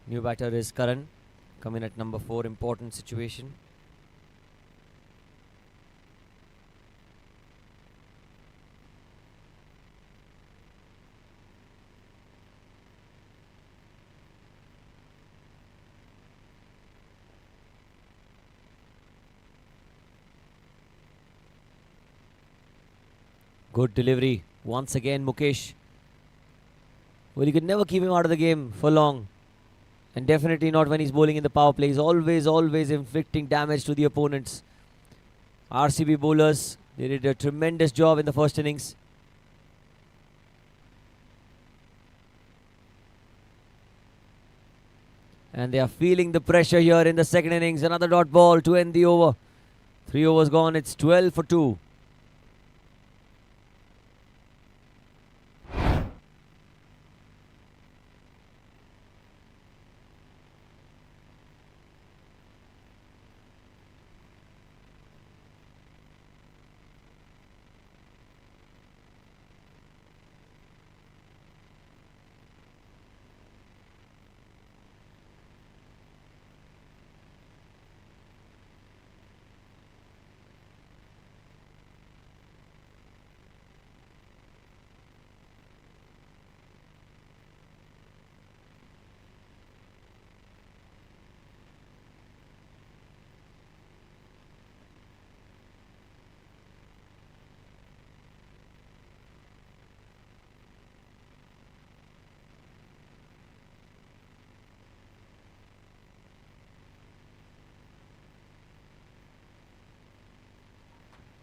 New batter is Karan, coming at number 4, important situation. Good delivery once again, Mukesh. Well, you could never keep him out of the game for long. And definitely not when he's bowling in the power play. He's always inflicting damage to the opponents. RCB bowlers, they did a tremendous job in the first innings. And they are feeling the pressure here in the second innings. Another dot ball to end the over. 3 overs gone. It's 12 for 2.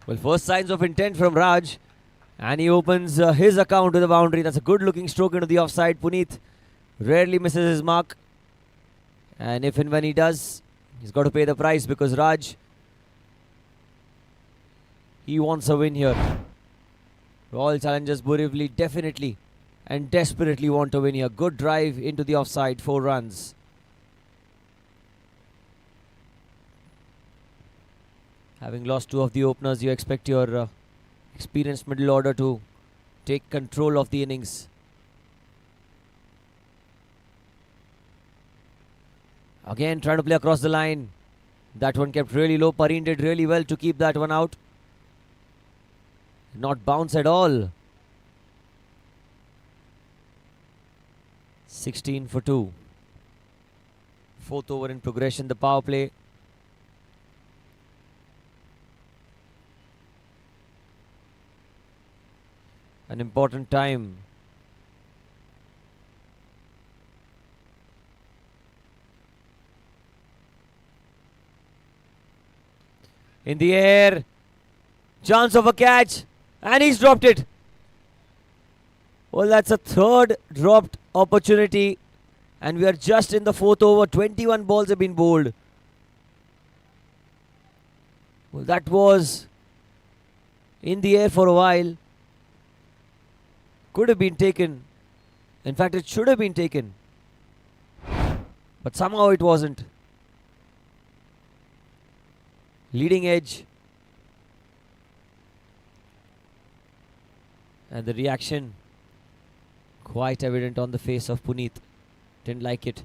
Well, first signs of intent from Raj. And he opens his account to the boundary. That's a good looking stroke into the offside. Puneeth rarely misses his mark. And if and when he does, he's got to pay the price because Raj, he wants a win here. Royal Challengers Borivali definitely and desperately want to win here. Good drive into the offside, 4 runs. Having lost 2 of the openers, you expect your experienced middle order to take control of the innings. Again trying to play across the line. That one kept really low. Pareen did really well to keep that one out. Not bounce at all. 16 for 2. 4th over in progression, the power play. An important time. In the air. Chance of a catch. And he's dropped it. Well, that's a 3rd dropped opportunity. And we are just in the 4th over. 21 balls have been bowled. Well, that was in the air for a while. Could have been taken. In fact, it should have been taken. But somehow it wasn't. Leading edge. And the reaction quite evident on the face of Puneeth. Didn't like it.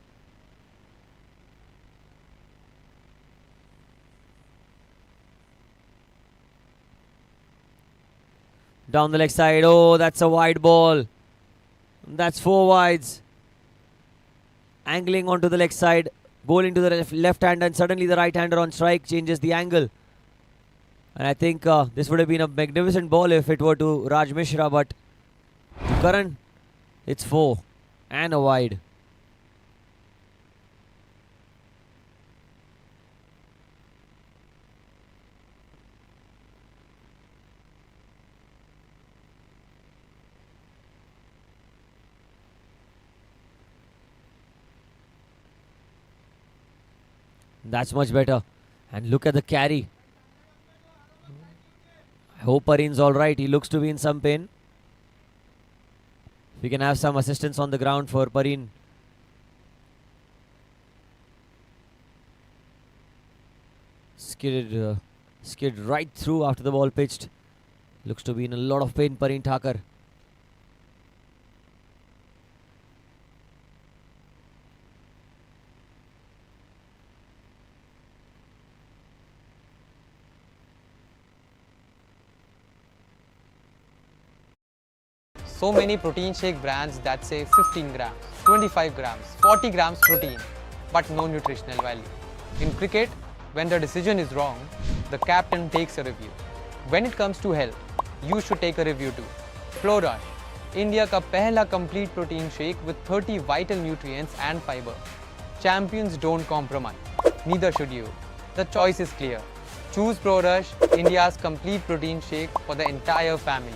Down the leg side. Oh, that's a wide ball. That's 4 wides. Angling onto the leg side. Bowling to the left hand, and suddenly the right hander on strike changes the angle. And I think this would have been a magnificent ball if it were to Raj Mishra, but to Karan, it's 4 and a wide. That's much better. And look at the carry. I hope Pareen's alright. He looks to be in some pain. We can have some assistance on the ground for Pareen. Skid right through after the ball pitched. Looks to be in a lot of pain, Pareen Thakur. So many protein shake brands that say 15 grams, 25 grams, 40 grams protein, but no nutritional value. In cricket, when the decision is wrong, the captain takes a review. When it comes to health, you should take a review too. Flow Rush, India ka pehla complete protein shake with 30 vital nutrients and fiber. Champions don't compromise. Neither should you. The choice is clear. Choose Pro Rush, India's complete protein shake for the entire family.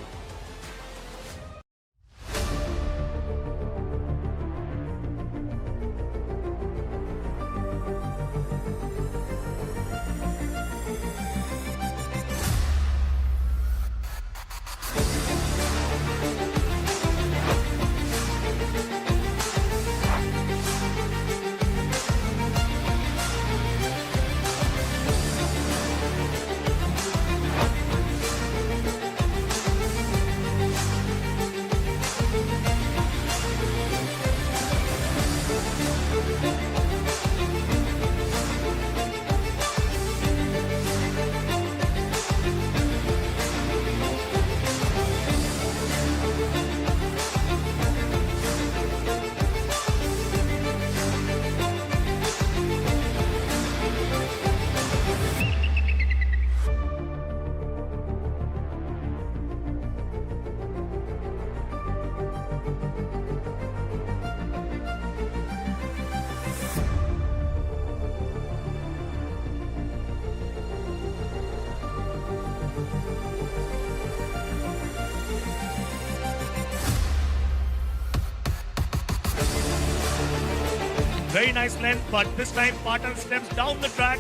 Very nice length, but this time Patan steps down the track,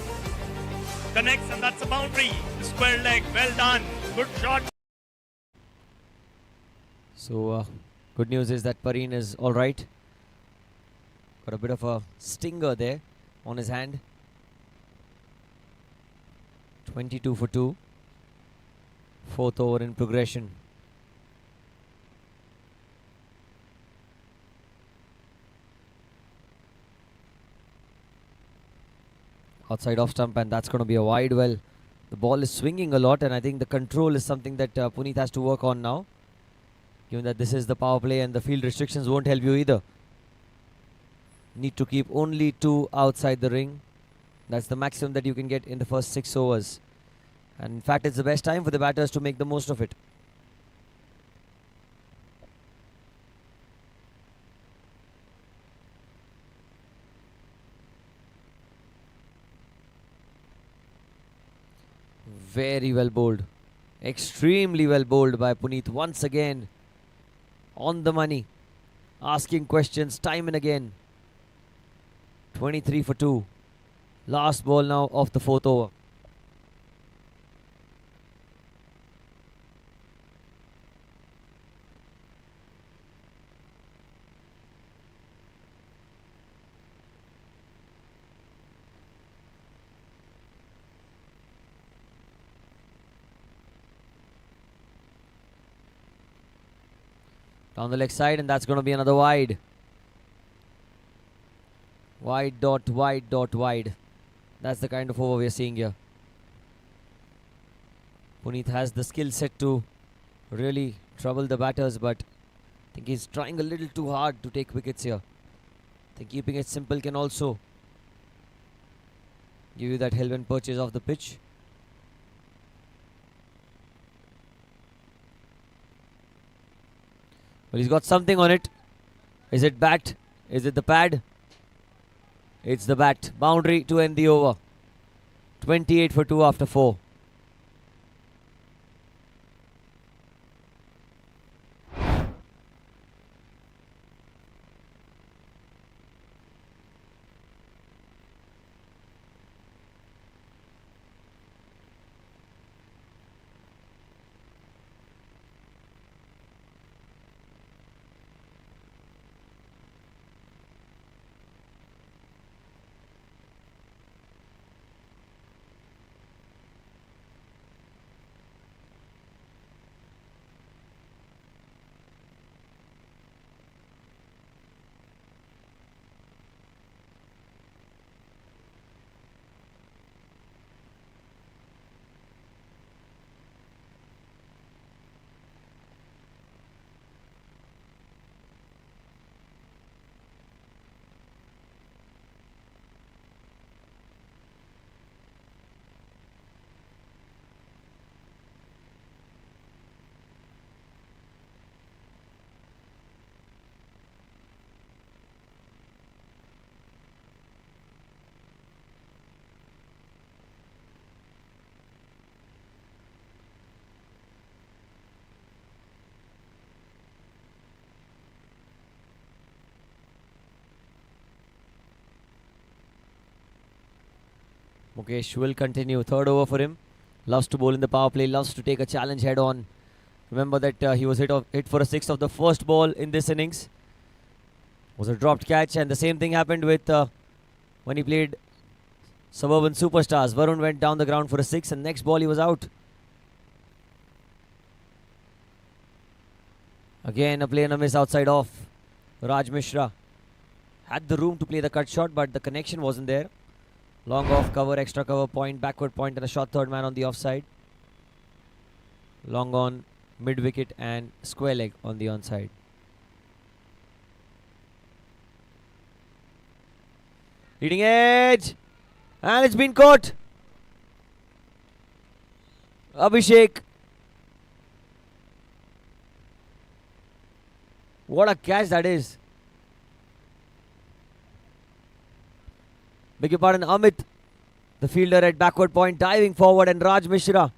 connects, and that's a boundary. Square leg, well done. Good shot. So, good news is that Pareen is alright. Got a bit of a stinger there on his hand. 22 for 2. Fourth over in progression. Outside off stump, and that's going to be a wide. Well, the ball is swinging a lot, and I think the control is something that Puneet has to work on now. Given that this is the power play and the field restrictions won't help you either. Need to keep only 2 outside the ring. That's the maximum that you can get in the first 6 overs. And in fact, it's the best time for the batters to make the most of it. Very well bowled. Extremely well bowled by Puneet once again. On the money. Asking questions time and again. 23 for 2. Last ball now of the 4th over. Down the leg side, and that's going to be another wide. Wide dot, wide dot, wide. That's the kind of over we're seeing here. Puneet has the skill set to really trouble the batters, but I think he's trying a little too hard to take wickets here. I think keeping it simple can also give you that help and purchase off the pitch. Well, he's got something on it. Is it bat? Is it the pad? It's the bat. Boundary to end the over. 28 for 2 after 4. Mukesh will continue. Third over for him. Loves to bowl in the power play. Loves to take a challenge head on. Remember that he was hit for a 6 of the first ball in this innings. Was a dropped catch, and the same thing happened with when he played Suburban Superstars. Varun went down the ground for a 6, and next ball he was out. Again a play and a miss outside off. Raj Mishra had the room to play the cut shot, but the connection wasn't there. Long off cover, extra cover point, backward point, and a short third man on the offside. Long on, mid wicket, and square leg on the onside. Leading edge, and it's been caught. Abhishek. What a catch that is. Beg your pardon, Amit, the fielder at backward point, diving forward, and Raj Mishra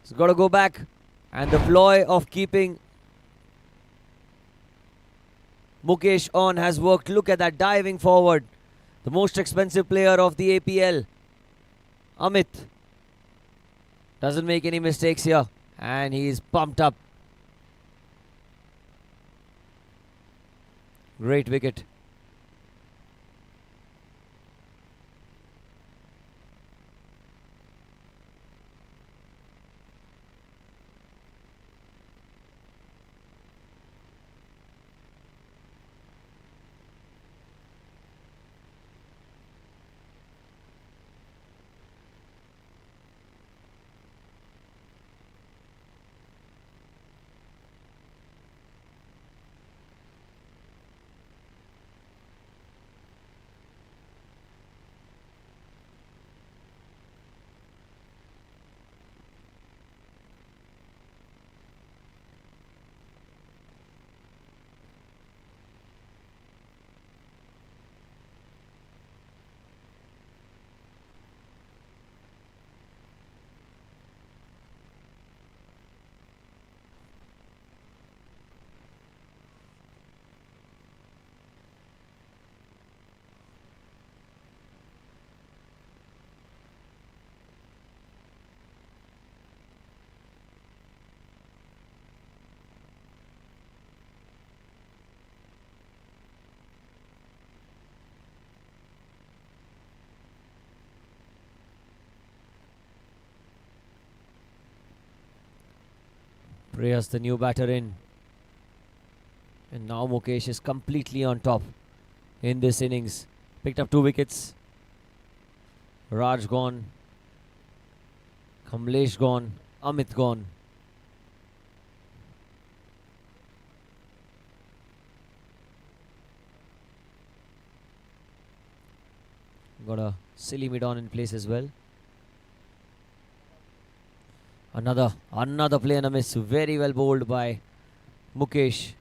has got to go back. And the ploy of keeping Mukesh on has worked. Look at that diving forward. The most expensive player of the APL. Amit doesn't make any mistakes here. And he's pumped up. Great wicket. Prayas, the new batter, in. And now Mukesh is completely on top in this innings. Picked up 2 wickets. Raj gone. Kamlesh gone. Amit gone. Got a silly mid on in place as well. Another play and a miss. Very well bowled by Mukesh.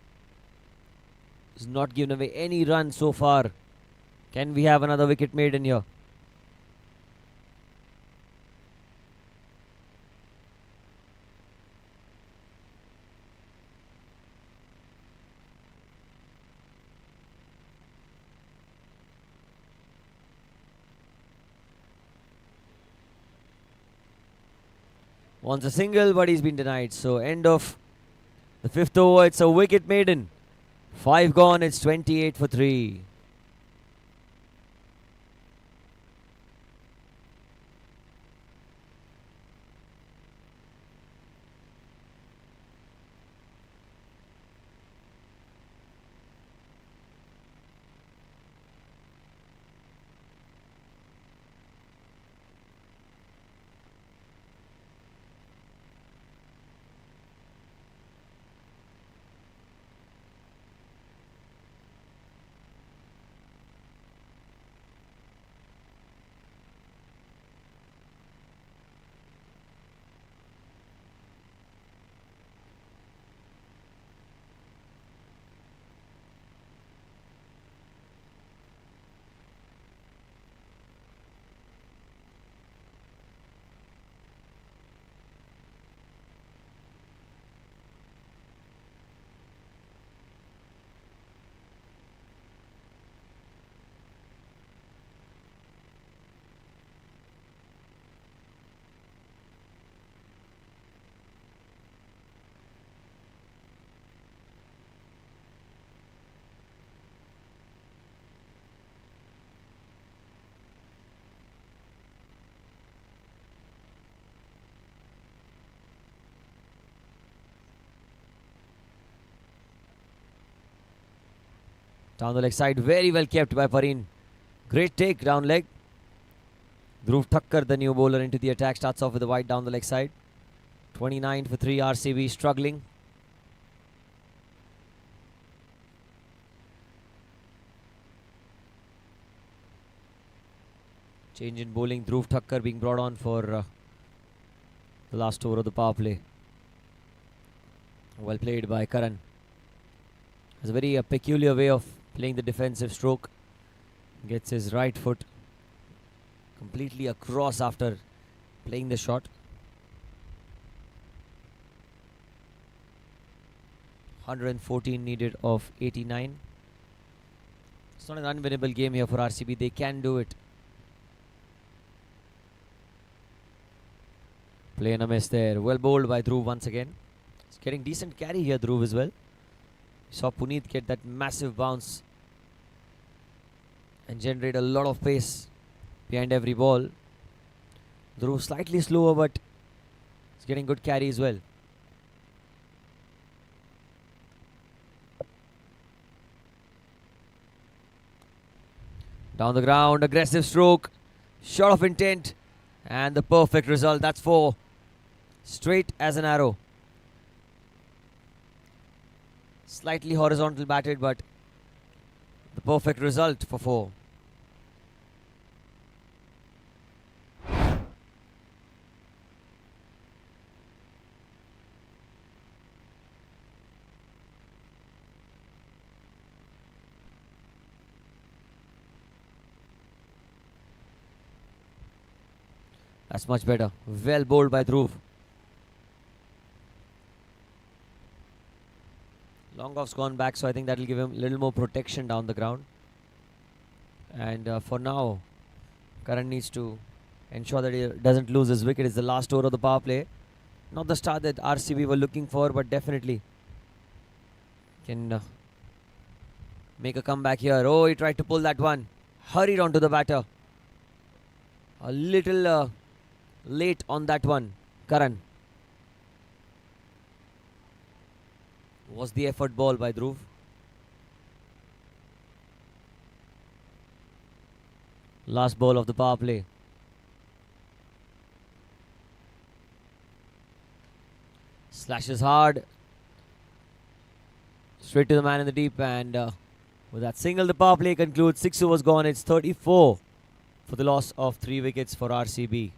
He's not given away any run so far. Can we have another wicket made in here? Wants a single, but he's been denied. So end of the 5th over. It's a wicket maiden. 5 gone. It's 28 for 3. Down the leg side, very well kept by Pareen. Great take down leg. Dhruv Thakkar, the new bowler, into the attack. Starts off with a wide down the leg side. 29 for 3. RCB struggling. Change in bowling. Dhruv Thakkar being brought on for the last over of the power play. Well played by Karan. Has a very peculiar way of playing the defensive stroke. Gets his right foot completely across after playing the shot. 114 needed of 89. It's not an unwinnable game here for RCB. They can do it. Play and a miss there. Well bowled by Dhruv once again. He's getting decent carry here, Dhruv, as well. Saw Puneet get that massive bounce and generate a lot of pace behind every ball. Dhruv slightly slower, but he's getting good carry as well. Down the ground, aggressive stroke, shot of intent, and the perfect result. That's 4. Straight as an arrow. Slightly horizontal batted, but the perfect result for 4. That's much better. Well bowled by Dhruv. Long off's gone back, so I think that will give him a little more protection down the ground. And for now, Karan needs to ensure that he doesn't lose his wicket. It's the last over of the power play. Not the start that RCB were looking for, but definitely can make a comeback here. Oh, he tried to pull that one. Hurried onto the batter. A little late on that one, Karan. Was the effort ball by Dhruv. Last ball of the power play. Slashes hard. Straight to the man in the deep, and with that single, the power play concludes. 6 overs gone. It's 34 for the loss of 3 wickets for RCB.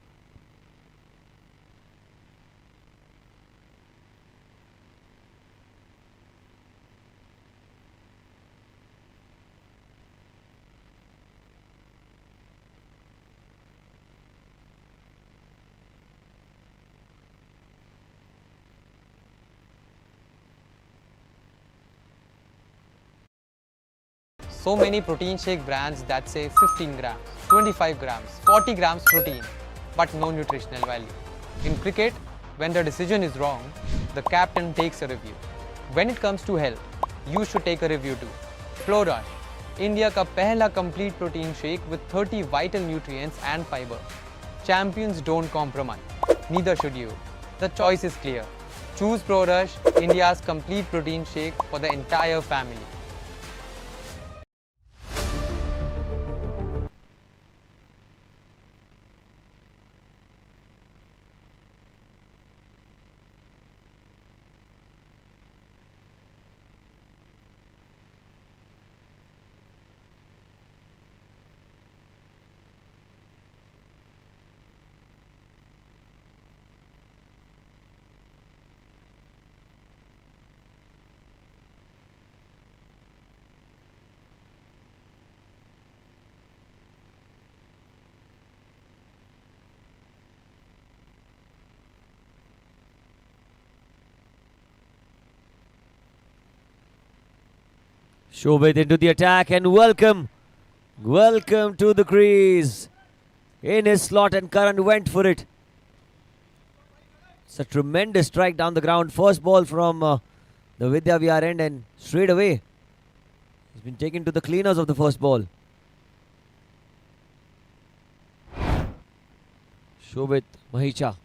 So many protein shake brands that say 15 grams, 25 grams, 40 grams protein, but no nutritional value. In cricket, when the decision is wrong, the captain takes a review. When it comes to health, you should take a review too. Florush, India का पहला complete protein shake with 30 vital nutrients and fiber. Champions don't compromise. Neither should you. The choice is clear. Choose ProRush, India's complete protein shake for the entire family. Shobit into the attack, and welcome to the crease. In his slot, and Karan went for it. It's a tremendous strike down the ground. First ball from the Vidya Vihar end, and straight away he's been taken to the cleaners of the first ball. Shobit Mahicha.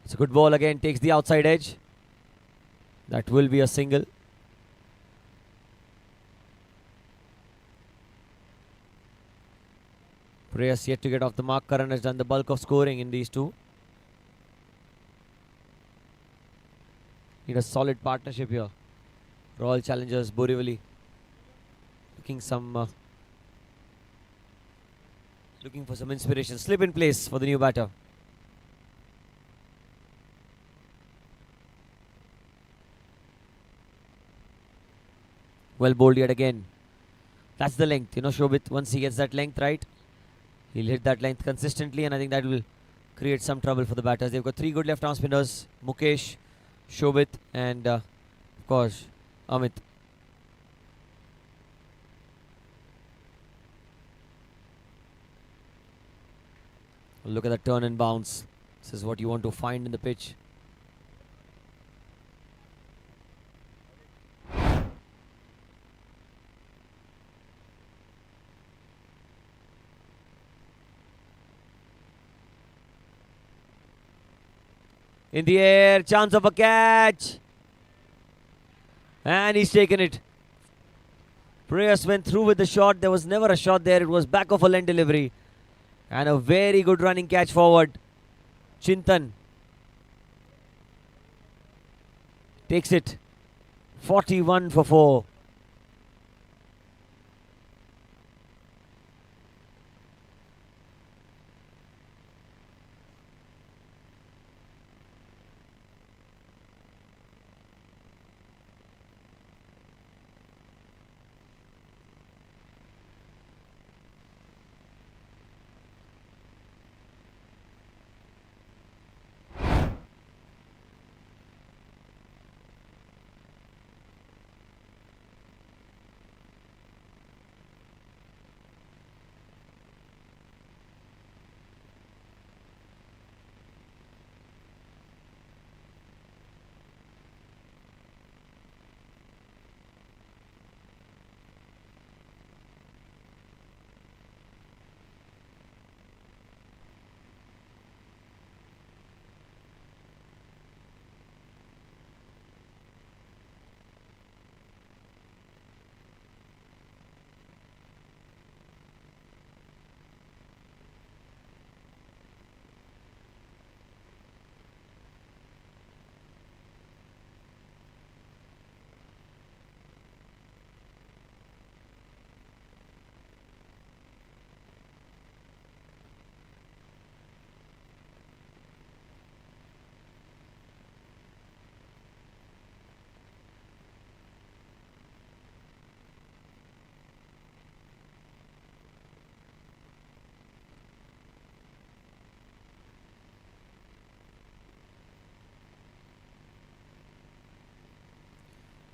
It's a good ball again, takes the outside edge. That will be a single. Prayas yet to get off the mark. Karan has done the bulk of scoring in these two. Need a solid partnership here. Royal Challengers Borivali looking for some inspiration. Slip in place for the new batter. Well bowled yet again. That's the length. Shobit, once he gets that length right, he'll hit that length consistently, and I think that will create some trouble for the batters. They've got three good left arm spinners: Mukesh, Shobit, and of course Amit. Look at the turn and bounce. This is what you want to find in the pitch. In the air, chance of a catch. And he's taken it. Prayas went through with the shot. There was never a shot there. It was back of a length delivery. And a very good running catch forward. Chintan takes it. 41 for 4.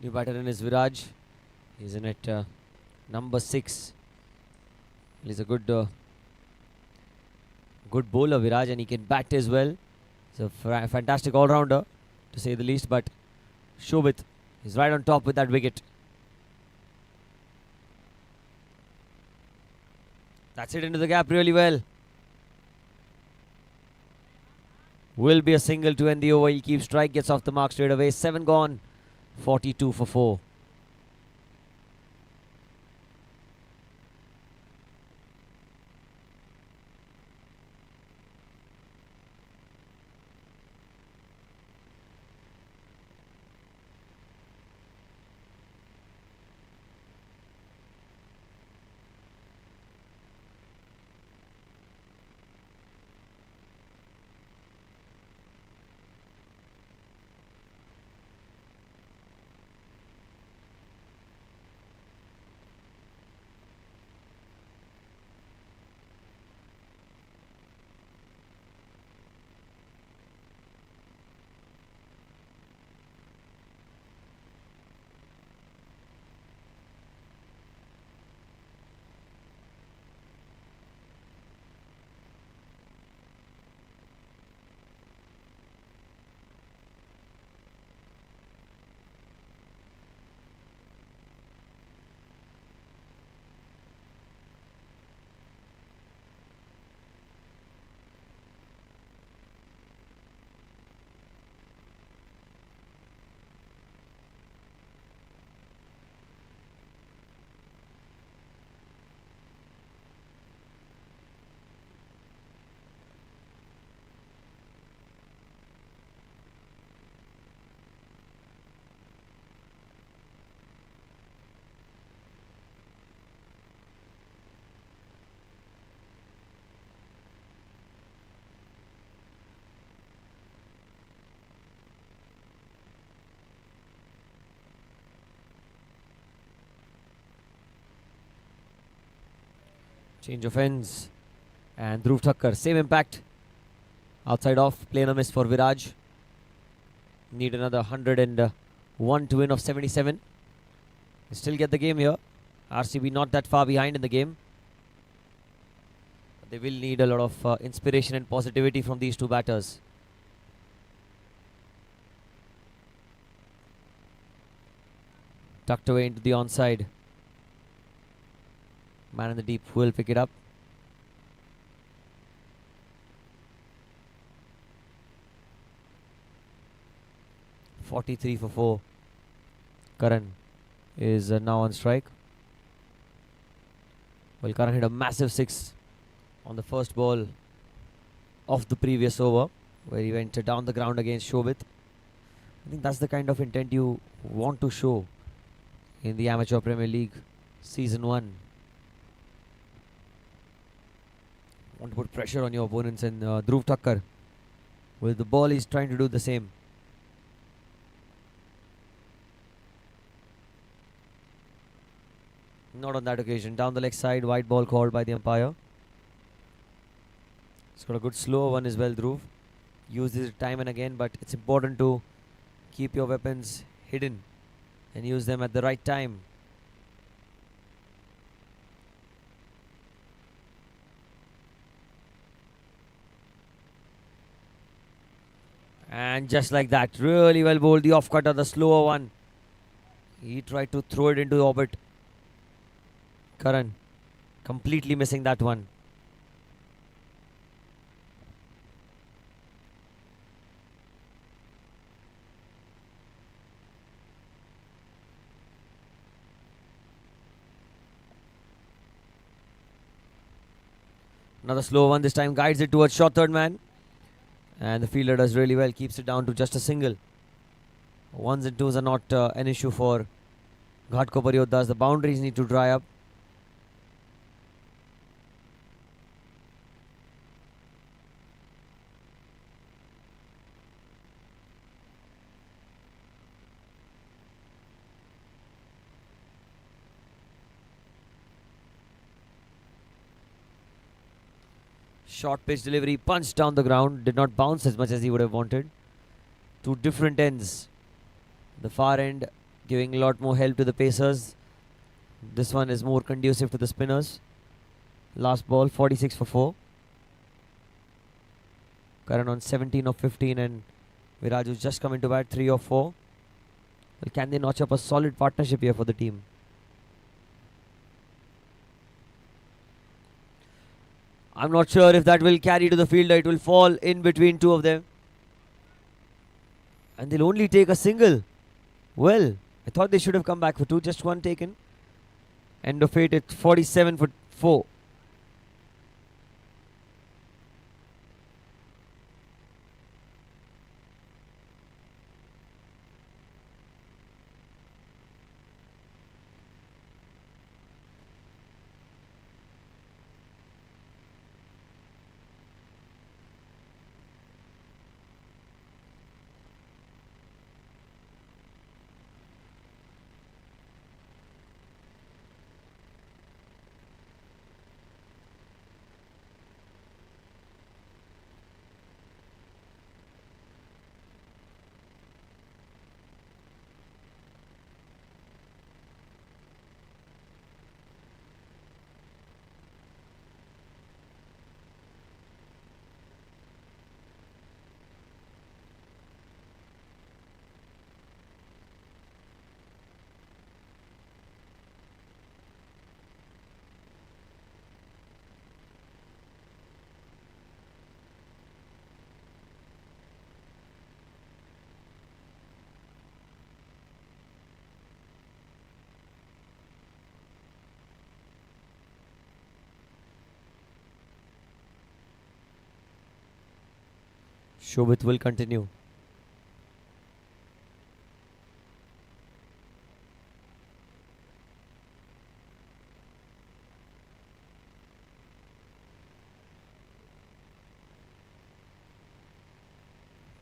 New batter in is Viraj. He's in at number 6. He's a good bowler, Viraj, and he can bat as well. He's a fantastic all-rounder, to say the least. But Shobit is right on top with that wicket. That's it into the gap really well. Will be a single to end the over. He'll keep strike, gets off the mark straight away. 7 gone. 42 for 4. Change of ends. And Dhruv Thakkar, same impact Outside off, play and a miss for Viraj. Need another 101 to win of 77. They still get the game here. RCB not that far behind in the game. But they will need a lot of inspiration and positivity from these two batters. Tucked away into the onside. Man in the deep will pick it up. .43 for 4. Karan is now on strike. Well, Karan hit a massive 6 on the first ball of the previous over, where he went down the ground against Shobit. I think that's the kind of intent you want to show in the Amateur Premier League Season 1. Want to put pressure on your opponents, and Dhruv Thakkar with the ball is trying to do the same. Not on that occasion. Down the leg side, white ball called by the umpire. He's got a good slow one as well, Dhruv. Uses it time and again, but it's important to keep your weapons hidden and use them at the right time. And just like that, really well bowled, the off cutter, the slower one. He tried to throw it into orbit. Karan completely missing that one. Another slow one, this time guides it towards short third man. And the fielder does really well, keeps it down to just a single. Ones and twos are not an issue for Ghatkopar Yoddhas. The boundaries need to dry up. Short pitch delivery, punched down the ground, did not bounce as much as he would have wanted. Two different ends. The far end giving a lot more help to the pacers. This one is more conducive to the spinners. Last ball, 46 for 4. Karan on 17 of 15, and Viraju's just come into bat, 3 of 4. Well, can they notch up a solid partnership here for the team? I'm not sure if that will carry to the fielder. It will fall in between two of them. And they'll only take a single. Well, I thought they should have come back for two. Just one taken. End of it at 47 for 4. Shobit will continue.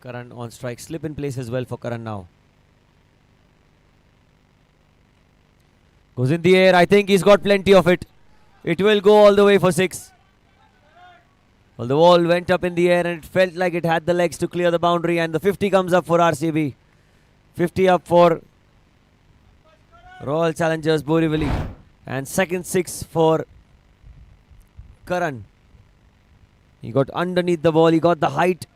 Karan on strike. Slip in place as well for Karan now. Goes in the air. I think he's got plenty of it. It will go all the way for 6. Well, the ball went up in the air and it felt like it had the legs to clear the boundary, and the 50 comes up for RCB. 50 up for Royal Challengers Borivali, and second 6 for Karan. He got underneath the ball, he got the height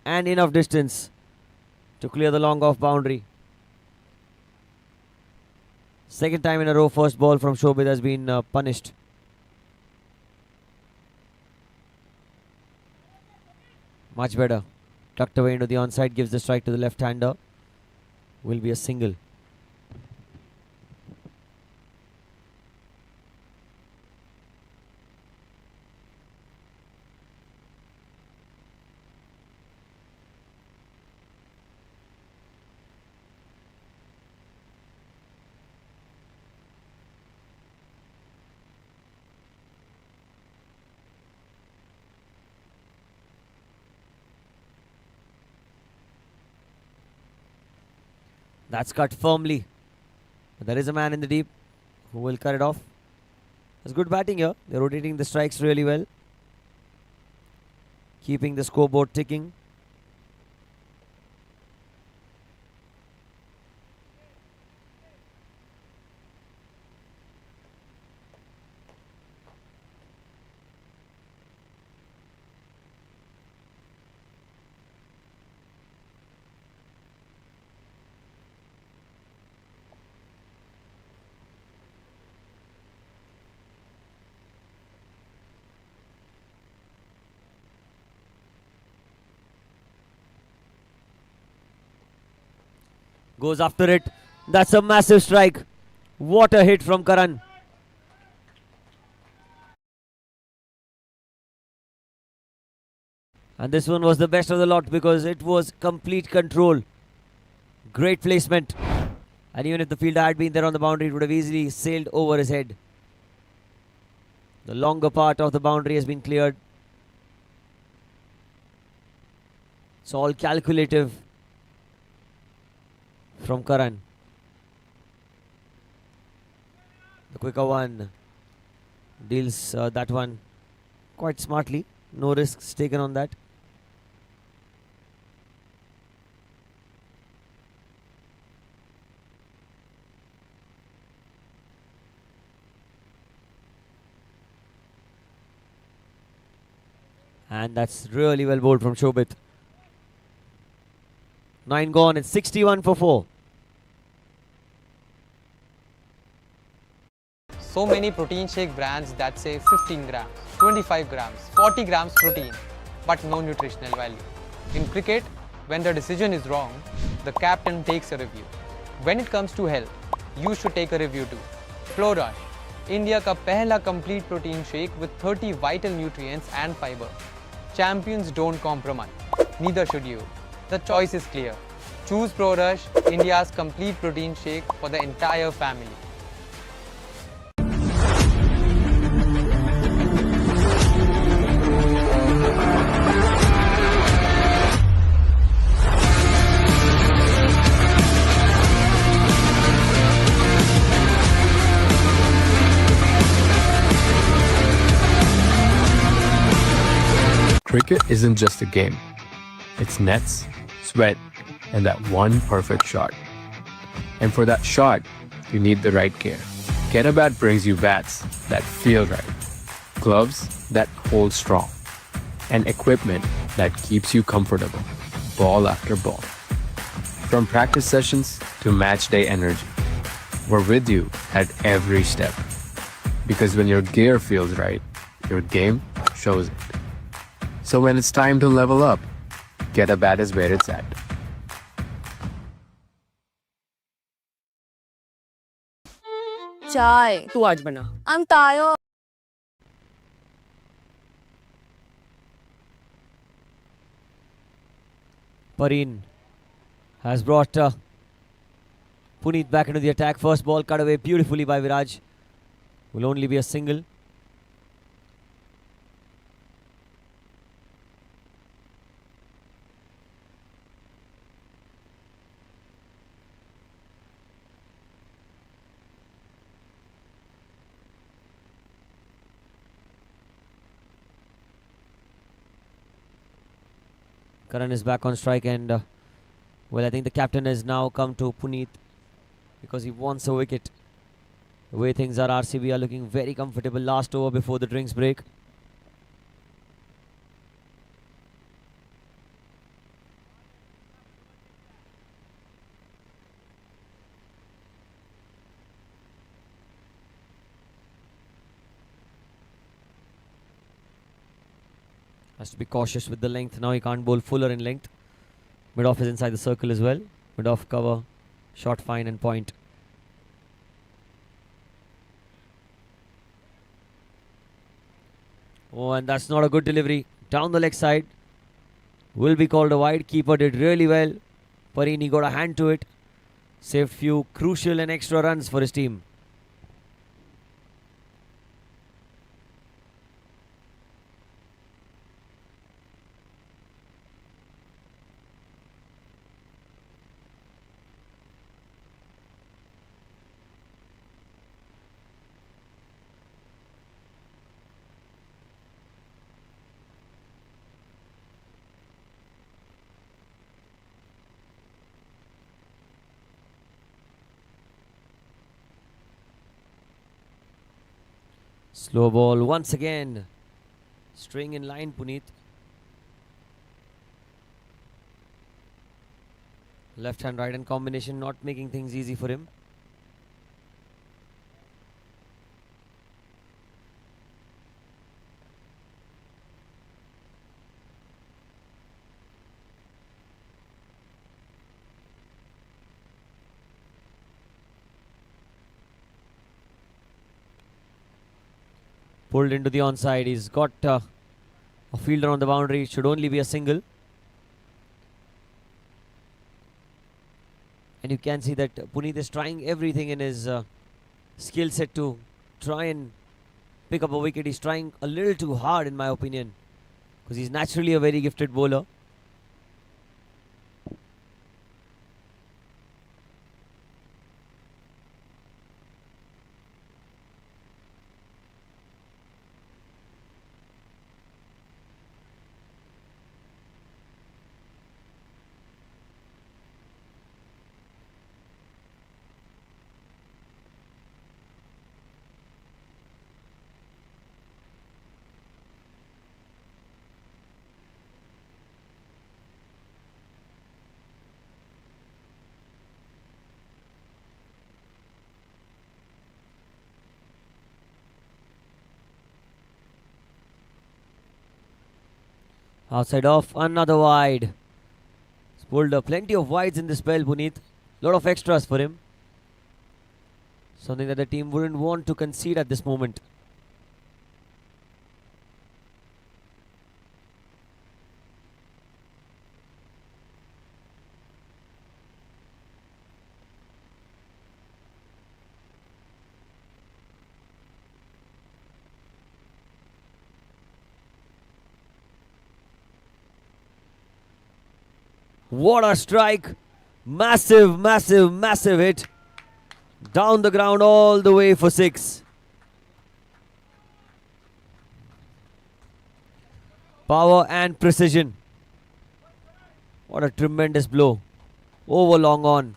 and enough distance to clear the long off boundary. Second time in a row, first ball from Shobit has been punished. Much better. Tucked away into the onside, gives the strike to the left-hander. Will be a single. That's cut firmly. But there is a man in the deep who will cut it off. It's good batting here. They're rotating the strikes really well, keeping the scoreboard ticking. Goes after it. That's a massive strike. What a hit from Karan. And this one was the best of the lot because it was complete control. Great placement. And even if the fielder had been there on the boundary, it would have easily sailed over his head. The longer part of the boundary has been cleared. It's all calculative from Karan. The quicker one deals that one quite smartly. No risks taken on that. And that's really well bowled from Shobit. 9 gone, it's 61 for 4. So many protein shake brands that say 15 grams, 25 grams, 40 grams protein, but no nutritional value. In cricket, when the decision is wrong, the captain takes a review. When it comes to health, you should take a review too. Flow Rush, India ka pehla complete protein shake with 30 vital nutrients and fiber. Champions don't compromise. Neither should you. The choice is clear. Choose Pro Rush, India's complete protein shake for the entire family. Cricket isn't just a game. It's nets, sweat, and that one perfect shot. And for that shot, you need the right gear. Getabat brings you bats that feel right, gloves that hold strong, and equipment that keeps you comfortable, ball after ball. From practice sessions to match day energy, we're with you at every step. Because when your gear feels right, your game shows it. So when it's time to level up, Getabat is where it's at. चाय तू आज बना I'm tired. Pareen has brought Puneet back into the attack. First ball cut away beautifully by Viraj. Will only be a single. Karan is back on strike, and well, I think the captain has now come to Puneet because he wants a wicket. The way things are, RCB are looking very comfortable. Last over before the drinks break. Has to be cautious with the length. Now he can't bowl fuller in length. Mid-off is inside the circle as well. Mid-off cover, short, fine and point. Oh, and that's not a good delivery. Down the leg side. Will be called a wide. Keeper did really well. Parini got a hand to it. Saved few crucial and extra runs for his team. Slow ball once again. String in line, Puneet. Left hand, right hand combination not making things easy for him. Pulled into the onside. He's got a fielder on the boundary. It should only be a single. And you can see that Puneet is trying everything in his skill set to try and pick up a wicket. He's trying a little too hard, in my opinion, because he's naturally a very gifted bowler. Outside off, another wide. He's pulled plenty of wides in this spell, Puneet. Lot of extras for him. Something that the team wouldn't want to concede at this moment. What a strike. Massive, massive, massive hit. Down the ground all the way for 6. Power and precision. What a tremendous blow. Over long on.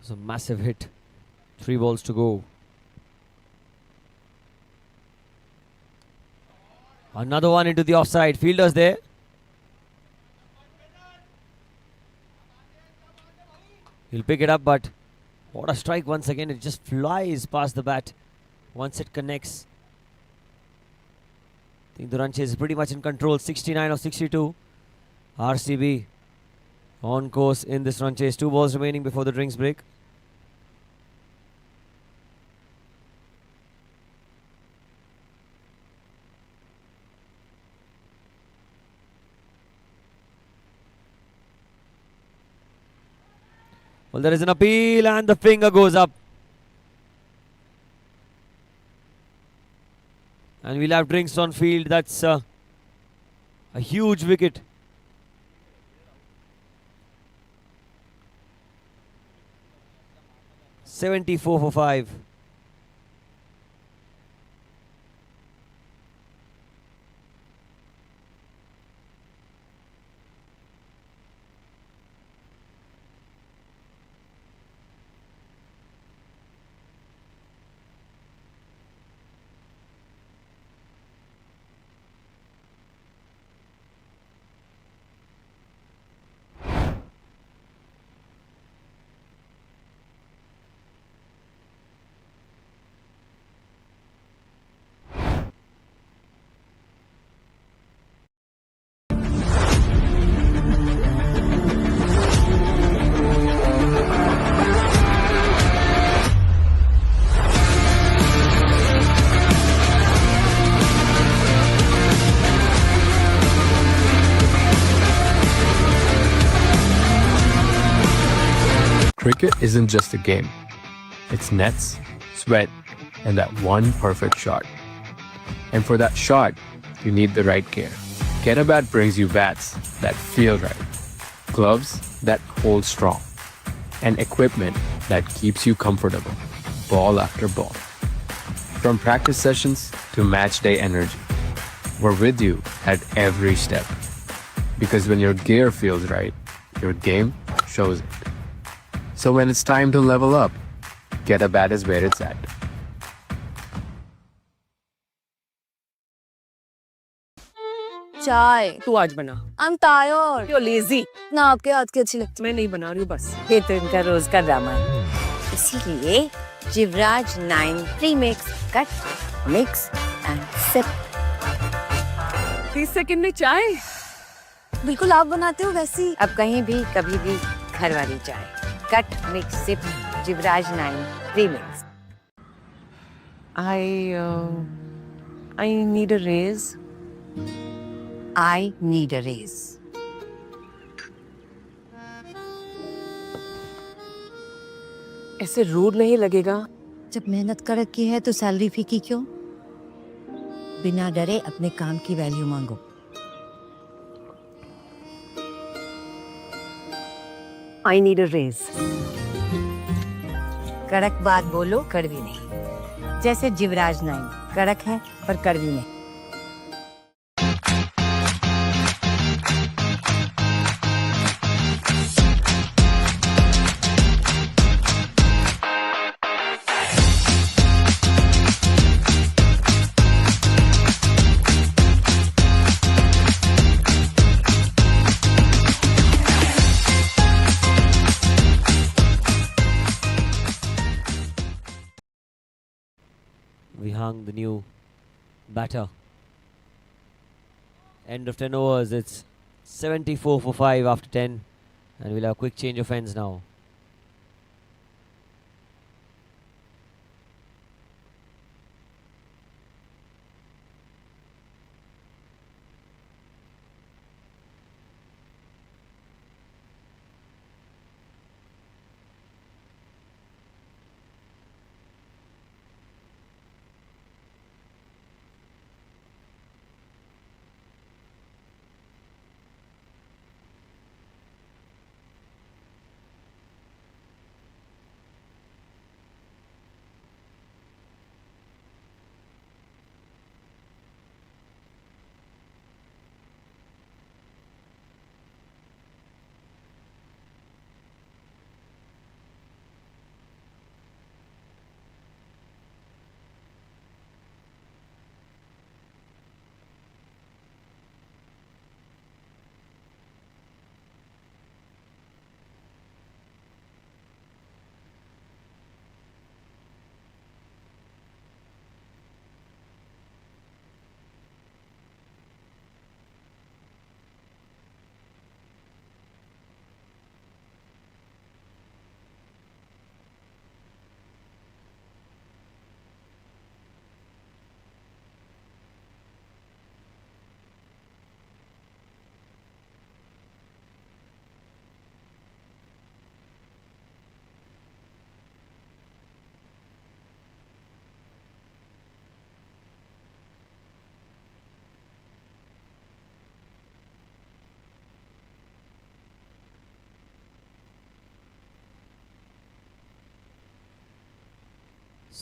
It's a massive hit. 3 balls to go. Another one into the offside. Fielders there. He'll pick it up, but what a strike once again. It just flies past the bat once it connects. I think the run chase is pretty much in control. 69 of 62. RCB on course in this run chase. 2 balls remaining before the drinks break. Well, there is an appeal and the finger goes up. And we'll have drinks on field. That's a huge wicket. $74 for 5. Cricket isn't just a game. It's nets, sweat, and that one perfect shot. And for that shot, you need the right gear. Getabat brings you bats that feel right, gloves that hold strong, and equipment that keeps you comfortable, ball after ball. From practice sessions to match day energy, we're with you at every step. Because when your gear feels right, your game shows it. So when it's time to level up, Getabat is where it's at. चाय तू आज बना. I'm tired. You're lazy. ना आपके हाथ की अच्छी लगती. मैं नहीं बना रही हूँ बस. ये तो इनका रोज का ड्रामा है. इसीलिए Jivraj 9 premix cut mix and sip. 30 second में चाय. बिल्कुल आप बनाते हो वैसी. अब कहीं भी कभी भी घर वाली चाय. Cut mix sip Jivraj 9 premix. I need a raise. I need a raise. ऐसे रूड नहीं लगेगा. जब मेहनत कर रखी है तो सैलरी फीकी क्यों? बिना डरे अपने काम की वैल्यू मांगो. I need a raise. कड़क बात बोलो, कड़वी नहीं. जैसे जिवराज 9 कड़क है पर कड़वी नहीं. We hung the new batter. End of 10 overs. It's 74 for 5 after 10. And we'll have a quick change of ends now.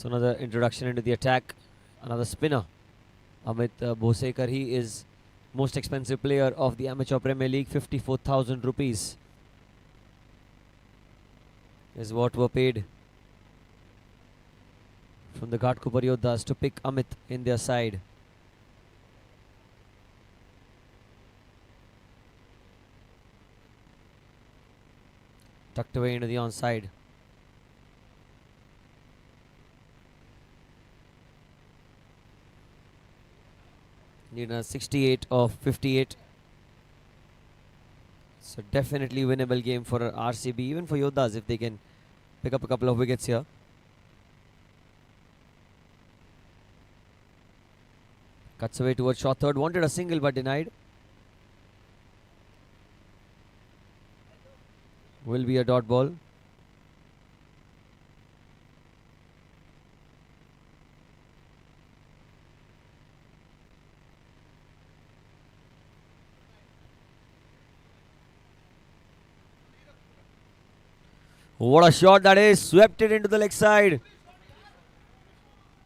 So another introduction into the attack. Another spinner. Amit Bhosekar, he is most expensive player of the Amateur Premier League, 54,000 rupees is what were paid from the Ghatkopar Yoddhas to pick Amit in their side. Tucked away into the onside. Need a 68 of 58. It's a definitely winnable game for RCB, even for Yoddhas if they can pick up a couple of wickets here. Cuts away towards short third. Wanted a single but denied. Will be a dot ball. What a shot that is. Swept it into the leg side.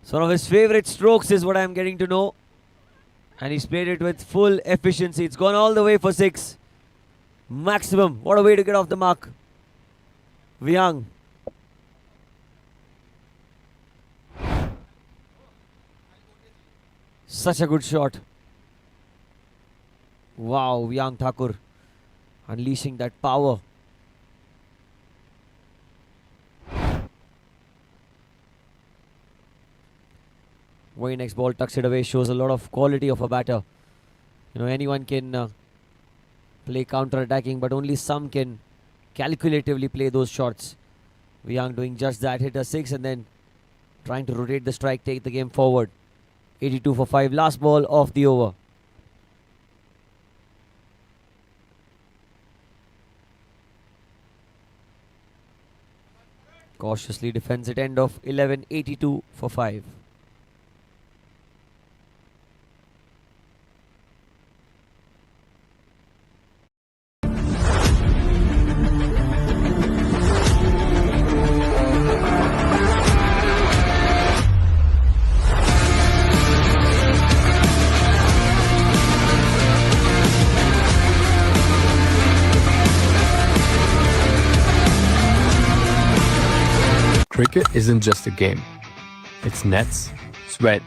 It's one of his favorite strokes is what I'm getting to know. And he's played it with full efficiency. It's gone all the way for 6. Maximum. What a way to get off the mark. Vyang. Such a good shot. Wow, Vyang Thakur unleashing that power. Very next ball tucks it away, shows a lot of quality of a batter. You know, anyone can play counter-attacking, but only some can calculatively play those shots. Vyang doing just that, hit a 6 and then trying to rotate the strike, take the game forward. 82 for 5, last ball of the over. Cautiously defends it, end of 11, 82 for 5. Cricket isn't just a game. It's nets, sweat,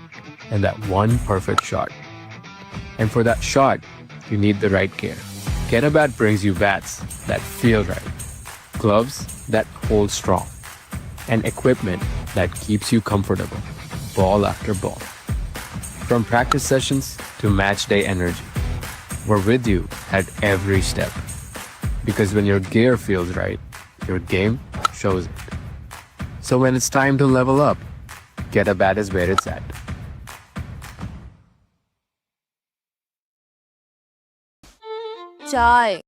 and that one perfect shot. And for that shot, you need the right gear. Getabat brings you bats that feel right, gloves that hold strong, and equipment that keeps you comfortable, ball after ball. From practice sessions to match day energy, we're with you at every step. Because when your gear feels right, your game shows it. So when it's time to level up, Getabat is where it's at. Chai.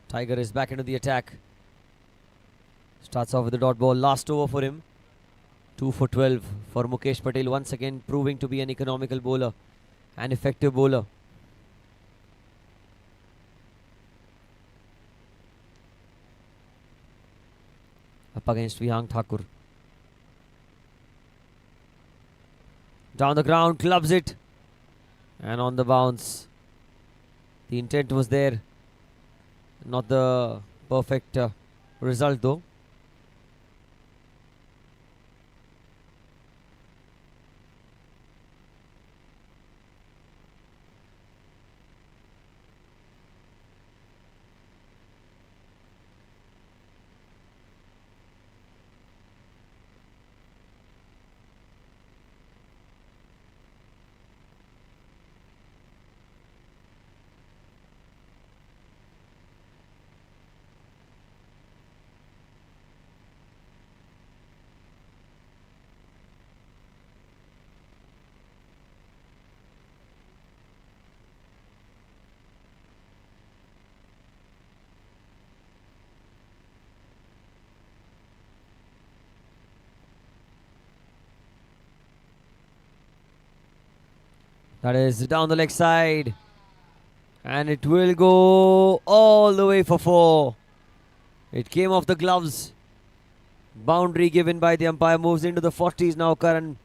Tiger is back into the attack. Starts off with the dot ball. Last over for him. 2 for 12 for Mukesh Patel. Once again proving to be an economical bowler. An effective bowler. Up against Vyang Thakur. Down the ground. Clubs it. And on the bounce. The intent was there. Not the perfect result though. That is down the leg side. And it will go all the way for 4. It came off the gloves. Boundary given by the umpire. Moves into the 40s now, Karan.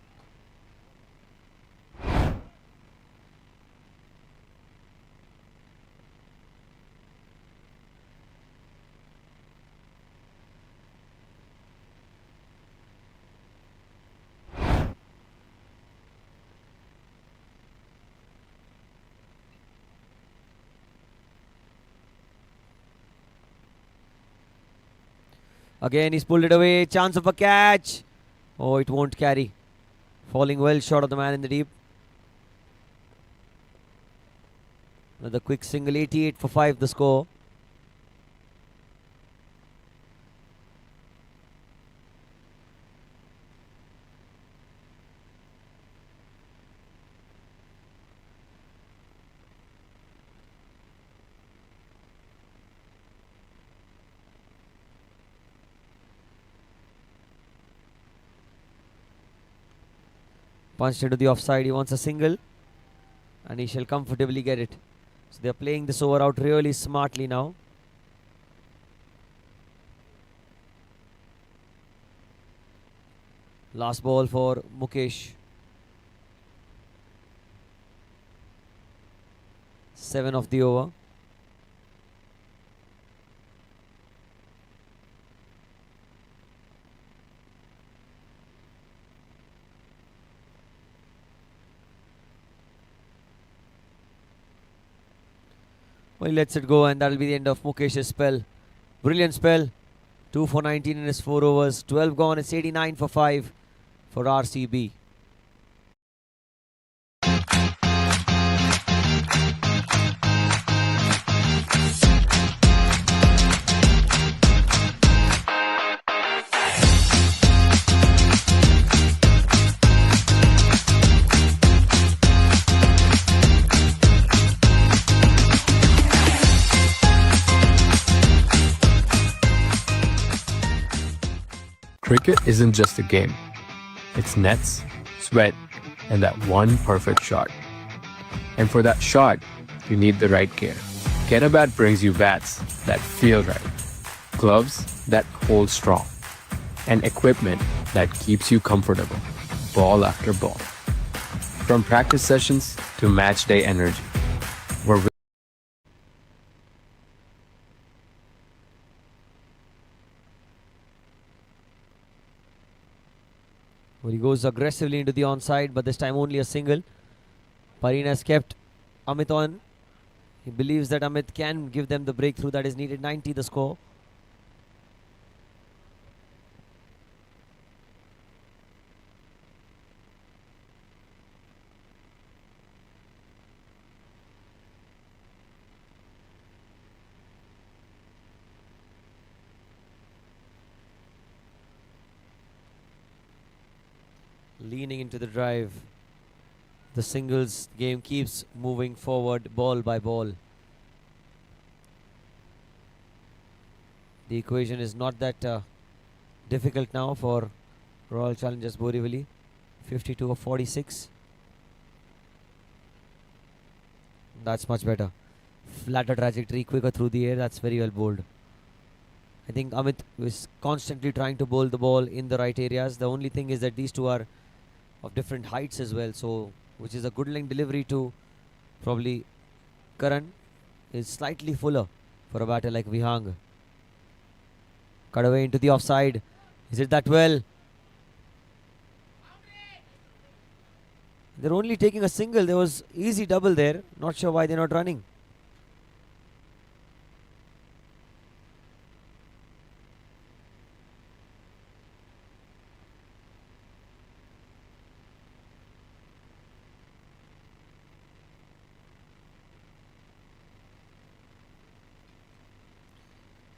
Again, he's pulled it away. Chance of a catch. Oh, it won't carry. Falling well short of the man in the deep. Another quick single. 88 for 5 the score. Punched into the offside. He wants a single. And he shall comfortably get it. So they are playing this over out really smartly now. Last ball for Mukesh. 7 of the over. Well, he lets it go, and that'll be the end of Mukesh's spell. Brilliant spell. 2 for 19 in his 4 overs. 12 gone. It's 89 for 5 for RCB. Cricket isn't just a game. It's nets, sweat, and that one perfect shot. And for that shot, you need the right gear. Get a Bat brings you bats that feel right, gloves that hold strong, and equipment that keeps you comfortable, ball after ball. From practice sessions to match day energy, we're Well, he goes aggressively into the onside, but this time only a single. Pareen has kept Amit on. He believes that Amit can give them the breakthrough that is needed. 90 the score. Leaning into the drive. The singles game keeps moving forward ball by ball. The equation is not that difficult now for Royal Challengers Borivali. 52 of 46. That's much better. Flatter trajectory, quicker through the air. That's very well bowled. I think Amit is constantly trying to bowl the ball in the right areas. The only thing is that these two are of different heights as well, so which is a good length delivery to probably Karan is slightly fuller for a batter like Vihang. Cut away into the offside. Is it that well? They're only taking a single. There was easy double there. Not sure why they're not running.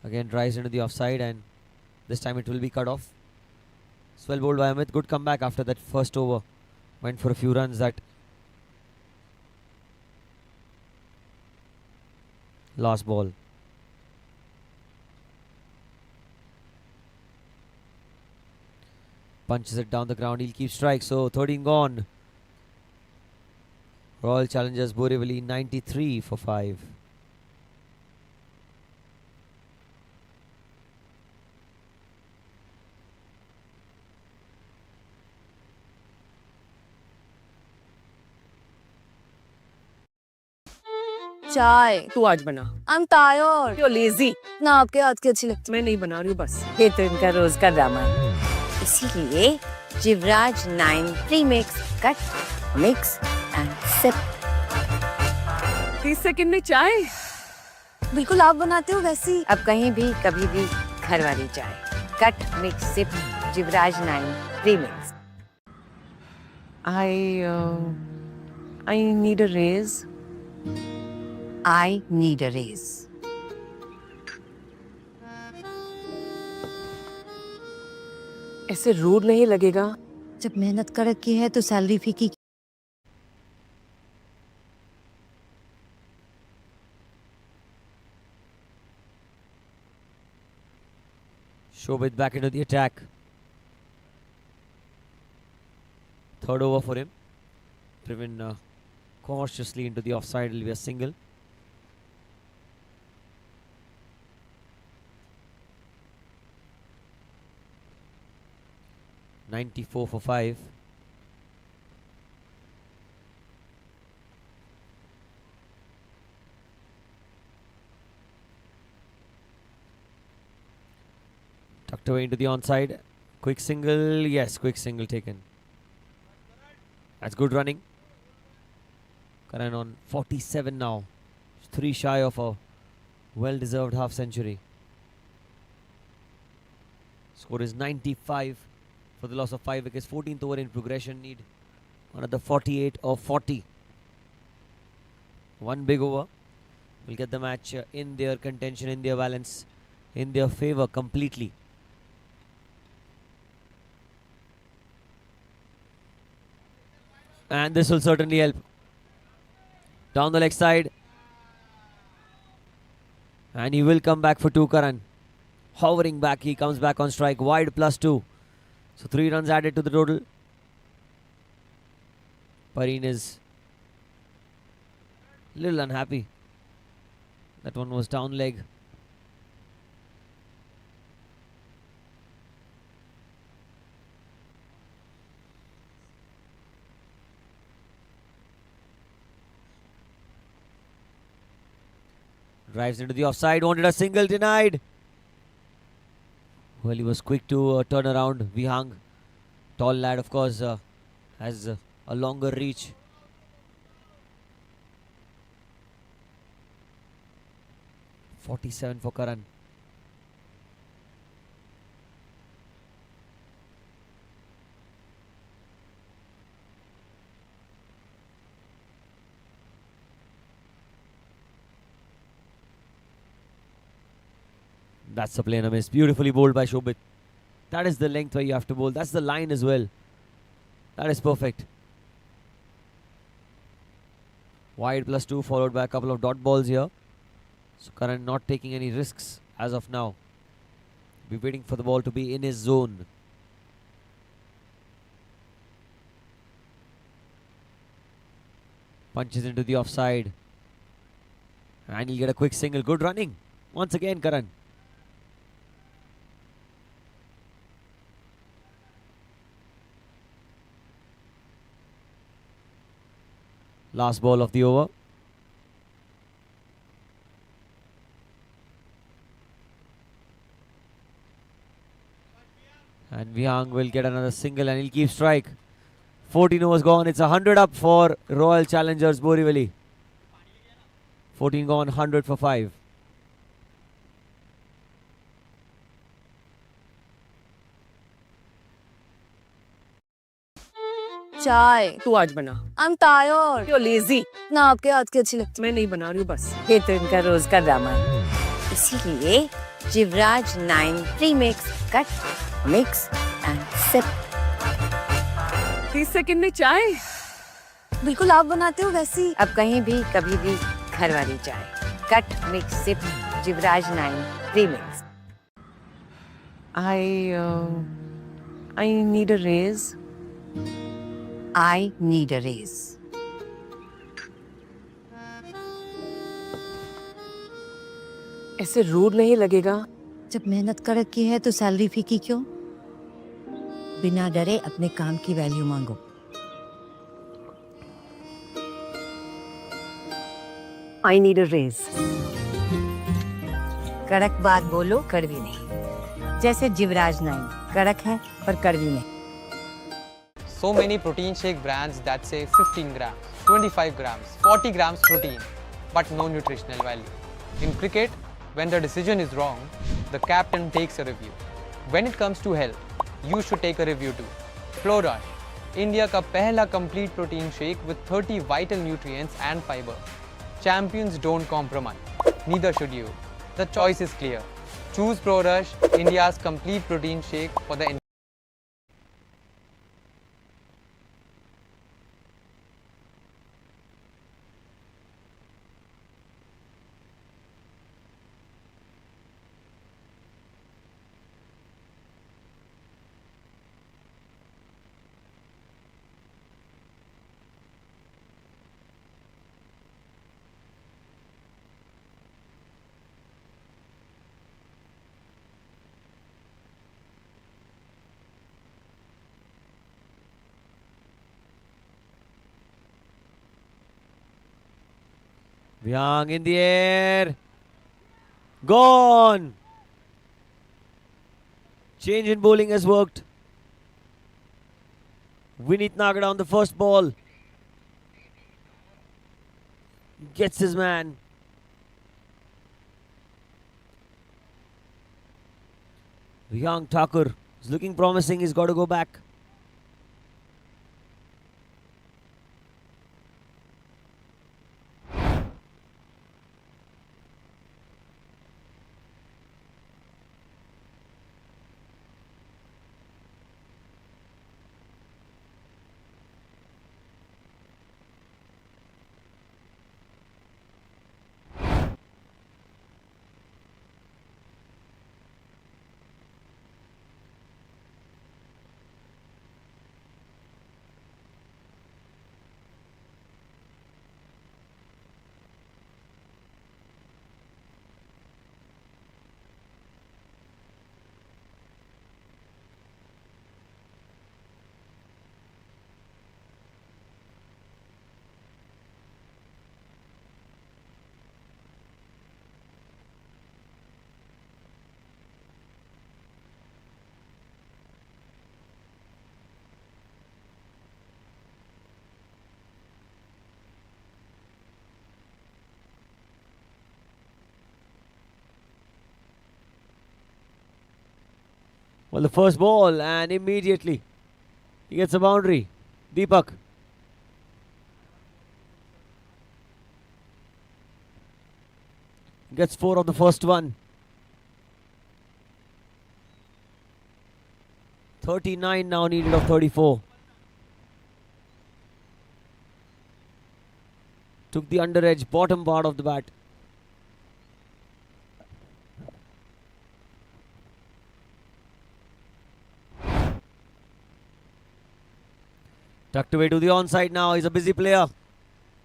Again drives into the offside, and this time it will be cut off. Well bowled by Amit. Good comeback after that first over. Went for a few runs. That last ball. Punches it down the ground. He'll keep strike. So 13 gone. Royal Challengers Borivali 93 for 5. चाय तू आज बना. I'm tired. You're lazy. ना आपके हाथ की अच्छी लगती. मैं नहीं बना रही हूँ बस. ये तो इनका रोज का ड्रामा है. इसीलिए Jivraj 9 premix cut mix and sip. 30 second में चाय. बिल्कुल आप बनाते हो वैसी. अब कहीं भी कभी भी घर वाली चाय. Cut mix sip Jivraj 9 premix. I need a raise. I need a raise. ऐसे रूड नहीं लगेगा. जब मेहनत कर रखी है तो सैलरी फीकी. Shobit back into the attack. Third over for him. Driven cautiously into the offside. It will be a single. (94 for 5). Tucked away into the onside. Quick single. Yes, quick single taken. That's good running. Karan on 47 now. 3 shy of a well-deserved half century. Score is 95 for the loss of 5 wickets. 14th over in progression. Need another 48 or 40. One big over will get the match in their contention, in their balance, in their favour completely. And this will certainly help. Down the leg side. And he will come back for 2, Karan. Hovering back, he comes back on strike. Wide +2. So 3 runs added to the total. Pareen is a little unhappy. That one was down leg. Drives into the offside, wanted a single, denied. Well, he was quick to turn around. Vihang, tall lad, of course, has a longer reach. (47 for Karan). That's the play and a miss. Beautifully bowled by Shobit. That is the length where you have to bowl. That's the line as well. That is perfect. Wide +2 followed by a couple of dot balls here. So Karan not taking any risks as of now. Be waiting for the ball to be in his zone. Punches into the offside. And he'll get a quick single. Good running. Once again, Karan. Last ball of the over. And Vihang will get another single and he'll keep strike. 14 overs gone. It's 100 up for Royal Challengers Borivali. 14 gone, 100 for 5. चाय तू आज बना. I'm tired. You're lazy. ना आपके हाथ की अच्छी लगती. मैं नहीं बना रही हूँ बस. ये तो इनका रोज का ड्रामा है. इसीलिए Jivraj 9 premix cut mix and sip. 30 second में चाय. बिल्कुल आप बनाते हो वैसी. अब कहीं भी कभी भी घर वाली चाय. Cut mix sip Jivraj 9 premix. I need a raise. I need a raise. ऐसे रूड नहीं लगेगा? जब मेहनत कर रखी है तो सैलरी फीकी क्यों? बिना डरे अपने काम की वैल्यू मांगो। I need a raise. कड़क बात बोलो, कड़वी नहीं। जैसे जिवराज 9 कड़क है पर कड़वी नहीं। So many protein shake brands that say 15 grams, 25 grams, 40 grams protein, but no nutritional value. In cricket, when the decision is wrong, the captain takes a review. When it comes to health, you should take a review too. Flow Rush, India का पहला complete protein shake with 30 vital nutrients and fiber. Champions don't compromise. Neither should you. The choice is clear. Choose Pro Rush, India's complete protein shake for the Vyang in the air. Gone. Change in bowling has worked. Vineet Nagada on the first ball. Gets his man. Vyang Thakur is looking promising. He's got to go back. Well, the first ball, and immediately he gets a boundary. Deepak. Gets 4 of the first one. 39 now needed of 34. Took the under edge, bottom part of the bat. Tucked away to the onside now. He's a busy player.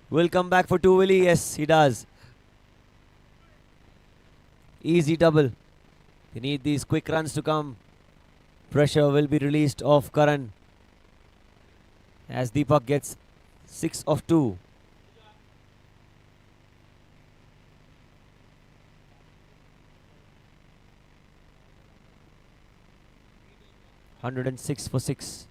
Will come back for 2, will he? Yes, he does. Easy double. They need these quick runs to come. Pressure will be released off Karan as Deepak gets 6 of 2. (106 for 6).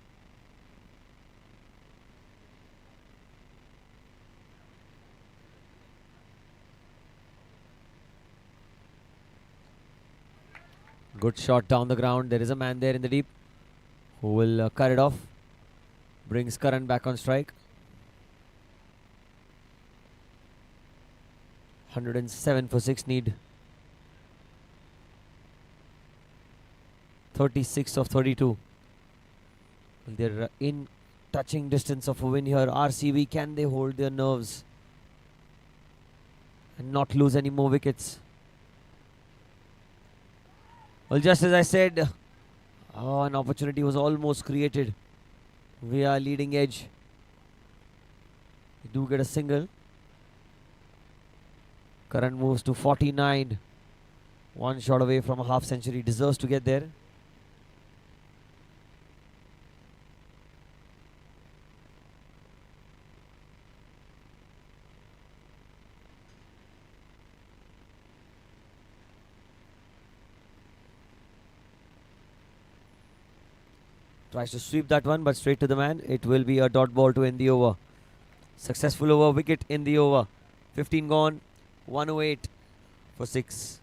Good shot down the ground. There is a man there in the deep who will cut it off. Brings Karan back on strike. 107 for 6 need. 36 of 32. They're in touching distance of a win here. RCB, can they hold their nerves and not lose any more wickets? Well, just as I said, an opportunity was almost created via leading edge. We do get a single. Karan moves to 49. One shot away from a half century, deserves to get there. Tries to sweep that one, but straight to the man. It will be a dot ball to end the over. Successful over, wicket in the over. 15 gone, 108 for 6.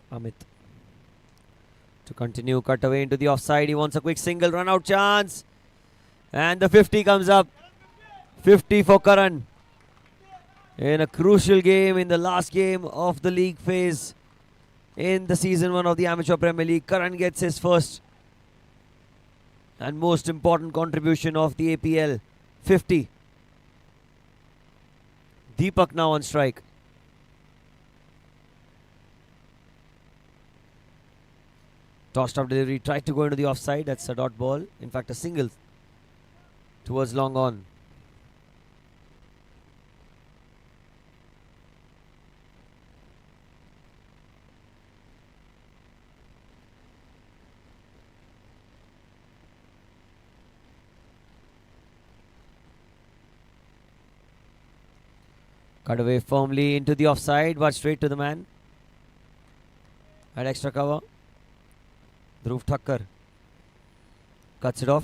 Amit to continue, cut away into the offside. He wants a quick single, run out chance. And the 50 comes up. 50 for Karan. In a crucial game, in the last game of the league phase in the season 1 of the Amateur Premier League, Karan gets his first and most important contribution of the APL. 50. Deepak now on strike. Tossed up delivery, tried to go into the offside. That's a dot ball. In fact, a single towards long on. Cut away firmly into the offside, but straight to the man. Had extra cover. Dhruv Thakkar cuts it off.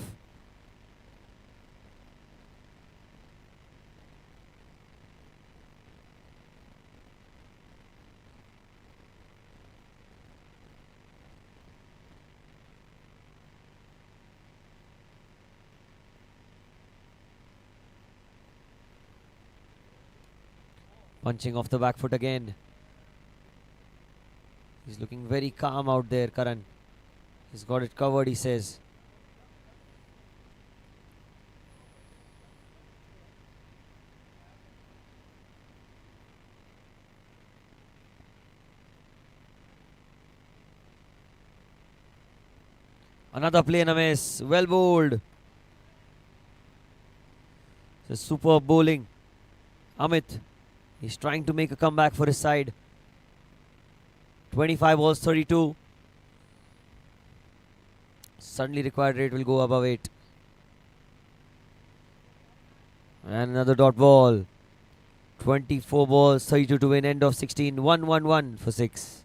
Punching off the back foot again. He's looking very calm out there, Karan. He's got it covered, he says. Another play and a miss. Well bowled. It's a superb bowling. Amit. He's trying to make a comeback for his side. 25 balls, 32. Suddenly required rate will go above 8. And another dot ball. 24 balls, 32 to win. End of 16. 1-1-1 for 6.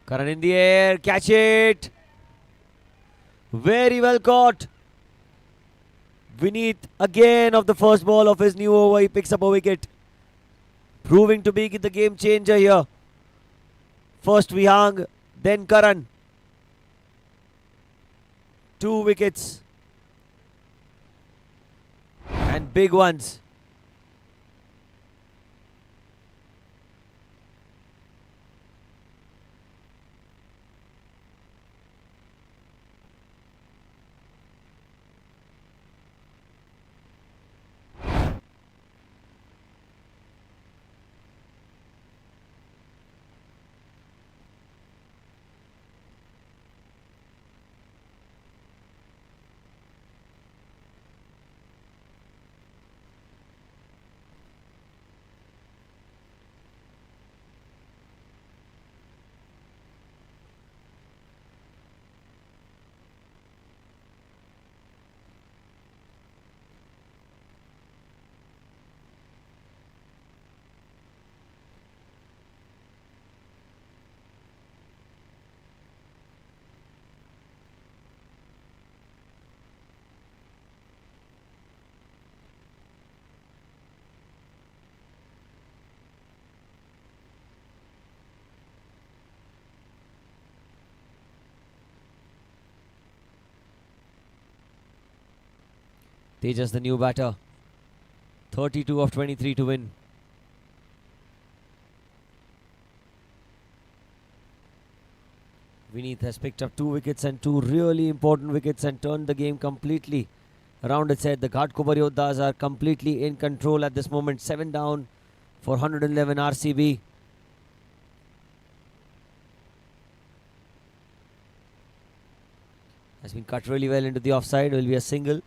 Karan in the air, catch it. Very well caught. Vineet again of the first ball of his new over. He picks up a wicket. Proving to be the game changer here. First Vihang, then Karan. 2 wickets. And big ones. Tejas, the new batter. 32 of 23 to win. Vineet has picked up 2 wickets and 2 really important wickets and turned the game completely around its head. The Ghatkopar Yoddhas are completely in control at this moment. 7 down for 111 RCB. Has been cut really well into the offside. Will be a single.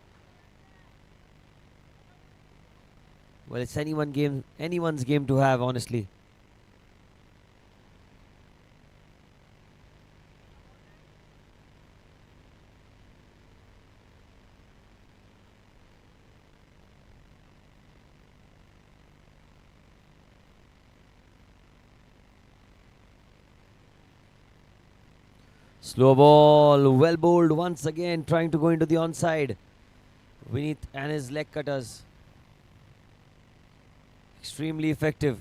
Well, it's anyone's game to have, honestly. Slow ball, well bowled once again, trying to go into the onside. Vineet and his leg cutters. Extremely effective.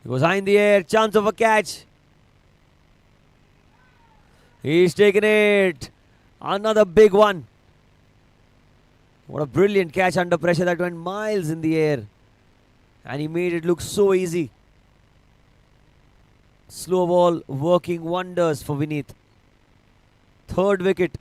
He goes high in the air, chance of a catch. He's taken it. Another big one. What a brilliant catch under pressure that went miles in the air. And he made it look so easy. Slow ball working wonders for Vineet. 3rd wicket.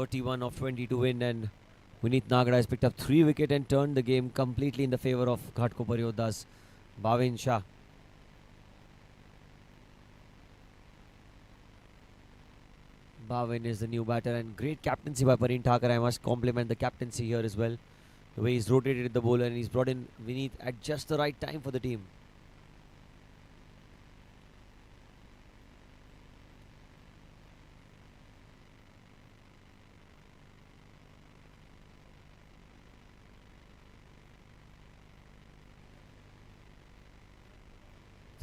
31 of 20 to win, and Vineet Nagada has picked up 3 wickets and turned the game completely in the favour of Ghatkopar Yoddhas. Bhavin Shah. Bhavin is the new batter, and great captaincy by Parin Thakur. I must compliment the captaincy here as well. The way he's rotated the bowler and he's brought in Vineet at just the right time for the team.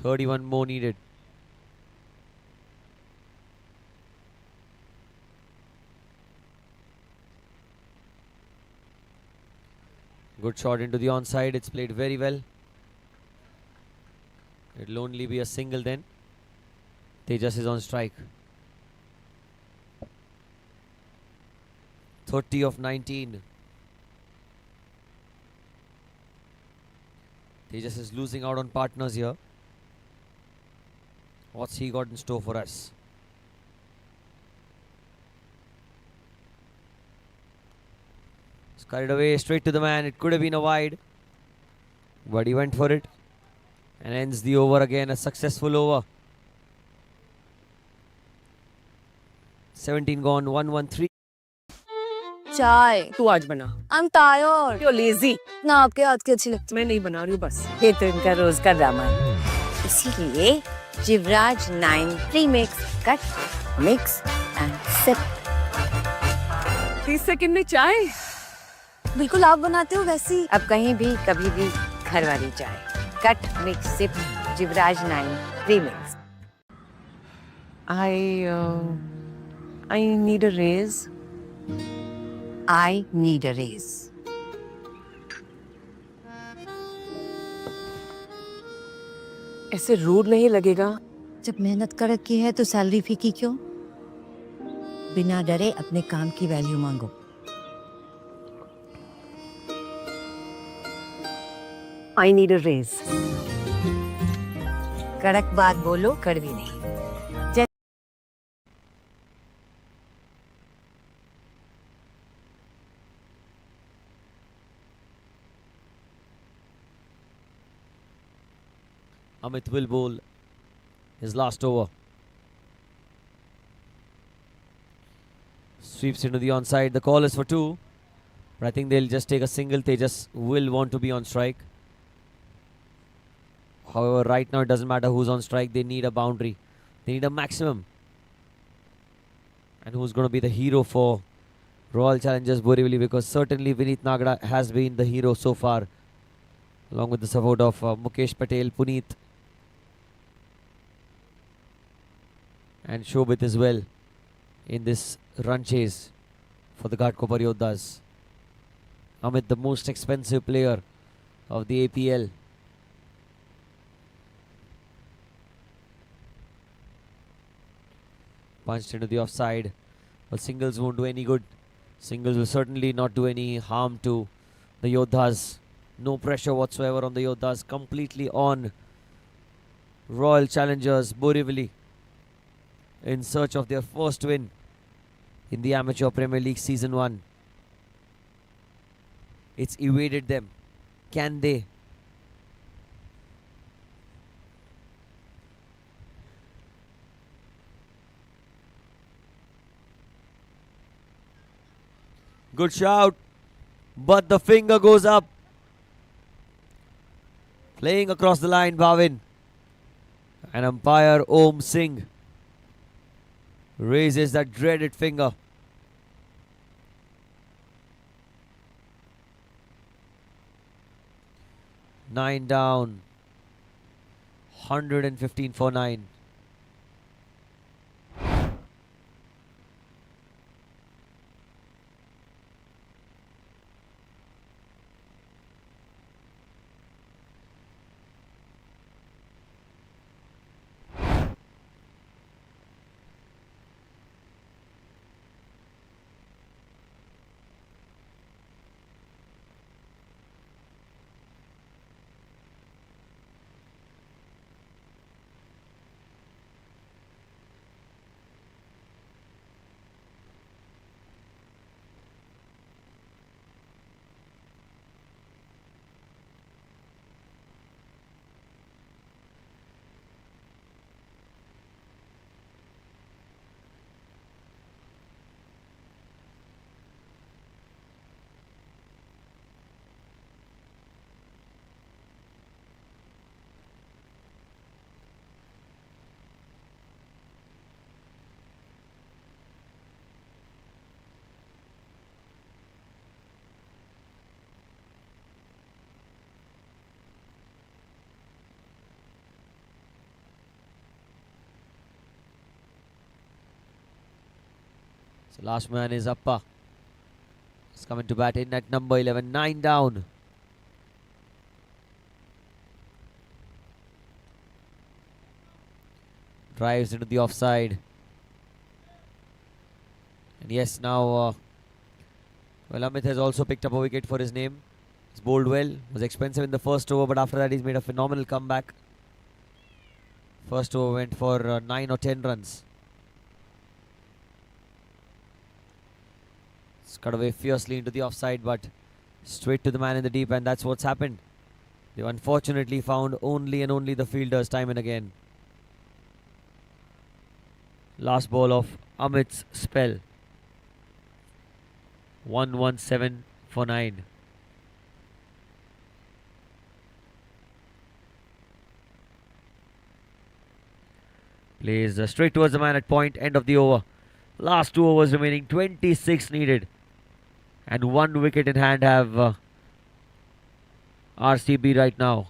"31 more needed." Good shot into the onside. It's played very well. It'll only be a single then. Tejas is on strike. 30 of 19. Tejas is losing out on partners here. What's he got in store for us? Carried away straight to the man. It could have been a wide, but he went for it and ends the over again. A successful over. 17 gone, 1-1-3. चाय तू आज बना. I'm tired. You're lazy. ना आपके हाथ की अच्छी लगती मैं नहीं बना रही हूँ बस. ये तो इनका रोज का ड्रामा है. इसीलिए Jivraj 9 premix cut mix and sip. 30 second में चाय. बिल्कुल आप बनाते हो वैसी. अब कहीं भी कभी भी घर वाली चाय. Cut mix sip Jivraj 9 premix. I need a raise. I need a raise. ऐसे रूड नहीं लगेगा. जब मेहनत कर रखी है तो सैलरी फीकी क्यों? बिना डरे अपने काम की वैल्यू मांगो. I need a raise. कड़क बात बोलो, कड़वी नहीं. Amit will bowl his last over. Sweeps into the onside. The call is for 2, but I think they'll just take a single. Tejas will want to be on strike. However, right now it doesn't matter who's on strike. They need a boundary. They need a maximum. And who's going to be the hero for Royal Challengers Borivali? Because certainly Vineet Nagada has been the hero so far, along with the support of Mukesh Patel, Puneet, and Shobit as well in this run chase for the Ghatkopar Yoddhas. Amit, the most expensive player of the APL. Punched into the offside, but singles won't do any good. Singles will certainly not do any harm to the Yoddhas. No pressure whatsoever on the Yoddhas. Completely on Royal Challengers Borivali in search of their first win in the Amateur Premier League Season 1. It's evaded them. Can they? Good shout, but the finger goes up. Playing across the line, Bhavin. And umpire Om Singh raises that dreaded finger. Nine down. 115 for 9. So last man is Appa. He's coming to bat in at number 11. 9 down. Drives into the offside. And yes, now, Amit has also picked up a wicket for his name. He's bowled well. Was expensive in the first over, but after that he's made a phenomenal comeback. First over went for 9 or 10 runs. It's cut away fiercely into the offside, but straight to the man in the deep, and that's what's happened. They've unfortunately found only and only the fielders time and again. Last ball of Amit's spell. 117 for 9. Plays straight towards the man at point. End of the over. Last 2 overs remaining. 26 needed. And 1 wicket in hand have RCB right now.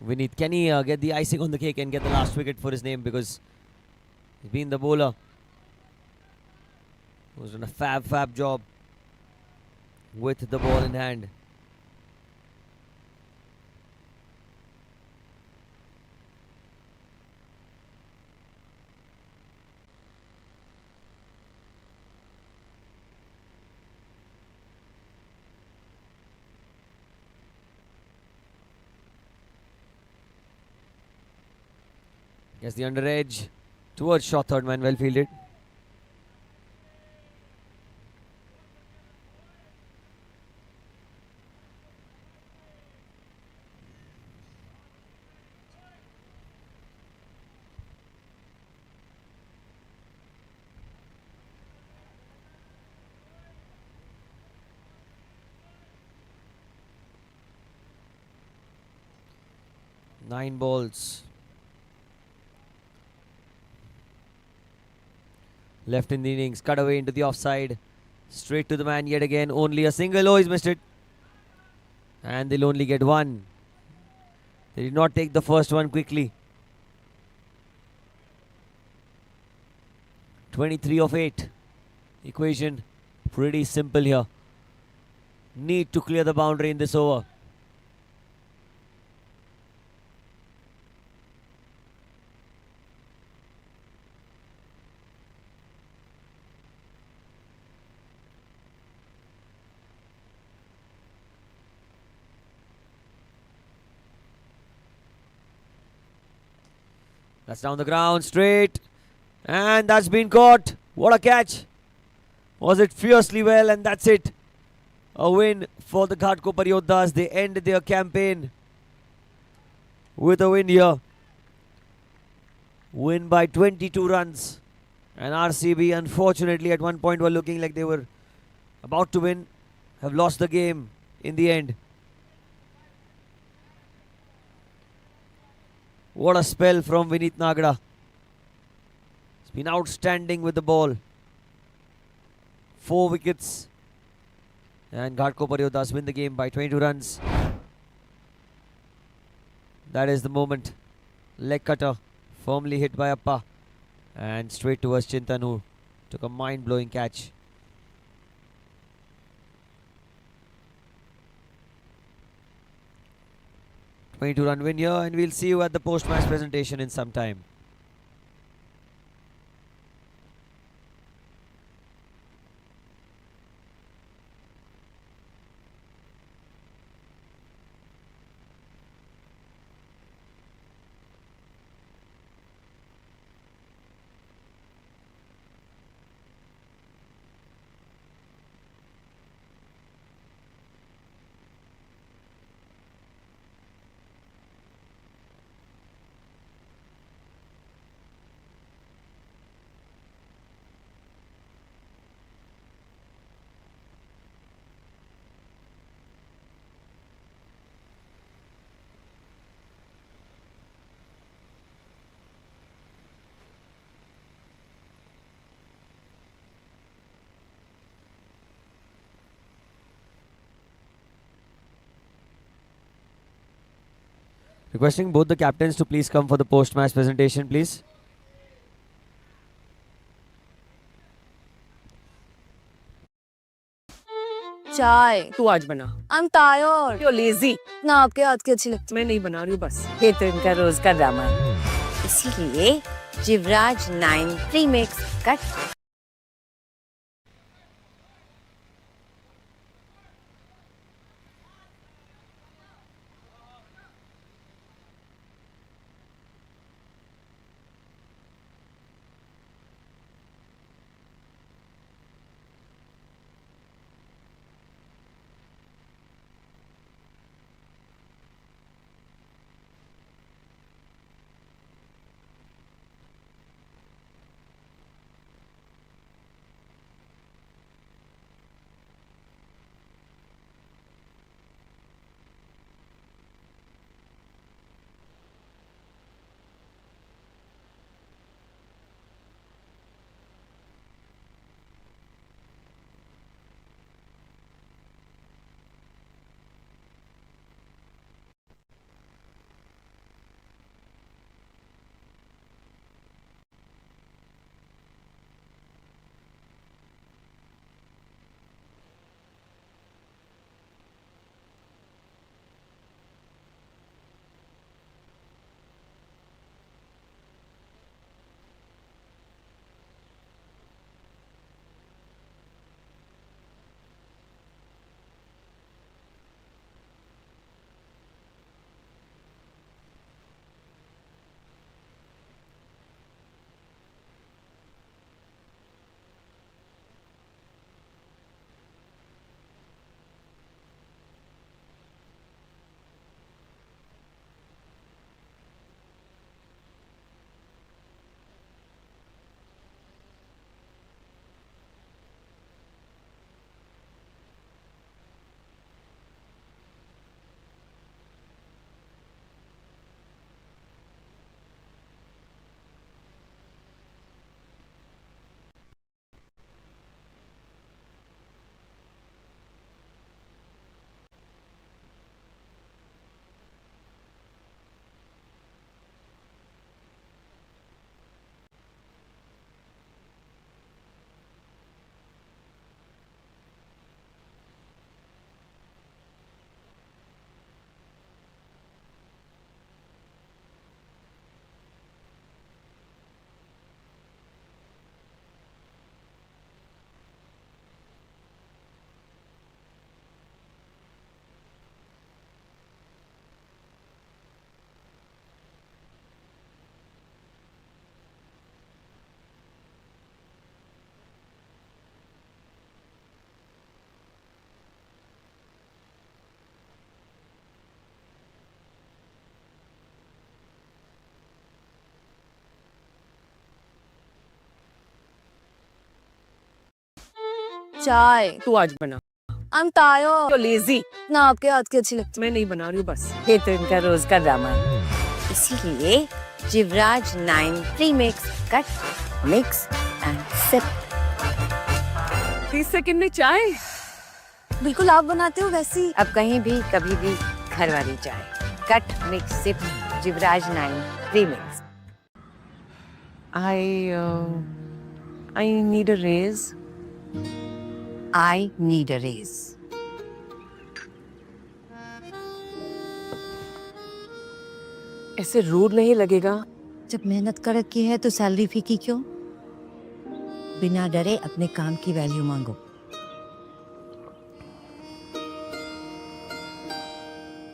Vineet, can he get the icing on the cake and get the last wicket for his name, because he's been the bowler who's done a fab job with the ball in hand. Gets the under edge towards short third man, well fielded. Nine balls left in the innings. Cut away into the offside. Straight to the man yet again. Only a single. Oh, he's missed it. And they'll only get one. They did not take the first one quickly. 23 of 8. Equation pretty simple here. Need to clear the boundary in this over. That's down the ground, straight. And that's been caught. What a catch. Was it fiercely well, and that's it. A win for the Ghatkopar Yoddhas. They end their campaign with a win here. Win by 22 runs. And RCB, unfortunately, at one point were looking like they were about to win. Have lost the game in the end. What a spell from Vineet Nagda. He's been outstanding with the ball. 4 wickets. And Ghatkopar Yoddhas win the game by 22 runs. That is the moment. Leg cutter firmly hit by Appa. And straight towards Chintan, who took a mind-blowing catch. 22 run win here, and we'll see you at the post-match presentation in some time. Requesting both the captains to please come for the post-match presentation, please. चाय तू आज बना. I'm tired. You're lazy. ना आपके हाथ की अच्छी लगती. मैं नहीं बना रही हूँ बस. ये तो इनका रोज का ड्रामा है। इसीलिए जिवराज 9 प्रीमिक्स कट चाय तू आज बना. I'm tired. You're lazy. ना आपके हाथ की अच्छी लगती. मैं नहीं बना रही हूँ बस. ये तो इनका रोज का ड्रामा है। इसीलिए Jivraj 9 premix cut mix and sip 30 second में चाय. बिल्कुल आप बनाते हो वैसी. अब कहीं भी कभी भी घर वाली चाय cut mix sip Jivraj 9 premix. I need a raise. I need a raise. ऐसे रूड नहीं लगेगा? जब मेहनत कर रखी है तो सैलरी फीकी क्यों? बिना डरे अपने काम की वैल्यू मांगो।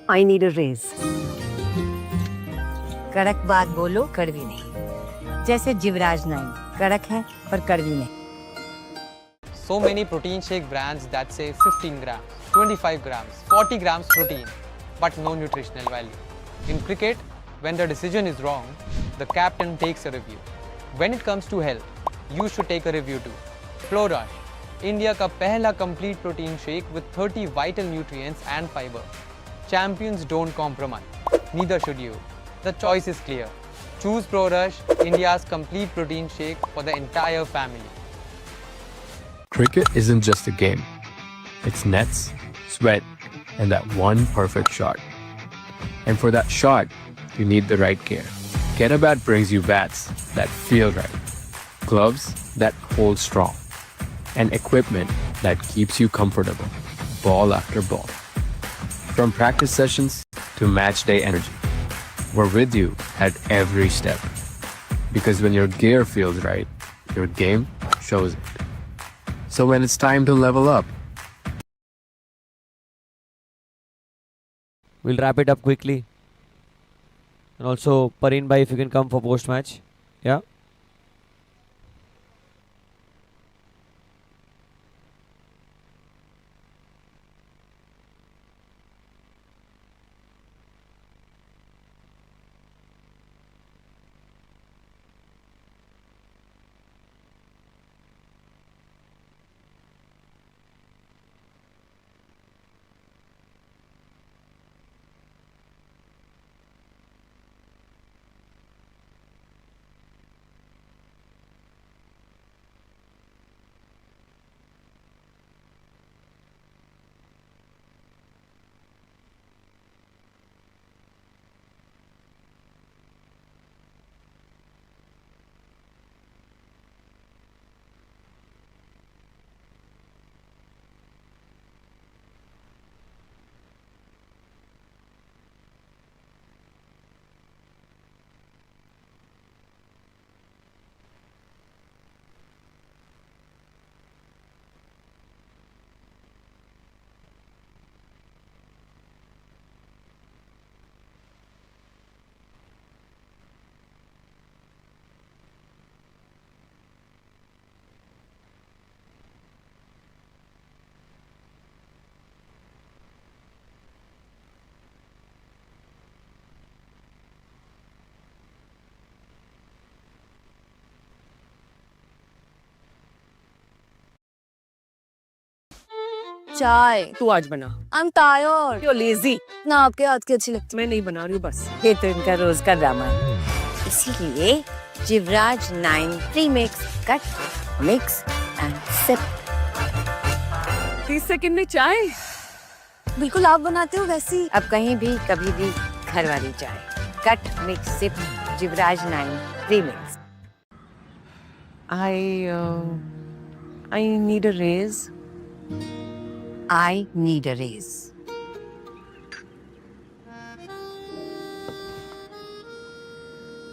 I need a raise. कड़क बात बोलो, कड़वी नहीं। जैसे जिवराज 9 कड़क है पर कड़वी नहीं। So many protein shake brands that say 15 grams, 25 grams, 40 grams protein, but no nutritional value. In cricket, when the decision is wrong, the captain takes a review. When it comes to health, you should take a review too. Flow Rush, India का पहला complete protein shake with 30 vital nutrients and fiber. Champions don't compromise. Neither should you. The choice is clear. Choose Pro Rush, India's complete protein shake for the entire family. Cricket isn't just a game. It's nets, sweat, and that one perfect shot. And for that shot, you need the right gear. Get-A-Bat brings you bats that feel right, gloves that hold strong, and equipment that keeps you comfortable, ball after ball. From practice sessions to match day energy, we're with you at every step. Because when your gear feels right, your game shows it. So when it's time to level up, We'll wrap it up quickly. And also, Pareen bhai, if you can come for post-match. Yeah. चाय। तू आज बना। I'm tired। You're lazy. ना आपके हाथ की अच्छी लगती। मैं नहीं बना रही हूँ बस। ये तो इनका रोज का ड्रामा है। इसीलिए Jivraj 9 premix cut mix and sip. 30 second में चाय। बिल्कुल आप बनाते हो वैसी। अब कहीं भी कभी भी घर वाली चाय। Cut mix sip Jivraj 9 premix. I need a raise. I need a raise।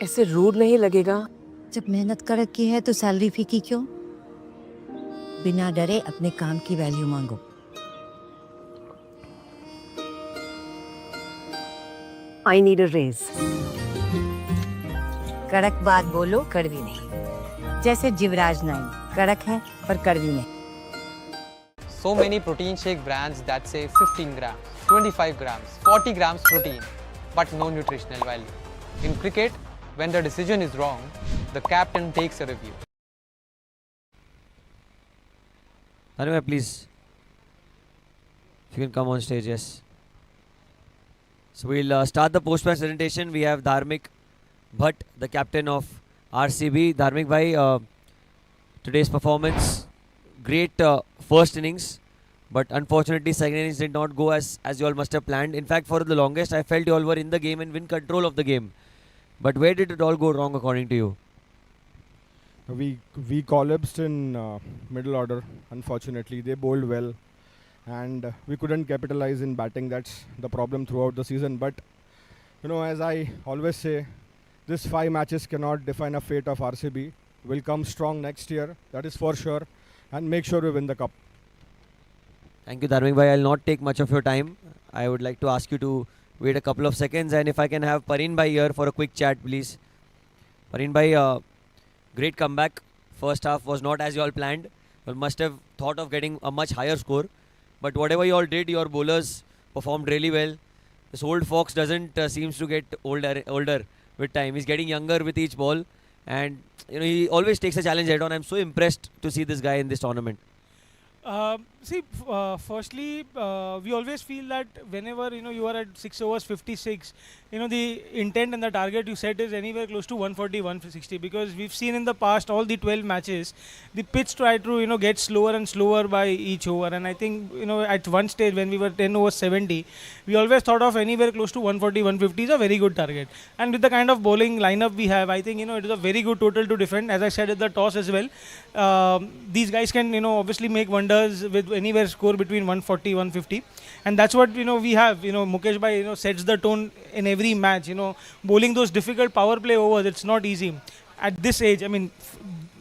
ऐसे रूड नहीं लगेगा? जब मेहनत कर रखी है तो सैलरी फीकी क्यों? बिना डरे अपने काम की वैल्यू मांगो। I need a raise. कड़क बात बोलो, कड़वी नहीं। जैसे जिवराज 9 कड़क है पर कड़वी नहीं। So many protein shake brands that say 15 grams, 25 grams, 40 grams protein, but no nutritional value. In cricket, when the decision is wrong, the captain takes a review. Anyway, please. If you can come on stage, yes. So we'll start the post-match presentation. We have Dharmik Bhatt, the captain of RCB. Dharmik bhai, today's performance, great first innings, but unfortunately second innings did not go as you all must have planned. In fact, for the longest I felt you all were in the game and win control of the game. But where did it all go wrong according to you? We collapsed in middle order. Unfortunately, they bowled well, and we couldn't capitalize in batting. That's the problem throughout the season. But As I always say, these 5 matches cannot define a fate of RCB. We'll come strong next year, that is for sure, and make sure we win the cup. Thank you, Dharmik bhai. I'll not take much of your time. I would like to ask you to wait a couple of seconds, and if I can have Parin bhai here for a quick chat, please. Parin bhai, great comeback. First half was not as you all planned. You must have thought of getting a much higher score. But whatever you all did, your bowlers performed really well. This old fox doesn't seems to get older with time. He's getting younger with each ball, and he always takes a challenge head on. I'm so impressed to see this guy in this tournament. Firstly, we always feel that whenever you are at 6 overs 56, the intent and the target you set is anywhere close to 140, 160, because we've seen in the past all the 12 matches, the pitch tried to get slower and slower by each over, and I think at one stage when we were 10 overs 70, we always thought of anywhere close to 140, 150 is a very good target, and with the kind of bowling lineup we have, I think it is a very good total to defend. As I said at the toss as well, these guys can obviously make wonders with anywhere score between 140, 150, and that's what we have. Mukesh bhai sets the tone in every match. Bowling those difficult power play overs, it's not easy at this age. I mean,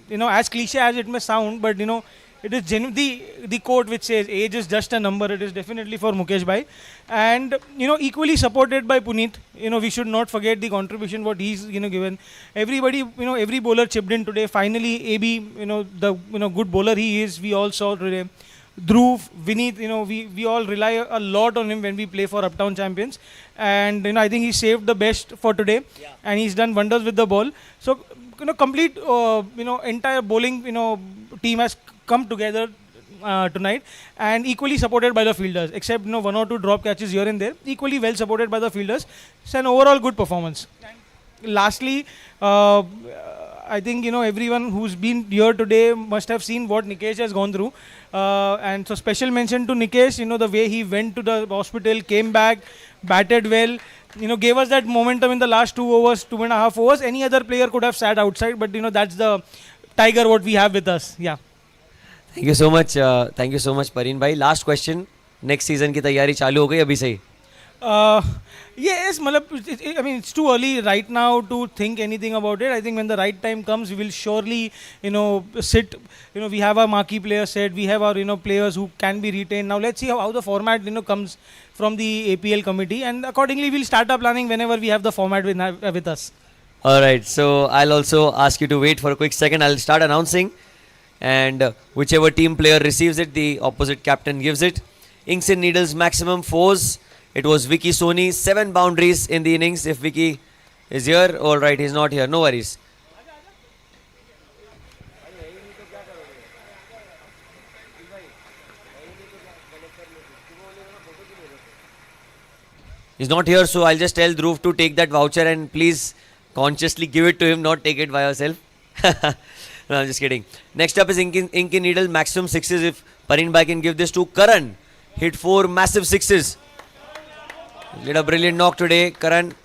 as cliche as it may sound, but it is genuinely the quote which says age is just a number. It is definitely for Mukesh bhai, and equally supported by Puneet. We should not forget the contribution what he's given. Everybody, every bowler chipped in today. Finally, AB, the good bowler he is. We all saw today. Dhruv, Vineet, we all rely a lot on him when we play for Uptown Champions, and I think he saved the best for today, and he's done wonders with the ball. So complete entire bowling team has come together tonight, and equally supported by the fielders, except 1 or 2 drop catches here and there. Equally well supported by the fielders. It's an overall good performance. And lastly, I think everyone who's been here today must have seen what Nikesh has gone through, and so special mention to Nikesh. The way he went to the hospital, came back, batted well, gave us that momentum in the last 2 overs, 2.5 overs. Any other player could have sat outside, but that's the tiger what we have with us. Yeah. Thank you so much. Thank you so much, Parin bhai. Last question. Next season की तैयारी चालू हो गई अभी से ही? Yes, I mean, it's too early right now to think anything about it. I think when the right time comes, we will surely, sit. We have our marquee players set. We have our, players who can be retained. Now let's see how the format, comes from the APL committee, and accordingly we'll start our planning whenever we have the format with us. All right. So I'll also ask you to wait for a quick second. I'll start announcing, and whichever team player receives it, the opposite captain gives it. Inks and Needles maximum 4s. It was Vicky Soni, 7 boundaries in the innings. If Vicky is here, all right, he's not here. No worries. He's not here, so I'll just tell Dhruv to take that voucher and please consciously give it to him, not take it by yourself. No, I'm just kidding. Next up is Ink and Needle, maximum 6s. If Parin bhai can give this to Karan, hit 4 massive 6s. Did a brilliant knock today, Karan.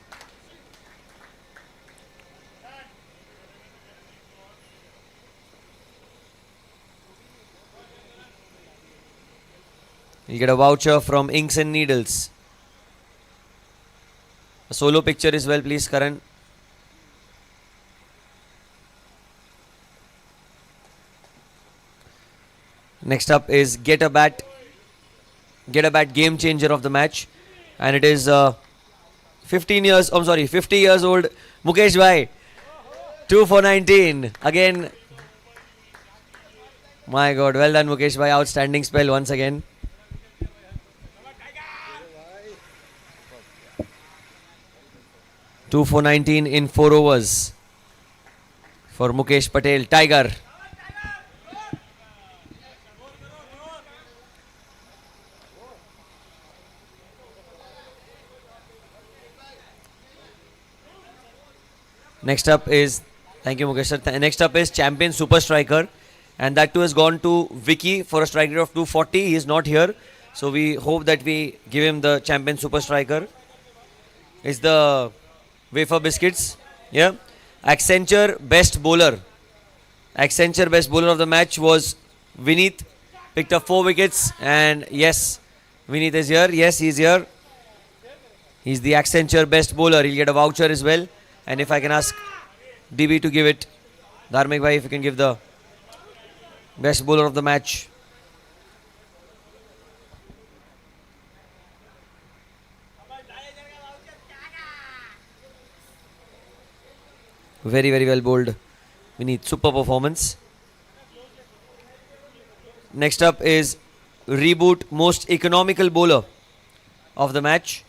You'll get a voucher from Inks and Needles. A solo picture as well, please, Karan. Next up is Get a Bat game changer of the match. And it is 50 years old Mukesh bhai. 2 for 19. Again. My God, well done Mukesh bhai. Outstanding spell once again. Two for 19 in 4 overs for Mukesh Patel, Tiger. Next up is, thank you Mukesh sir. Next up is Champion Super Striker, and that too has gone to Vicky for a strike rate of 240. He is not here, so we hope that we give him the Champion Super Striker. It's the wafer biscuits. Yeah. Accenture best bowler of the match was Vineet. Picked up 4 wickets, and yes, Vineet is here. Yes, he's here. He's the Accenture best bowler. He'll get a voucher as well. And if I can ask DB to give it, Dharmik bhai, if you can give the best bowler of the match. Very, very well bowled. We need super performance. Next up is Reboot most economical bowler of the match.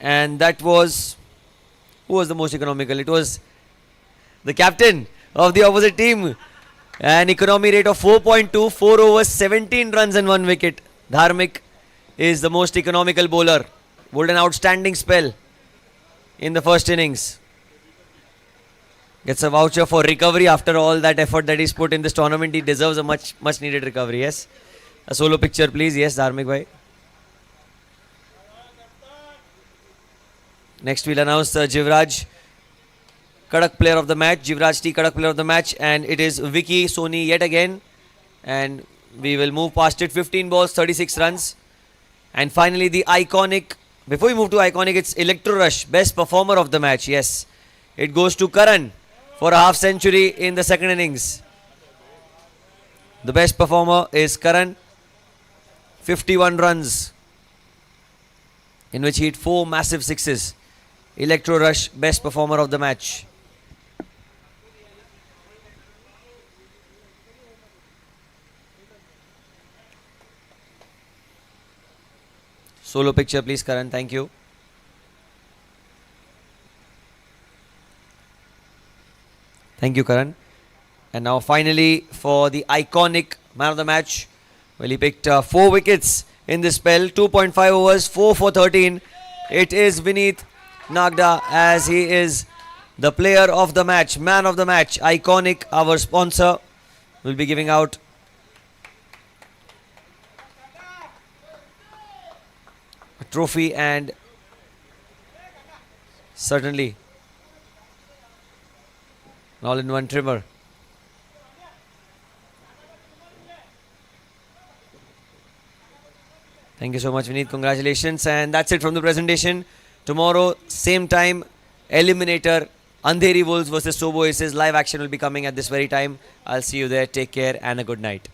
And that was... Who was the most economical? It was the captain of the opposite team. An economy rate of 4.2, 4 overs, 17 runs and 1 wicket. Dharmik is the most economical bowler. Bowled an outstanding spell in the first innings. Gets a voucher for recovery after all that effort that he's put in this tournament. He deserves a much needed recovery. Yes. A solo picture please. Yes, Dharmik bhai. Next we'll announce Jivraj Kadak player of the match. Jivraj T Kadak player of the match. And it is Vicky Soni yet again. And we will move past it. 15 balls, 36 runs. And finally the iconic. Before we move to iconic, it's Electro Rush. Best performer of the match. Yes. It goes to Karan for a half century in the second innings. The best performer is Karan. 51 runs in which he hit 4 massive sixes. Electro Rush, best performer of the match. Solo picture please, Karan. Thank you. Thank you, Karan. And now finally for the iconic man of the match. Well, he picked 4 wickets in this spell. 2.5 overs, 4 for 13. It is Vineet Nagda, as he is the player of the match, man of the match. Iconic, our sponsor, will be giving out a trophy and certainly an all-in-one trimmer. Thank you so much, Vineet. Congratulations. And that's it from the presentation. Tomorrow, same time, Eliminator, Andheri Wolves versus Sobo Aces. Live action will be coming at this very time. I'll see you there. Take care and a good night.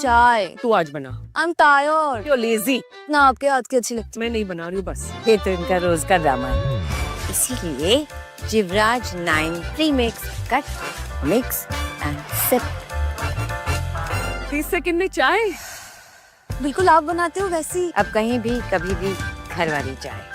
चाय तू आज बना. I'm tired. You're lazy. ना आपके हाथ की अच्छी लगती. मैं नहीं बना रही हूँ बस. ये तो इनका रोज का ड्रामा है. इसीलिए Jivraj 9 premix cut mix and sip. 30 second में चाय. बिल्कुल आप बनाते हो वैसी. अब कहीं भी कभी भी घर वाली चाय.